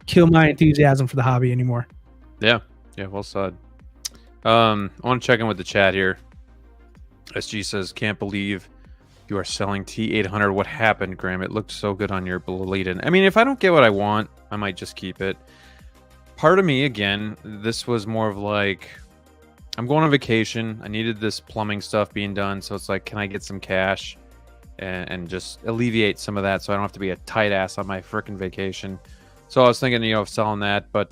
kill my enthusiasm for the hobby anymore. Yeah, well said. I want to check in with the chat here. SG says, can't believe you are selling T800. What happened, Graham? It looked so good on your Bladen. I mean, if I don't get what I want, I might just keep it. Part of me, again, this was more of like, I'm going on vacation. I needed this plumbing stuff being done. So it's like, can I get some cash and just alleviate some of that so I don't have to be a tight ass on my freaking vacation? So I was thinking, of selling that. But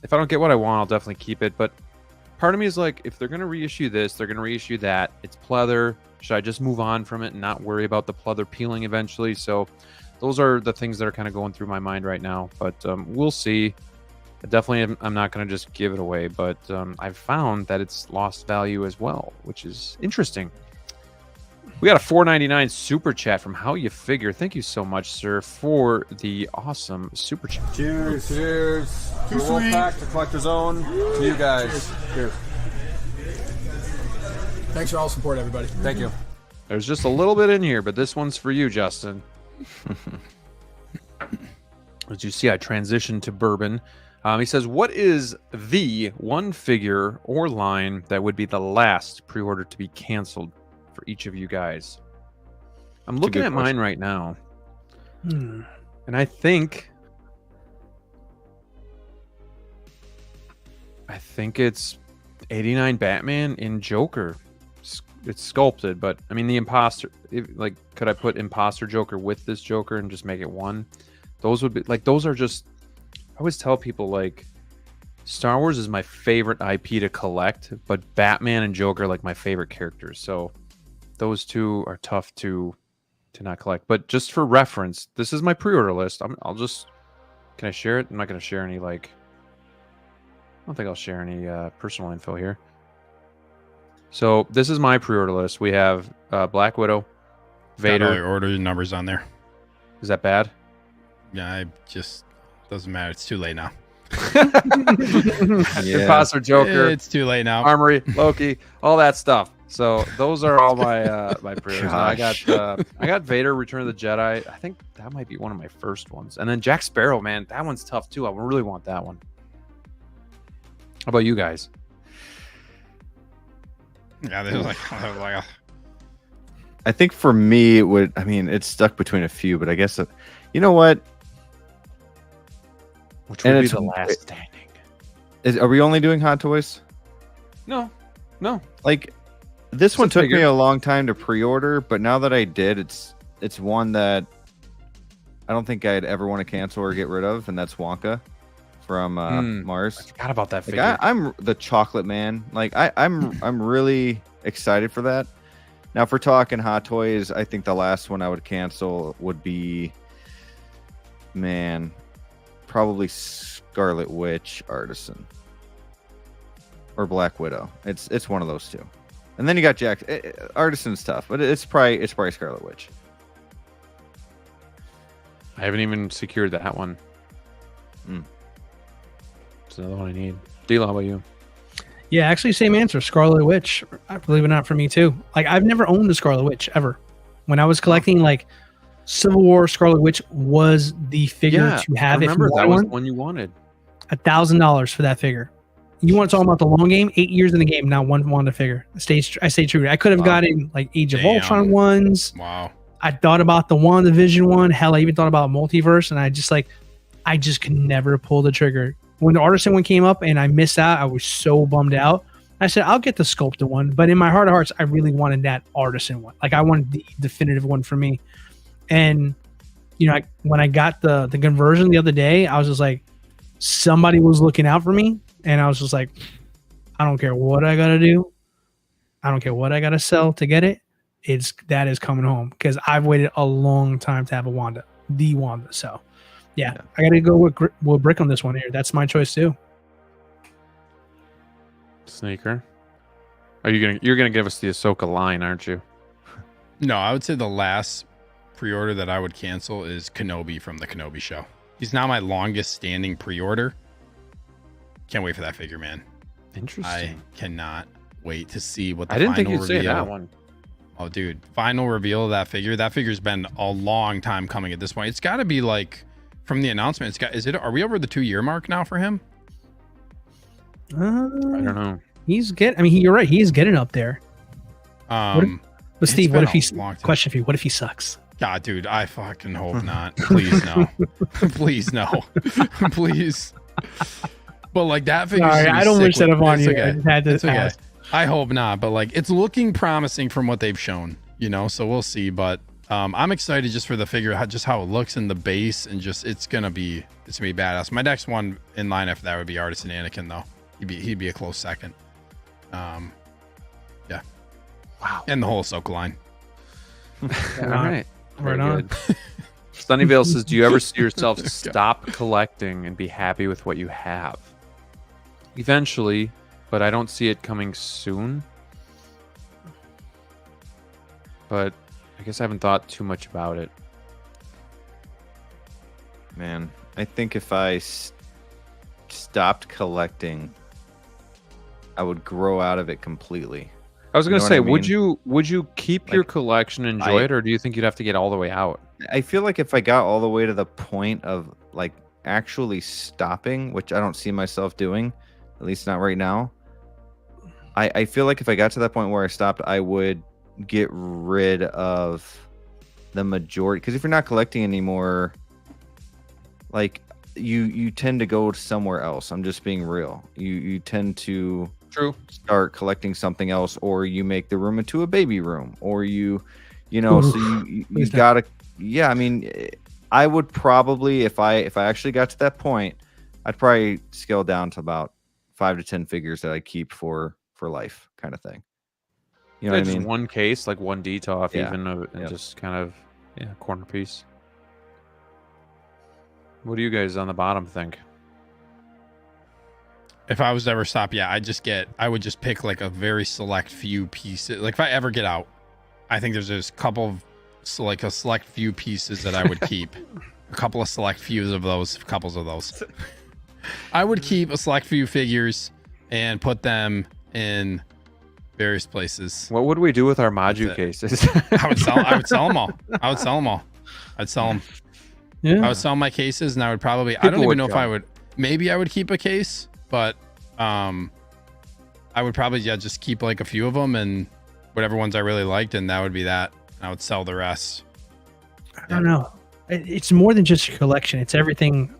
if I don't get what I want, I'll definitely keep it. But part of me is like, if they're going to reissue this, they're going to reissue that. It's pleather. Should I just move on from it and not worry about the pleather peeling eventually? So those are the things that are kind of going through my mind right now. But we'll see. I'm not going to just give it away. But I've found that it's lost value as well, which is interesting. We got a $4.99 super chat from How You Figure. Thank you so much, sir, for the awesome super chat. Cheers. Cheers. To Wolfpack, to Collector's Own, to you guys. Cheers. Thanks for all the support, everybody. Thank you. There's just a little bit in here, but this one's for you, Justin. As you see, I transitioned to bourbon. He says, what is the one figure or line that would be the last pre-order to be canceled for each of you guys? I'm looking at mine right now. And I think it's 89 Batman in Joker. It's sculpted, but I mean the imposter, could I put imposter Joker with this Joker and just make it one? Those would be those are just, I always tell people, like, Star Wars is my favorite IP to collect, but Batman and Joker are like my favorite characters. So those two are tough to not collect. But just for reference, this is my pre-order list. I'll just, can I share it? I'm not going to share any, I don't think I'll share any personal info here. So this is my pre-order list. We have Black Widow, Vader. Got all your order numbers on there. Is that bad? Yeah, I just doesn't matter. It's too late now. Imposter Joker. It's too late now. Armory, Loki, all that stuff. So those are all my my pre-orders. I got Vader, Return of the Jedi. I think that might be one of my first ones. And then Jack Sparrow, man, that one's tough too. I really want that one. How about you guys? Yeah, they're like I think for me, it would. I mean, it's stuck between a few, but I guess you know what? Which And would be it's- the last standing. Are we only doing Hot Toys? No. Like, this one a took me figure. a long time to pre-order, but now that I did, it's one that I don't think I'd ever want to cancel or get rid of, and that's Wonka from I Mars. forgot about that Like, figure. I'm the chocolate man. Like, I'm really excited for that. Now, if we're talking Hot Toys, I think the last one I would cancel would be, probably Scarlet Witch Artisan or Black Widow. It's one of those two. And then you got Jack. Artisan's tough, but it's probably Scarlet Witch. I haven't even secured that one. Mm. It's another one I need. Deal, how about you? Yeah, actually, same answer. Scarlet Witch. Believe it or not, for me too. Like, I've never owned a Scarlet Witch ever. When I was collecting, like, Civil War, Scarlet Witch was the figure to have. I If you remember that wanted was one, the one you wanted. $1,000 for that figure. You want to talk about the long game? 8 years in the game, not one Wanda figure. I stay true. I could have gotten like Age of Damn. Ultron ones. Wow. I thought about the WandaVision one. Hell, I even thought about Multiverse, and I just could never pull the trigger. When the Artisan one came up and I missed out, I was so bummed out. I said, I'll get the sculpted one, but in my heart of hearts, I really wanted that Artisan one. Like, I wanted the definitive one for me. And when I got the conversion the other day, I was just like, somebody was looking out for me, and I was just like, I don't care what I gotta do. I don't care what I gotta sell to get it. That is coming home, because I've waited a long time to have the Wanda. So, yeah. I gotta go with Brick on this one here. That's my choice too. Sneaker. You're gonna give us the Ahsoka line, aren't you? No, I would say the last pre-order that I would cancel is Kenobi from the Kenobi show. He's now my longest standing pre-order. Can't wait for that figure, man. Interesting. I cannot wait to see what the I didn't final think you'd reveal. say that one. Oh, dude, final reveal of that figure. That figure's been a long time coming at this point. It's got to be like from the announcement. Are we over the 2-year mark now for him? I don't know. You're right. He's getting up there. But Steve, what if he question for you? What if he sucks? God, dude, I fucking hope not. Please no. Please no. Please. But like that figure. Sorry, I don't wish that upon you. Okay. I just had to ask. I hope not, but like it's looking promising from what they've shown, so we'll see. But I'm excited just for the figure, how it looks in the base, and just it's gonna be badass. My next one in line after that would be Artisan Anakin, though. He'd be a close second. Yeah. Wow. And the whole Ahsoka line. All right. Right on. Sunnyvale says, do you ever see yourself stop collecting and be happy with what you have? Eventually, but I don't see it coming soon. But I guess I haven't thought too much about it. Man, I think if I stopped collecting, I would grow out of it completely. I was going to say, what I mean? would you keep your collection and enjoy it, or do you think you'd have to get all the way out? I feel like if I got all the way to the point of like actually stopping, which I don't see myself doing, at least not right now. I feel like if I got to that point where I stopped, I would get rid of the majority. Because if you're not collecting anymore, like you tend to go somewhere else. I'm just being real. You tend to start collecting something else, or you make the room into a baby room, or you gotta. Yeah, I mean, I would probably, if I actually got to that point, I'd probably scale down to about 5 to 10 figures that I keep for life, kind of thing. You know what I mean? One case, like one DTOF, Yeah. even, and just kind of corner piece. What do you guys on the bottom think? If I was to ever stop, I would just pick like a very select few pieces. Like if I ever get out, I think there's a couple of a select few pieces that I would keep. A couple of select fews of those, couples of those. I would keep a select few figures and put them in various places. What would we do with our Maju cases? I would sell them all. I'd sell them. Yeah. I would sell my cases, and I would probably. I don't even know if I would. Maybe I would keep a case, but I would probably just keep like a few of them and whatever ones I really liked, and that would be that. I would sell the rest. I don't know. It's more than just your collection. It's everything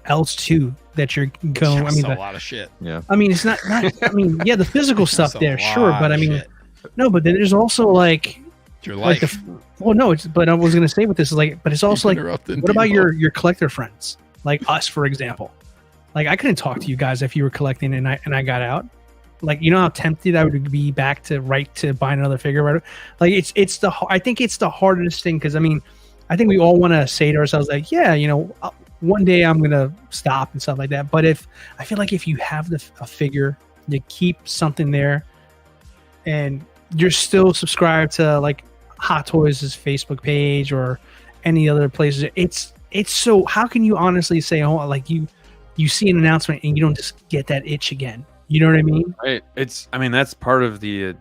else too that you're going. I mean, a lot of shit. Yeah. I mean, it's not. I mean, yeah, the physical stuff That's a there, sure, lot but I of mean, shit. no, but then there's also like It's your like life. well, no, it's but I was gonna say with this is like, but it's also like, Interrupting what about people. your collector friends, like us, for example? Like I couldn't talk to you guys if you were collecting and I got out. Like, you know how tempted I would be back to buy another figure, right? Like I think it's the hardest thing because I mean, I think we all want to say to ourselves like, yeah, you know, one day I'm gonna stop and stuff like that. But I feel like if you have a figure, you keep something there, and you're still subscribed to like Hot Toys' Facebook page or any other places, it's so. How can you honestly say, oh, like you see an announcement and you don't just get that itch again? You know what I mean? Right. I mean, that's part of the.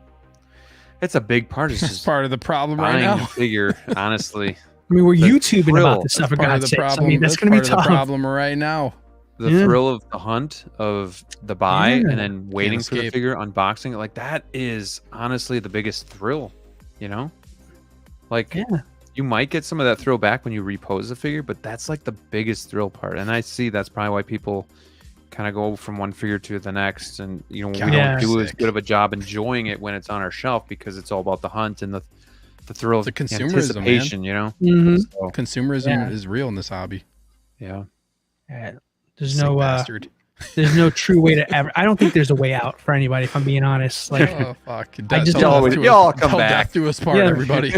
It's a big part. It's That's just part of the problem right buying now. a figure. Honestly, I mean, we're The YouTubing thrill. about this stuff. For Part of God's the sakes. problem. I mean, that's going to be part of the tough. problem right now. the Yeah. thrill of the hunt, of the buy, Yeah. and then waiting for the escape. figure, unboxing it, like that is honestly the biggest thrill. You know, like Yeah. you might get some of that thrill back when you repose a figure, but that's like the biggest thrill part. And I see that's probably why people kind of go from one figure to the next. And we Yeah. don't do as Sick. good of a job enjoying it when it's on our shelf because it's all about the hunt and the thrill It's of a consumerism, man. anticipation. You know, Mhm. so, Consumerism Yeah. is real in this hobby. yeah. There's Sick no bastard. there's no true way to ever. I don't think there's a way out for anybody. If I'm being honest, like Oh fuck! I just Till don't- death do y'all us- come till back. death do us part, Yeah. everybody.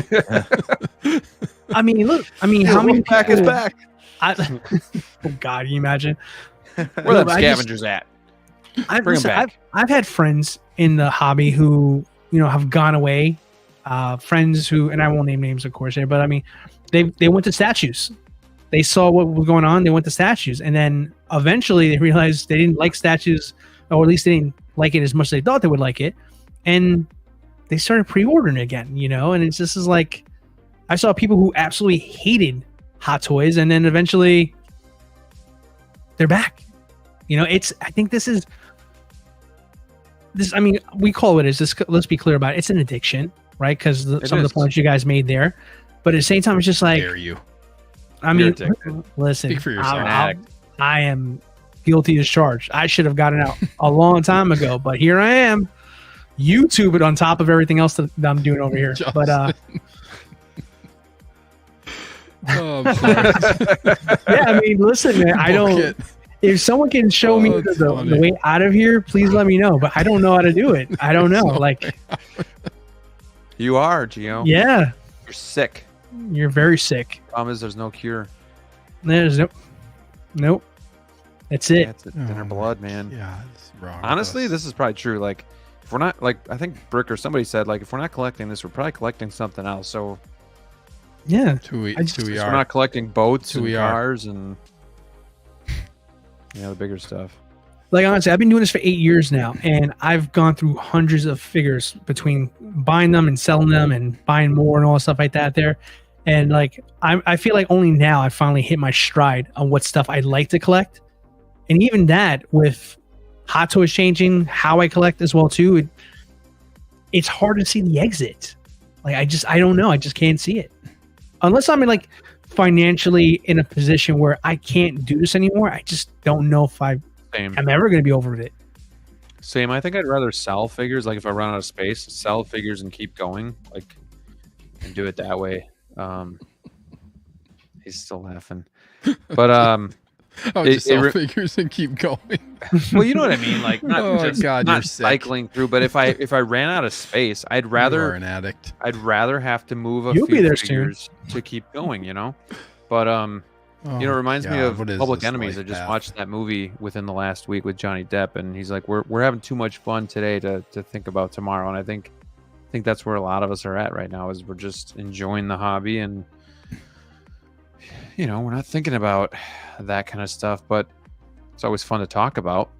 I mean, look, I mean, how many Wolfpack people? is back. Oh God, can you imagine? Where No, are but the I just- scavengers at? I've, Bring 'em listen, back. I've had friends in the hobby who have gone away. Friends who, and I won't name names, of course, here, but I mean, they went to statues. They saw what was going on. They went to statues, and then eventually they realized they didn't like statues, or at least they didn't like it as much as they thought they would like it, and they started pre-ordering again. And it's just is like I saw people who absolutely hated Hot Toys, and then eventually they're back. I think this is this. I mean, we call it as this. Let's be clear about it. It's an addiction, right? Because some of is. the points you guys made there, but at the same time, it's just like Dare you? I You're mean, addicted. listen, Speak for yourself. You're an addict. I am guilty as charged. I should have gotten out a long time ago, but here I am. YouTube it on top of everything else that I'm doing over here. But Oh, I'm sorry. yeah, I mean, listen, man, I don't. Bullshit. If someone can show me that's the funny. way out of here, please let me know. But I don't know how to do it. I don't know. There's no Like, You are, Gio. yeah, You're sick. you're very sick. Problem is, there's no cure. There's nope. That's it. That's it. Dinner blood, man. Yeah, it's wrong. Honestly, this is probably true. Like, if we're not, like, I think Brick or somebody said, like, if we're not collecting this, we're probably collecting something else. So, Yeah. It's who we, I it's just- who we we're are. not collecting boats Who and we are. cars and the bigger stuff. Like, honestly, I've been doing this for 8 years now, and I've gone through hundreds of figures between buying them and selling them and buying more and all that stuff like that there. And like, I feel like only now I finally hit my stride on what stuff I like to collect. And even that, with Hot Toys changing how I collect as well too, it's hard to see the exit. Like, I don't know. I just can't see it. Unless I'm like financially in a position where I can't do this anymore. I just don't know if I'm Same. ever going to be over it. Same. I think I'd rather sell figures. Like, if I run out of space, sell figures and keep going. Like, and do it that way. He's still laughing. But, I would it- just sell it re- figures and keep going. well, you know what I mean? Like, not Oh, just God, not you're sick. cycling through, but if I ran out of space, I'd You are rather an addict. have to move a You'll few be there soon. figures to keep going, But Oh, it reminds me God, of what is Public this Enemies. I life just path? watched that movie within the last week with Johnny Depp, and he's like, "We're having too much fun today to think about tomorrow." And I think that's where a lot of us are at right now. Is we're just enjoying the hobby, and we're not thinking about that kind of stuff. But it's always fun to talk about.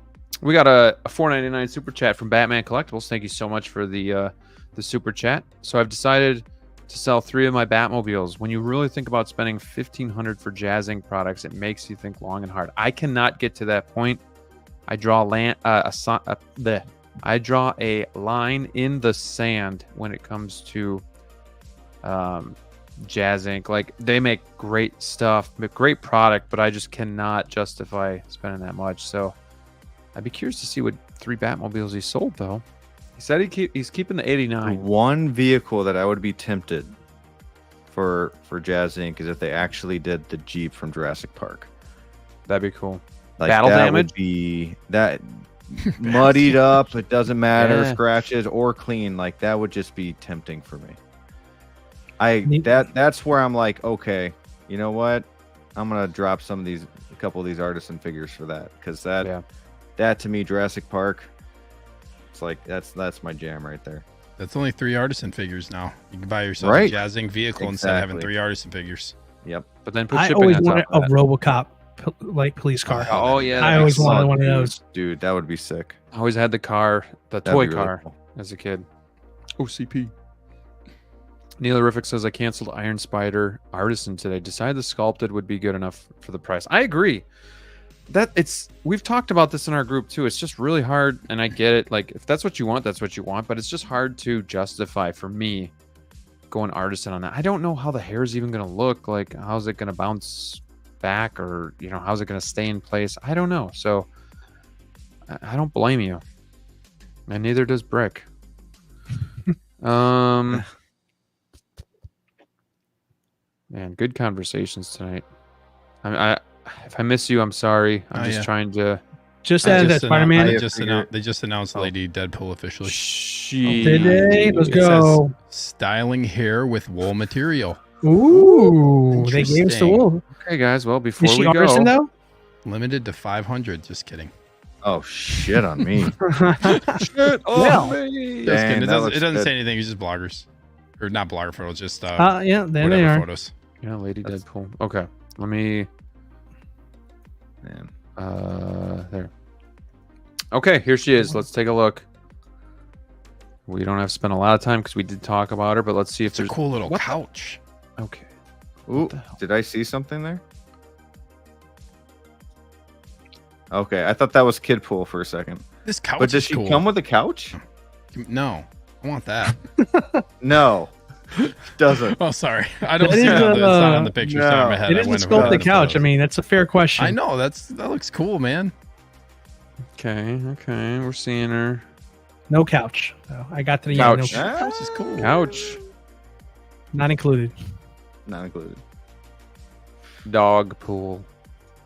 We got a $4.99 super chat from Batman Collectibles. Thank you so much for the super chat. So I've decided to sell 3 of my Batmobiles. When you really think about spending $1,500 for jazzing products, it makes you think long and hard. I cannot get to that point. I draw I draw a line in the sand when it comes to Jazz Inc. Like they make great stuff, great product, but I just cannot justify spending that much. So I'd be curious to see what 3 Batmobiles he sold though. He said he's keeping the 89. One vehicle that I would be tempted for Jazz Inc. is if they actually did the Jeep from Jurassic Park. That'd be cool. Like Battle that damage? would be that muddied up. It doesn't matter, Yeah. scratches or clean. Like that would just be tempting for me. That's where I'm like, okay, you know what? I'm gonna drop a couple of these artisan figures for that because that to me, Jurassic Park. It's like that's my jam right there. That's only 3 artisan figures now. You can buy yourself Right. a Jazz Inc. vehicle instead of having 3 artisan figures. Yep. But then put I shipping always on wanted top of a that. RoboCop like police car. Oh yeah, I that always makes wanted sense. one of those. Dude, that would be sick. I always had the car, the That'd toy be really car, cool. as a kid. OCP. Neilerific says I canceled Iron Spider Artisan today. Decided the sculpted would be good enough for the price. I agree. We've talked about this in our group too. It's just really hard, and I get it. Like if that's what you want, that's what you want. But it's just hard to justify for me going artisan on that. I don't know how the hair is even going to look. Like how's it going to bounce back, or how's it going to stay in place? I don't know. So I don't blame you, and neither does Brick. Man, good conversations tonight. If I miss you, I'm sorry. I'm just trying to. Just added that Spider-Man. They just announced Lady Deadpool officially. Did they? Let's go. Styling hair with wool material. Ooh, they gave us the wool. Okay, guys. Well, before Is she we artisan go, though? Limited to 500. Just kidding. Oh shit on me. shit Well, me. Just kidding. It that doesn't looks say anything. It's just bloggers, or not blogger photos. Just yeah, there they whatever are. photos. Yeah, Lady Deadpool. Okay, let me. Man. There. Okay, here she is. Let's take a look. We don't have to spend a lot of time because we did talk about her, but let's see if It's a there's cool little What the- couch. Okay. Ooh, the hell? did I see something there? Okay, I thought that was Kid Pool for a second. This couch But does is she cool. come with a couch? No, I want that. No, doesn't. Oh, sorry. I don't That see it. is, It's not on the picture. Sorry, no. my head. It I is a went over sculpted the couch. I photos. mean, that's a fair question. I know that looks cool, man. Okay. We're seeing her. No couch. So I got to the Couch. end. No, Couch is cool. Couch. not included. Not included. Dog pool.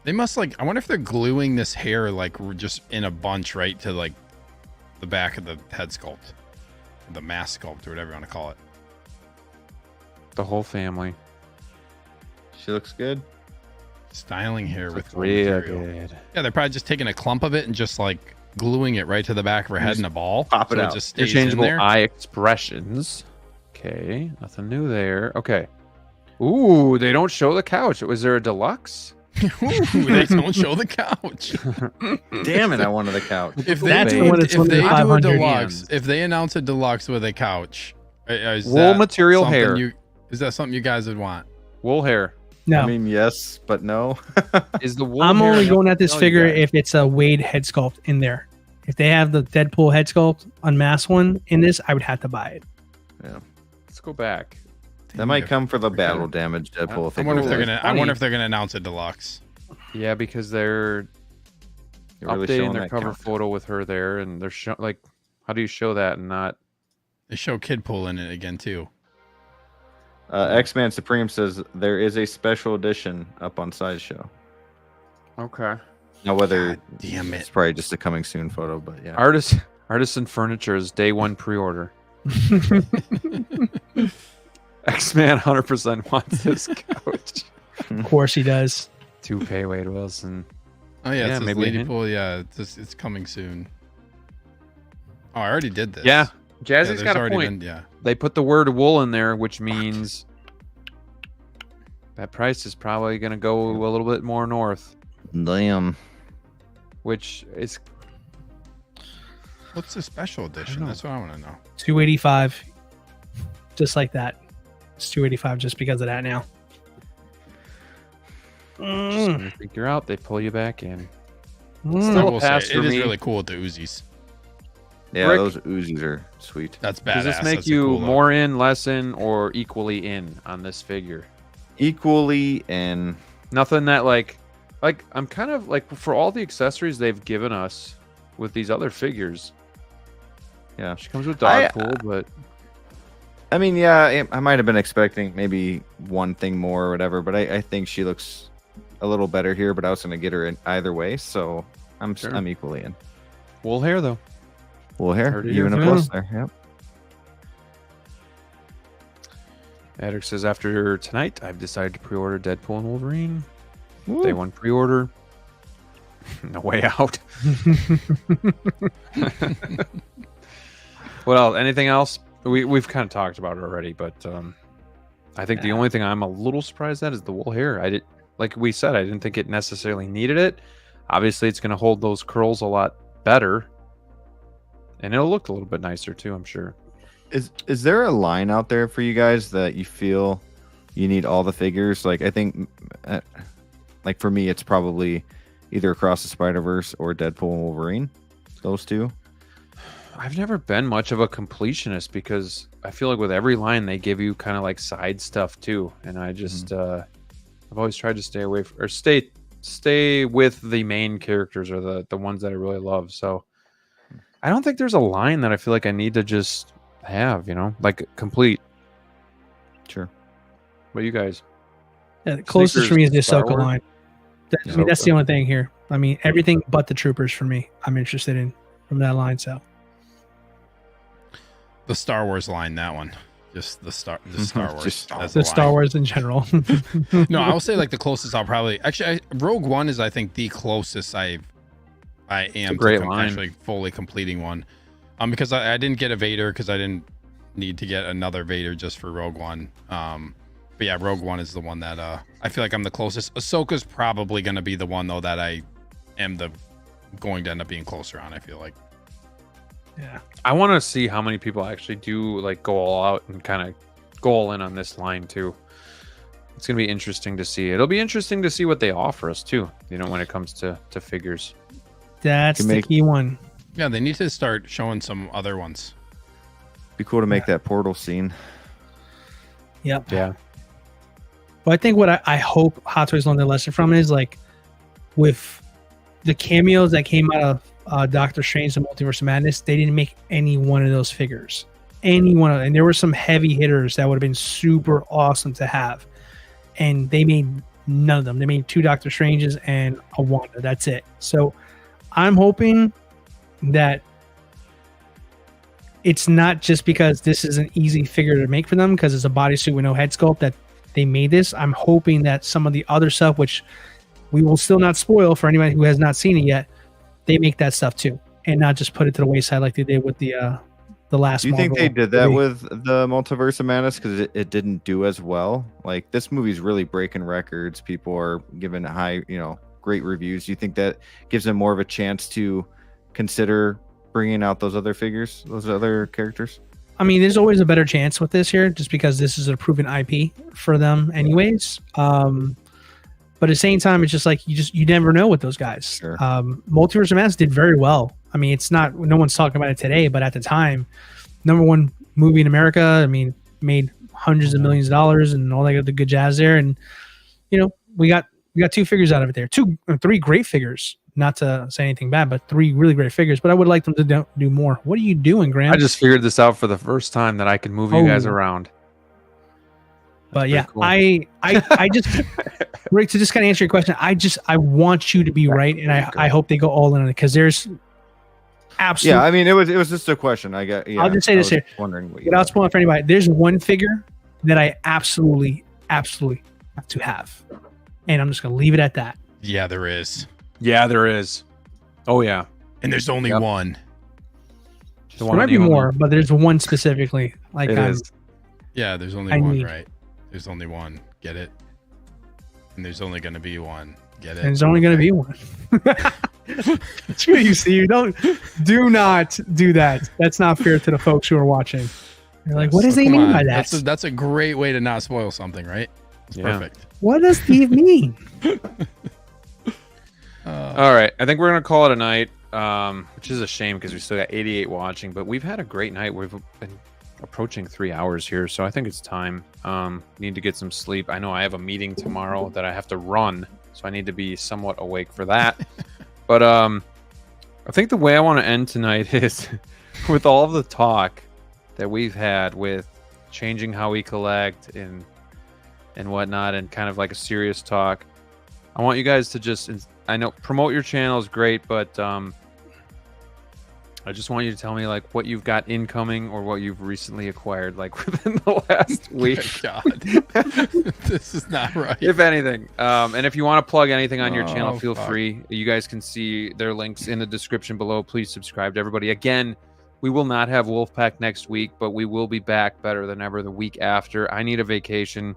They must I wonder if they're gluing this hair just in a bunch right to the back of the head sculpt, the mask sculpt, or whatever you want to call it. The whole family. She looks good. Styling hair with wool Real material. good. Yeah, they're probably just taking a clump of it and just gluing it right to the back of her head in a ball. pop it so out. It just stays in Interchangeable there. eye expressions. Okay, nothing new there. Okay. Ooh, they don't show the couch. Was there a deluxe? Ooh, they don't show the couch. Damn it! I wanted the couch. If they That's do, the one that's if they limited to do a 500 deluxe, yens. if they announce a deluxe with a couch, is Wool that material something hair. Is that something you guys would want? Wool hair. No, I mean, yes, but no. Is the wool I'm hair only enough going at to this tell you figure guys? if it's a Wade head sculpt in there. If they have the Deadpool head sculpt unmasked one in this, I would have to buy it. Let's go back. That might come for the battle damage Deadpool. I wonder if they're go gonna. with. I wonder if they're gonna announce a deluxe. Yeah, because they're You're really updating showing their that cover count. photo with her there, and they're how do you show that and not? They show Kid Pool in it again too. X-Man Supreme says there is a special edition up on Sideshow. Okay. Now whether God damn it's it. probably just a coming soon photo, but yeah. Artisan Furniture is day one pre-order. X-Man 100% wants this couch. Of course he does. Toupee Wade Wilson. Oh yeah, Yeah, it says maybe a Lady hint. Pool. Yeah, it's coming soon. Oh, I already did this. Yeah, Yeah, Jazzy's there's got a already point. been. Yeah. They put the word wool in there, which means that price is probably going to go a little bit more north, Damn. which is What's the special edition? know. That's what I want to know. 285, just like that. It's 285 just because of that now. just when you think you're out, they pull you back in. I Still a will say, pass it for is me. really cool with the Uzis. Yeah, Rick, those Uzis are sweet. That's badass. does this make That's a you cool look. more in, less in, or equally in on this figure? Equally in. Nothing that like I'm kind of like, for all the accessories they've given us with these other figures. Yeah, She comes with Deadpool, but I mean, yeah, I might have been expecting maybe one thing more or whatever, but I think she looks a little better here. But I was going to get her in either way, so I'm equally in. wool hair though. Wool hair, Heard it even a here plus first. there. Yep. Adric says, after tonight, I've decided to pre-order Deadpool and Wolverine. Woo. Day 1 pre-order. No way out. Well, anything else? We've kind of talked about it already, but I think the only thing I'm a little surprised at is the wool hair. Like we said, I didn't think it necessarily needed it. Obviously, it's going to hold those curls a lot better, and it'll look a little bit nicer too, I'm sure. Is there a line out there for you guys that you feel you need all the figures? Like, I think, like for me, it's probably either Across the Spider-Verse or Deadpool and Wolverine. Those two. I've never been much of a completionist because I feel like with every line they give you kind of like side stuff too, and I just I've always tried to stay away or stay with the main characters or the ones that I really love. So I don't think there's a line that I feel like I need to just have, like complete. Sure. What you guys? Yeah, the closest for me is the Star Ahsoka Wars? line. I mean, that's Ahsoka. the only thing here. I mean, everything but the Troopers for me, I'm interested in from that line. So The Star Wars line, that one. Just the Star Wars. Just as the a Star line. Wars in general. No, I will say like the closest I'll probably Rogue One is I think the closest I am great to line. actually fully completing one. Because I didn't get a Vader because I didn't need to get another Vader just for Rogue One. But yeah, Rogue One is the one that I feel like I'm the closest. Ahsoka's probably going to be the one though that I am going to end up being closer on. I feel like. Yeah. I want to see how many people actually do like go all out and kind of go all in on this line too. It's gonna be interesting to see. It'll be interesting to see what they offer us too. When it comes to figures. That's Can the make- key one. Yeah, they need to start showing some other ones. Be cool to make that portal scene. Yep. Yeah. But I think what I hope Hot Toys learned their lesson from is like with the cameos that came out of Doctor Strange and Multiverse of Madness, they didn't make any one of those figures. Any one of them. And there were some heavy hitters that would have been super awesome to have. And they made none of them. They made 2 Doctor Stranges and a Wanda. That's it. So I'm hoping that it's not just because this is an easy figure to make for them because it's a bodysuit with no head sculpt that they made this. I'm hoping that some of the other stuff, which we will still not spoil for anybody who has not seen it yet, they make that stuff too and not just put it to the wayside like they did with the last Do you think Marvel they did that movie. with the Multiverse of Madness because it didn't do as well? Like, this movie's really breaking records. People are giving high, great reviews. Do you think that gives them more of a chance to consider bringing out those other figures, those other characters? I mean, there's always a better chance with this here just because this is a proven IP for them anyways. But at the same time, it's just like you never know with those guys. Sure. Multiverse of Madness did very well. I mean, it's not, no one's talking about it today, but at the time, #1 movie in America. I mean, made hundreds of millions of dollars and all that other good jazz there. And we got 2 figures out of it there. 3 great figures. Not to say anything bad, but 3 really great figures. But I would like them to do more. What are you doing, Graham? I just figured this out for the first time that I can move you guys Oh. around. But yeah, cool. I just Rick, to just kind of answer your question, I want you to be right, and I hope they go all in on it because there's absolutely. Yeah, I mean, it was just a question. I got. Yeah, I'll just say this I was here. Wondering what Without spoiling for anybody, there's one figure that I absolutely have to have, and I'm just gonna leave it at that. Yeah, there is. Yeah, there is. Oh yeah. And there's only Yep. one. The There one might on be the more, but there's one specifically. Like It I'm, is. Yeah, there's only I one, need- right? There's only one. Get it? And there's only going to be one. Get and it? there's only gonna be one. Screw you, Steve. Do not do that. That's not fair to the folks who are watching. You're like, what does he Come mean on. by that? That's a great way to not spoil something, right? It's Yeah. perfect. What does Steve mean? All right, I think we're gonna call it a night. which is a shame because we still got 88 watching. But we've had a great night. We've been approaching 3 hours here, so I think it's time. Need to get some sleep. I know I have a meeting tomorrow that I have to run, so I need to be somewhat awake for that. But I think the way I want to end tonight is with all of the talk that we've had with changing how we collect and whatnot, and kind of like a serious talk. I want you guys to just, I know promote your channel is great, but I just want you to tell me like what you've got incoming or what you've recently acquired like within the last week. God, this is not right. If anything, and if you want to plug anything on your channel, feel fuck. free. You guys can see their links in the description below. Please subscribe to everybody. Again, we will not have Wolfpack next week, but we will be back better than ever the week after. I need a vacation,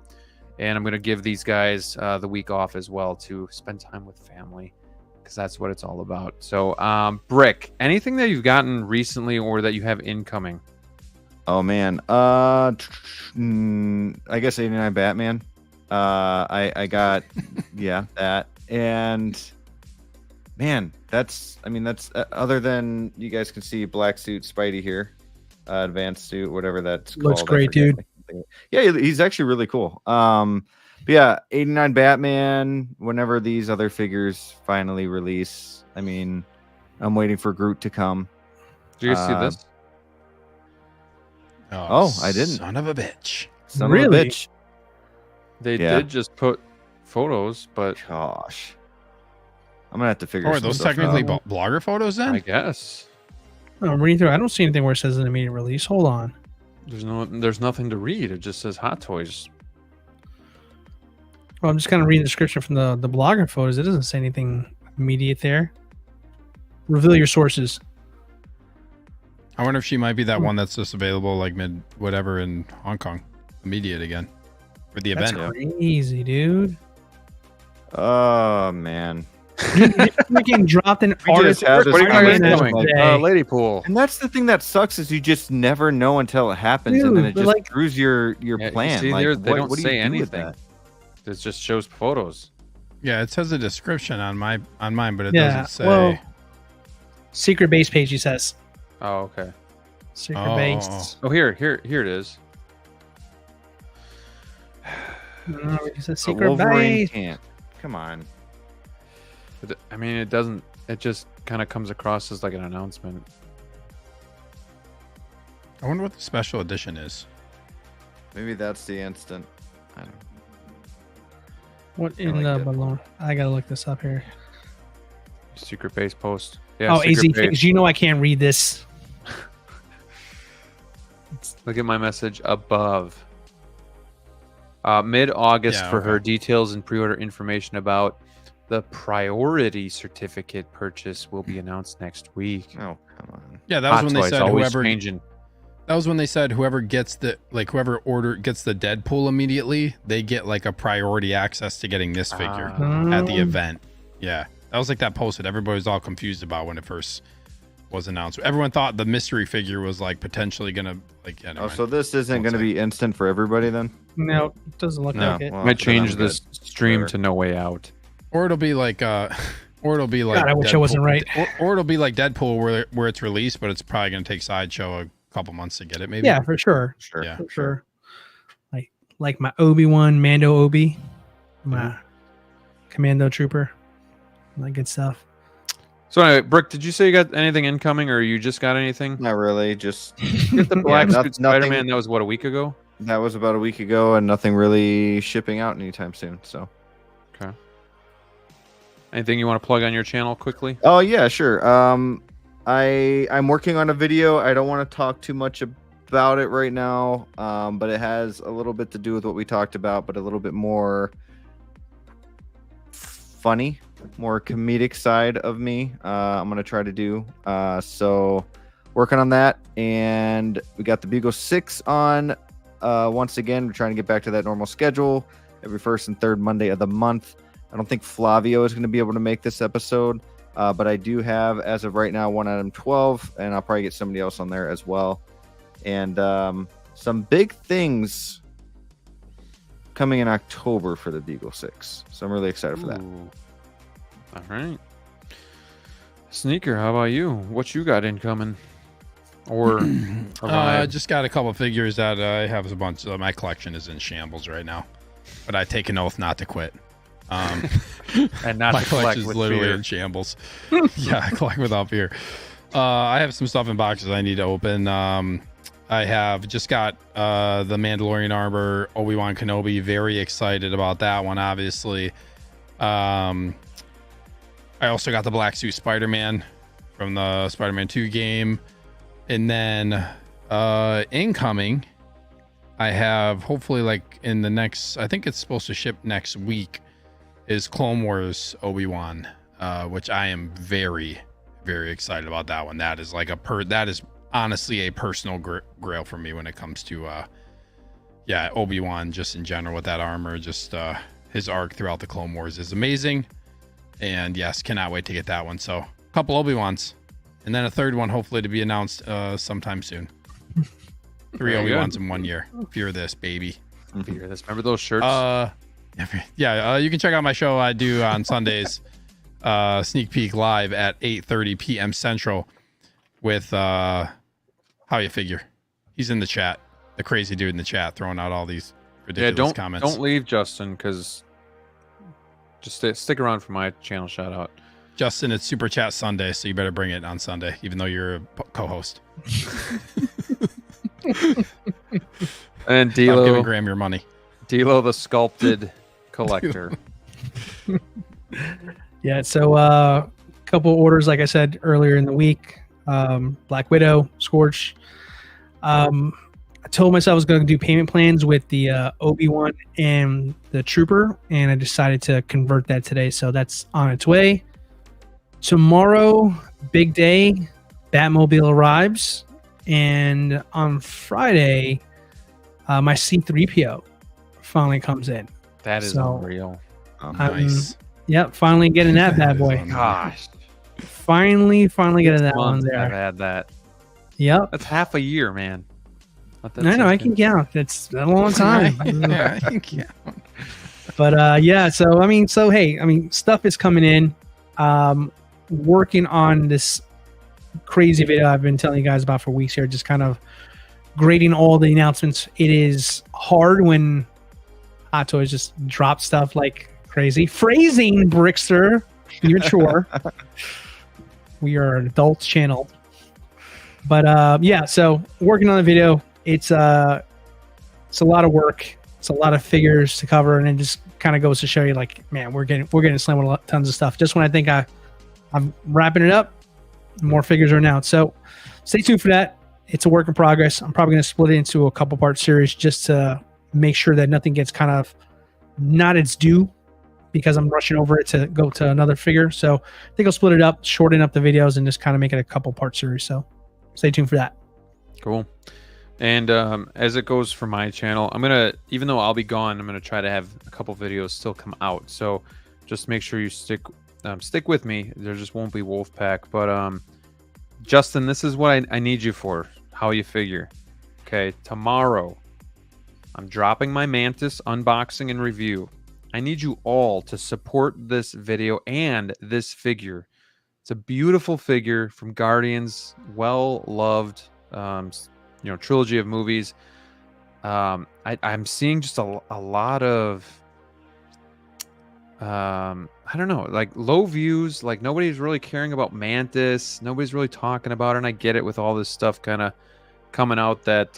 and I'm going to give these guys the week off as well to spend time with family, because that's what it's all about. So, Brick, anything that you've gotten recently or that you have incoming? Oh man, I guess 89 Batman. I got that, and man, that's other than you guys can see black suit Spidey here, advanced suit, whatever that's Looks called. great, dude. Yeah, he's actually really cool. But yeah, 89 Batman. Whenever these other figures finally release, I mean, I'm waiting for Groot to come. Do you see this? Oh, I didn't. Son of a bitch. Son Really? of a bitch. They Yeah. did just put photos, but Gosh, I'm gonna have to figure. Oh, are some those stuff technically out. blogger photos I then? guess I'm reading through. I don't see anything where it says an immediate release. Hold on. there's nothing to read. It just says Hot Toys. Well, I'm just kind of reading the description from the blogger photos. It doesn't say anything immediate there. Reveal your sources. I wonder if she might be that one that's just available like mid whatever in Hong Kong, immediate again, for the That's event. crazy, dude. Oh man. Freaking dropped an We just artist. had this What do you got conversation, incoming? like, Lady Pool. And that's the thing that sucks is you just never know until it happens, and then Dude, it but just like- screws your Yeah, plan. see, like, they don't what do you say do with anything. that? It just shows photos. Yeah, it says a description on mine, but it Yeah, doesn't say. well, secret base page, he says. Oh, okay. Secret Oh. base. Oh, here it is. No, it says But secret Wolverine base. can't. Come on. I mean, it doesn't. It just kind of comes across as like an announcement. I wonder what the special edition is. Maybe that's the instant. I don't know. What Kinda in like the Deadpool. balloon? I gotta look this up here. Secret base post. Yeah. Oh, secret AZ, base. because you know I can't read this. Look at my message above. Mid-August Yeah, for her okay. details and pre-order information about the priority certificate purchase will be announced next week. Oh, come on. Yeah, that was Hot when they Toys, said always whoever. changing. That was when they said whoever gets the gets the Deadpool immediately, they get like a priority access to getting this figure at the event. Yeah, that was like that post that everybody was all confused about when it first was announced. Everyone thought the mystery figure was like potentially gonna like. Yeah, never Oh, mind. so this isn't One going to sec. be instant for everybody then? No, it doesn't look No. like it. Well, Might then I'm change this good. stream Sure. to No Way Out. Or it'll be like or it'll be like God, I wish I wasn't right. Or it'll be like Deadpool where it's released, but it's probably gonna take Sideshow a couple months to get it. Maybe. Yeah, for sure. Sure. Yeah. For sure. Like my Obi-Wan, Mando Obi, my Commando Trooper, that good stuff. So anyway, Brick, did you say you got anything incoming, or you just got anything? Not really. Just Get the black no- suit nothing- Spider-Man. That was what, a week ago? that was about a week ago, and nothing really shipping out anytime soon. So. Anything you want to plug on your channel quickly? Oh yeah, sure. I'm working on a video. I don't want to talk too much about it right now, but it has a little bit to do with what we talked about, but a little bit more funny, more comedic side of me. I'm gonna try to do. So working on that, and we got the Beagle 6 on. Once again, we're trying to get back to that normal schedule every first and third Monday of the month. I don't think Flavio is going to be able to make this episode, but I do have, as of right now, one item 12, and I'll probably get somebody else on there as well. And some big things coming in October for the Beagle 6. So I'm really excited for that. Ooh. All right. Sneaker, how about you? What you got incoming? Or I just got a couple figures that I have a bunch of. My collection is in shambles right now, but I take an oath not to quit. and not my to collect collection is with literally fear. in shambles. Yeah, I collect without fear. I have some stuff in boxes I need to open. I have just got the Mandalorian armor, Obi-Wan Kenobi. Very excited about that one, obviously. I also got the black suit Spider-Man from the Spider-Man 2 game. And then incoming, I have hopefully like in the next, I think it's supposed to ship next week, is Clone Wars Obi-Wan, which I am very, very excited about that one. That is like that is honestly a personal grail for me when it comes to Obi-Wan just in general with that armor. Just his arc throughout the Clone Wars is amazing. And yes, cannot wait to get that one. So a couple Obi-Wans. And then a third one, hopefully to be announced sometime soon. 3 Obi-Wans in 1 year. Fear this, baby. Fear this. Remember those shirts? You can check out my show I do on Sundays. Sneak Peek live at 8:30 p.m. Central with How You Figure. He's in the chat. The crazy dude in the chat throwing out all these ridiculous comments. Don't leave, Justin, because just stick around for my channel shout out. Justin, it's Super Chat Sunday, so you better bring it on Sunday, even though you're a co-host. And Stop giving D'Lo, Graham your money. D'Lo, the sculpted collector. Yeah, so a couple orders, like I said earlier in the week. Black Widow, Scorch. I told myself I was going to do payment plans with the Obi-Wan and the Trooper, and I decided to convert that today, so that's on its way. Tomorrow, big day, Batmobile arrives, and on Friday, my C-3PO finally comes in. That is unreal. Nice. Yep, finally getting that bad boy. Gosh. Finally getting that one Months there. I've had that. Yep. That's half a year, man. I know, I can count. It's a long time. Yeah, I can count. But hey, stuff is coming in. Working on this crazy video I've been telling you guys about for weeks here, just kind of grading all the announcements. It is hard when Hot Toys just drop stuff like crazy. Phrasing, Brickster, your chore. We are an adult channel. But so working on the video, it's a lot of work. It's a lot of figures to cover, and it just kind of goes to show you, like, man, we're getting slammed with tons of stuff. Just when I think I'm wrapping it up, more figures are announced. So stay tuned for that. It's a work in progress. I'm probably going to split it into a couple part series just to make sure that nothing gets kind of not its due, because I'm rushing over it to go to another figure. So I think I'll split it up, shorten up the videos, and just kind of make it a couple part series. So stay tuned for that. Cool. And as it goes for my channel, even though I'll be gone, I'm gonna try to have a couple videos still come out. So just make sure you stick with me. There just won't be Wolfpack, but Justin, this is what I need you for. How You Figure. Okay, tomorrow I'm dropping my Mantis unboxing and review. I need you all to support this video and this figure. It's a beautiful figure from Guardians, well loved. Trilogy of movies. I'm seeing just a lot of I don't know, like low views, like nobody's really caring about Mantis, nobody's really talking about it, and I get it with all this stuff kind of coming out that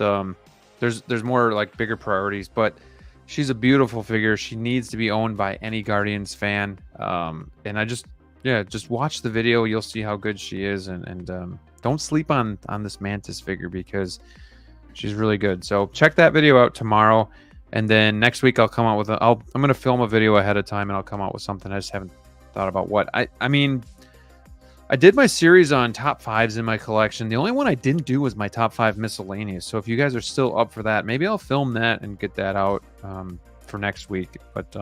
there's more like bigger priorities, but she's a beautiful figure. She needs to be owned by any Guardians fan, and I just watch the video. You'll see how good she is, and don't sleep on this Mantis figure because she's really good. So check that video out tomorrow, and then next week I'll come out with I'm going to film a video ahead of time, and I'll come out with something. I just haven't thought about what. I did my series on top 5s in my collection. The only one I didn't do was my top 5 miscellaneous. So if you guys are still up for that, maybe I'll film that and get that out for next week. But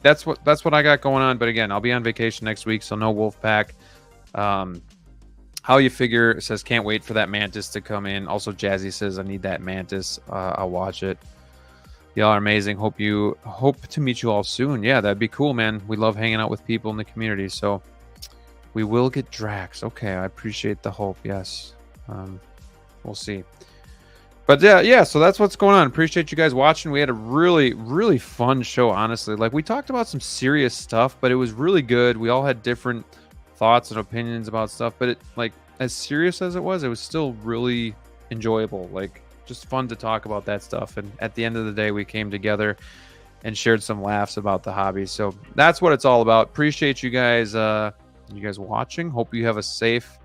that's what I got going on. But again, I'll be on vacation next week, so no Wolfpack. How You Figure says can't wait for that Mantis to come in. Also, Jazzy says I need that Mantis. I'll watch it. Y'all are amazing. Hope to meet you all soon. Yeah, that'd be cool, man. We love hanging out with people in the community. So We will get Drax. Okay, I appreciate the hope. Yes. We'll see. But yeah, so that's what's going on. Appreciate you guys watching. We had a really, really fun show, honestly. Like, we talked about some serious stuff, but it was really good. We all had different thoughts and opinions about stuff, but it, like, as serious as it was still really enjoyable. Like, just fun to talk about that stuff. And at the end of the day, we came together and shared some laughs about the hobby. So that's what it's all about. Appreciate you guys watching. Hope you have a safe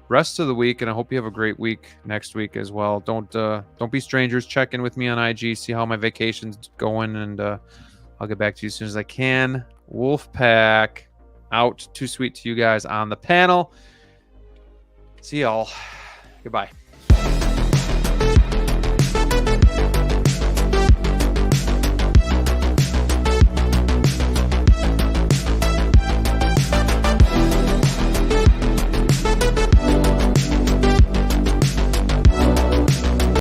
rest of the week, and I hope you have a great week next week as well. Don't be strangers. Check in with me on IG, see how my vacation's going, and I'll get back to you as soon as I can. Wolfpack out. Too sweet to you guys on the panel. See y'all. Goodbye.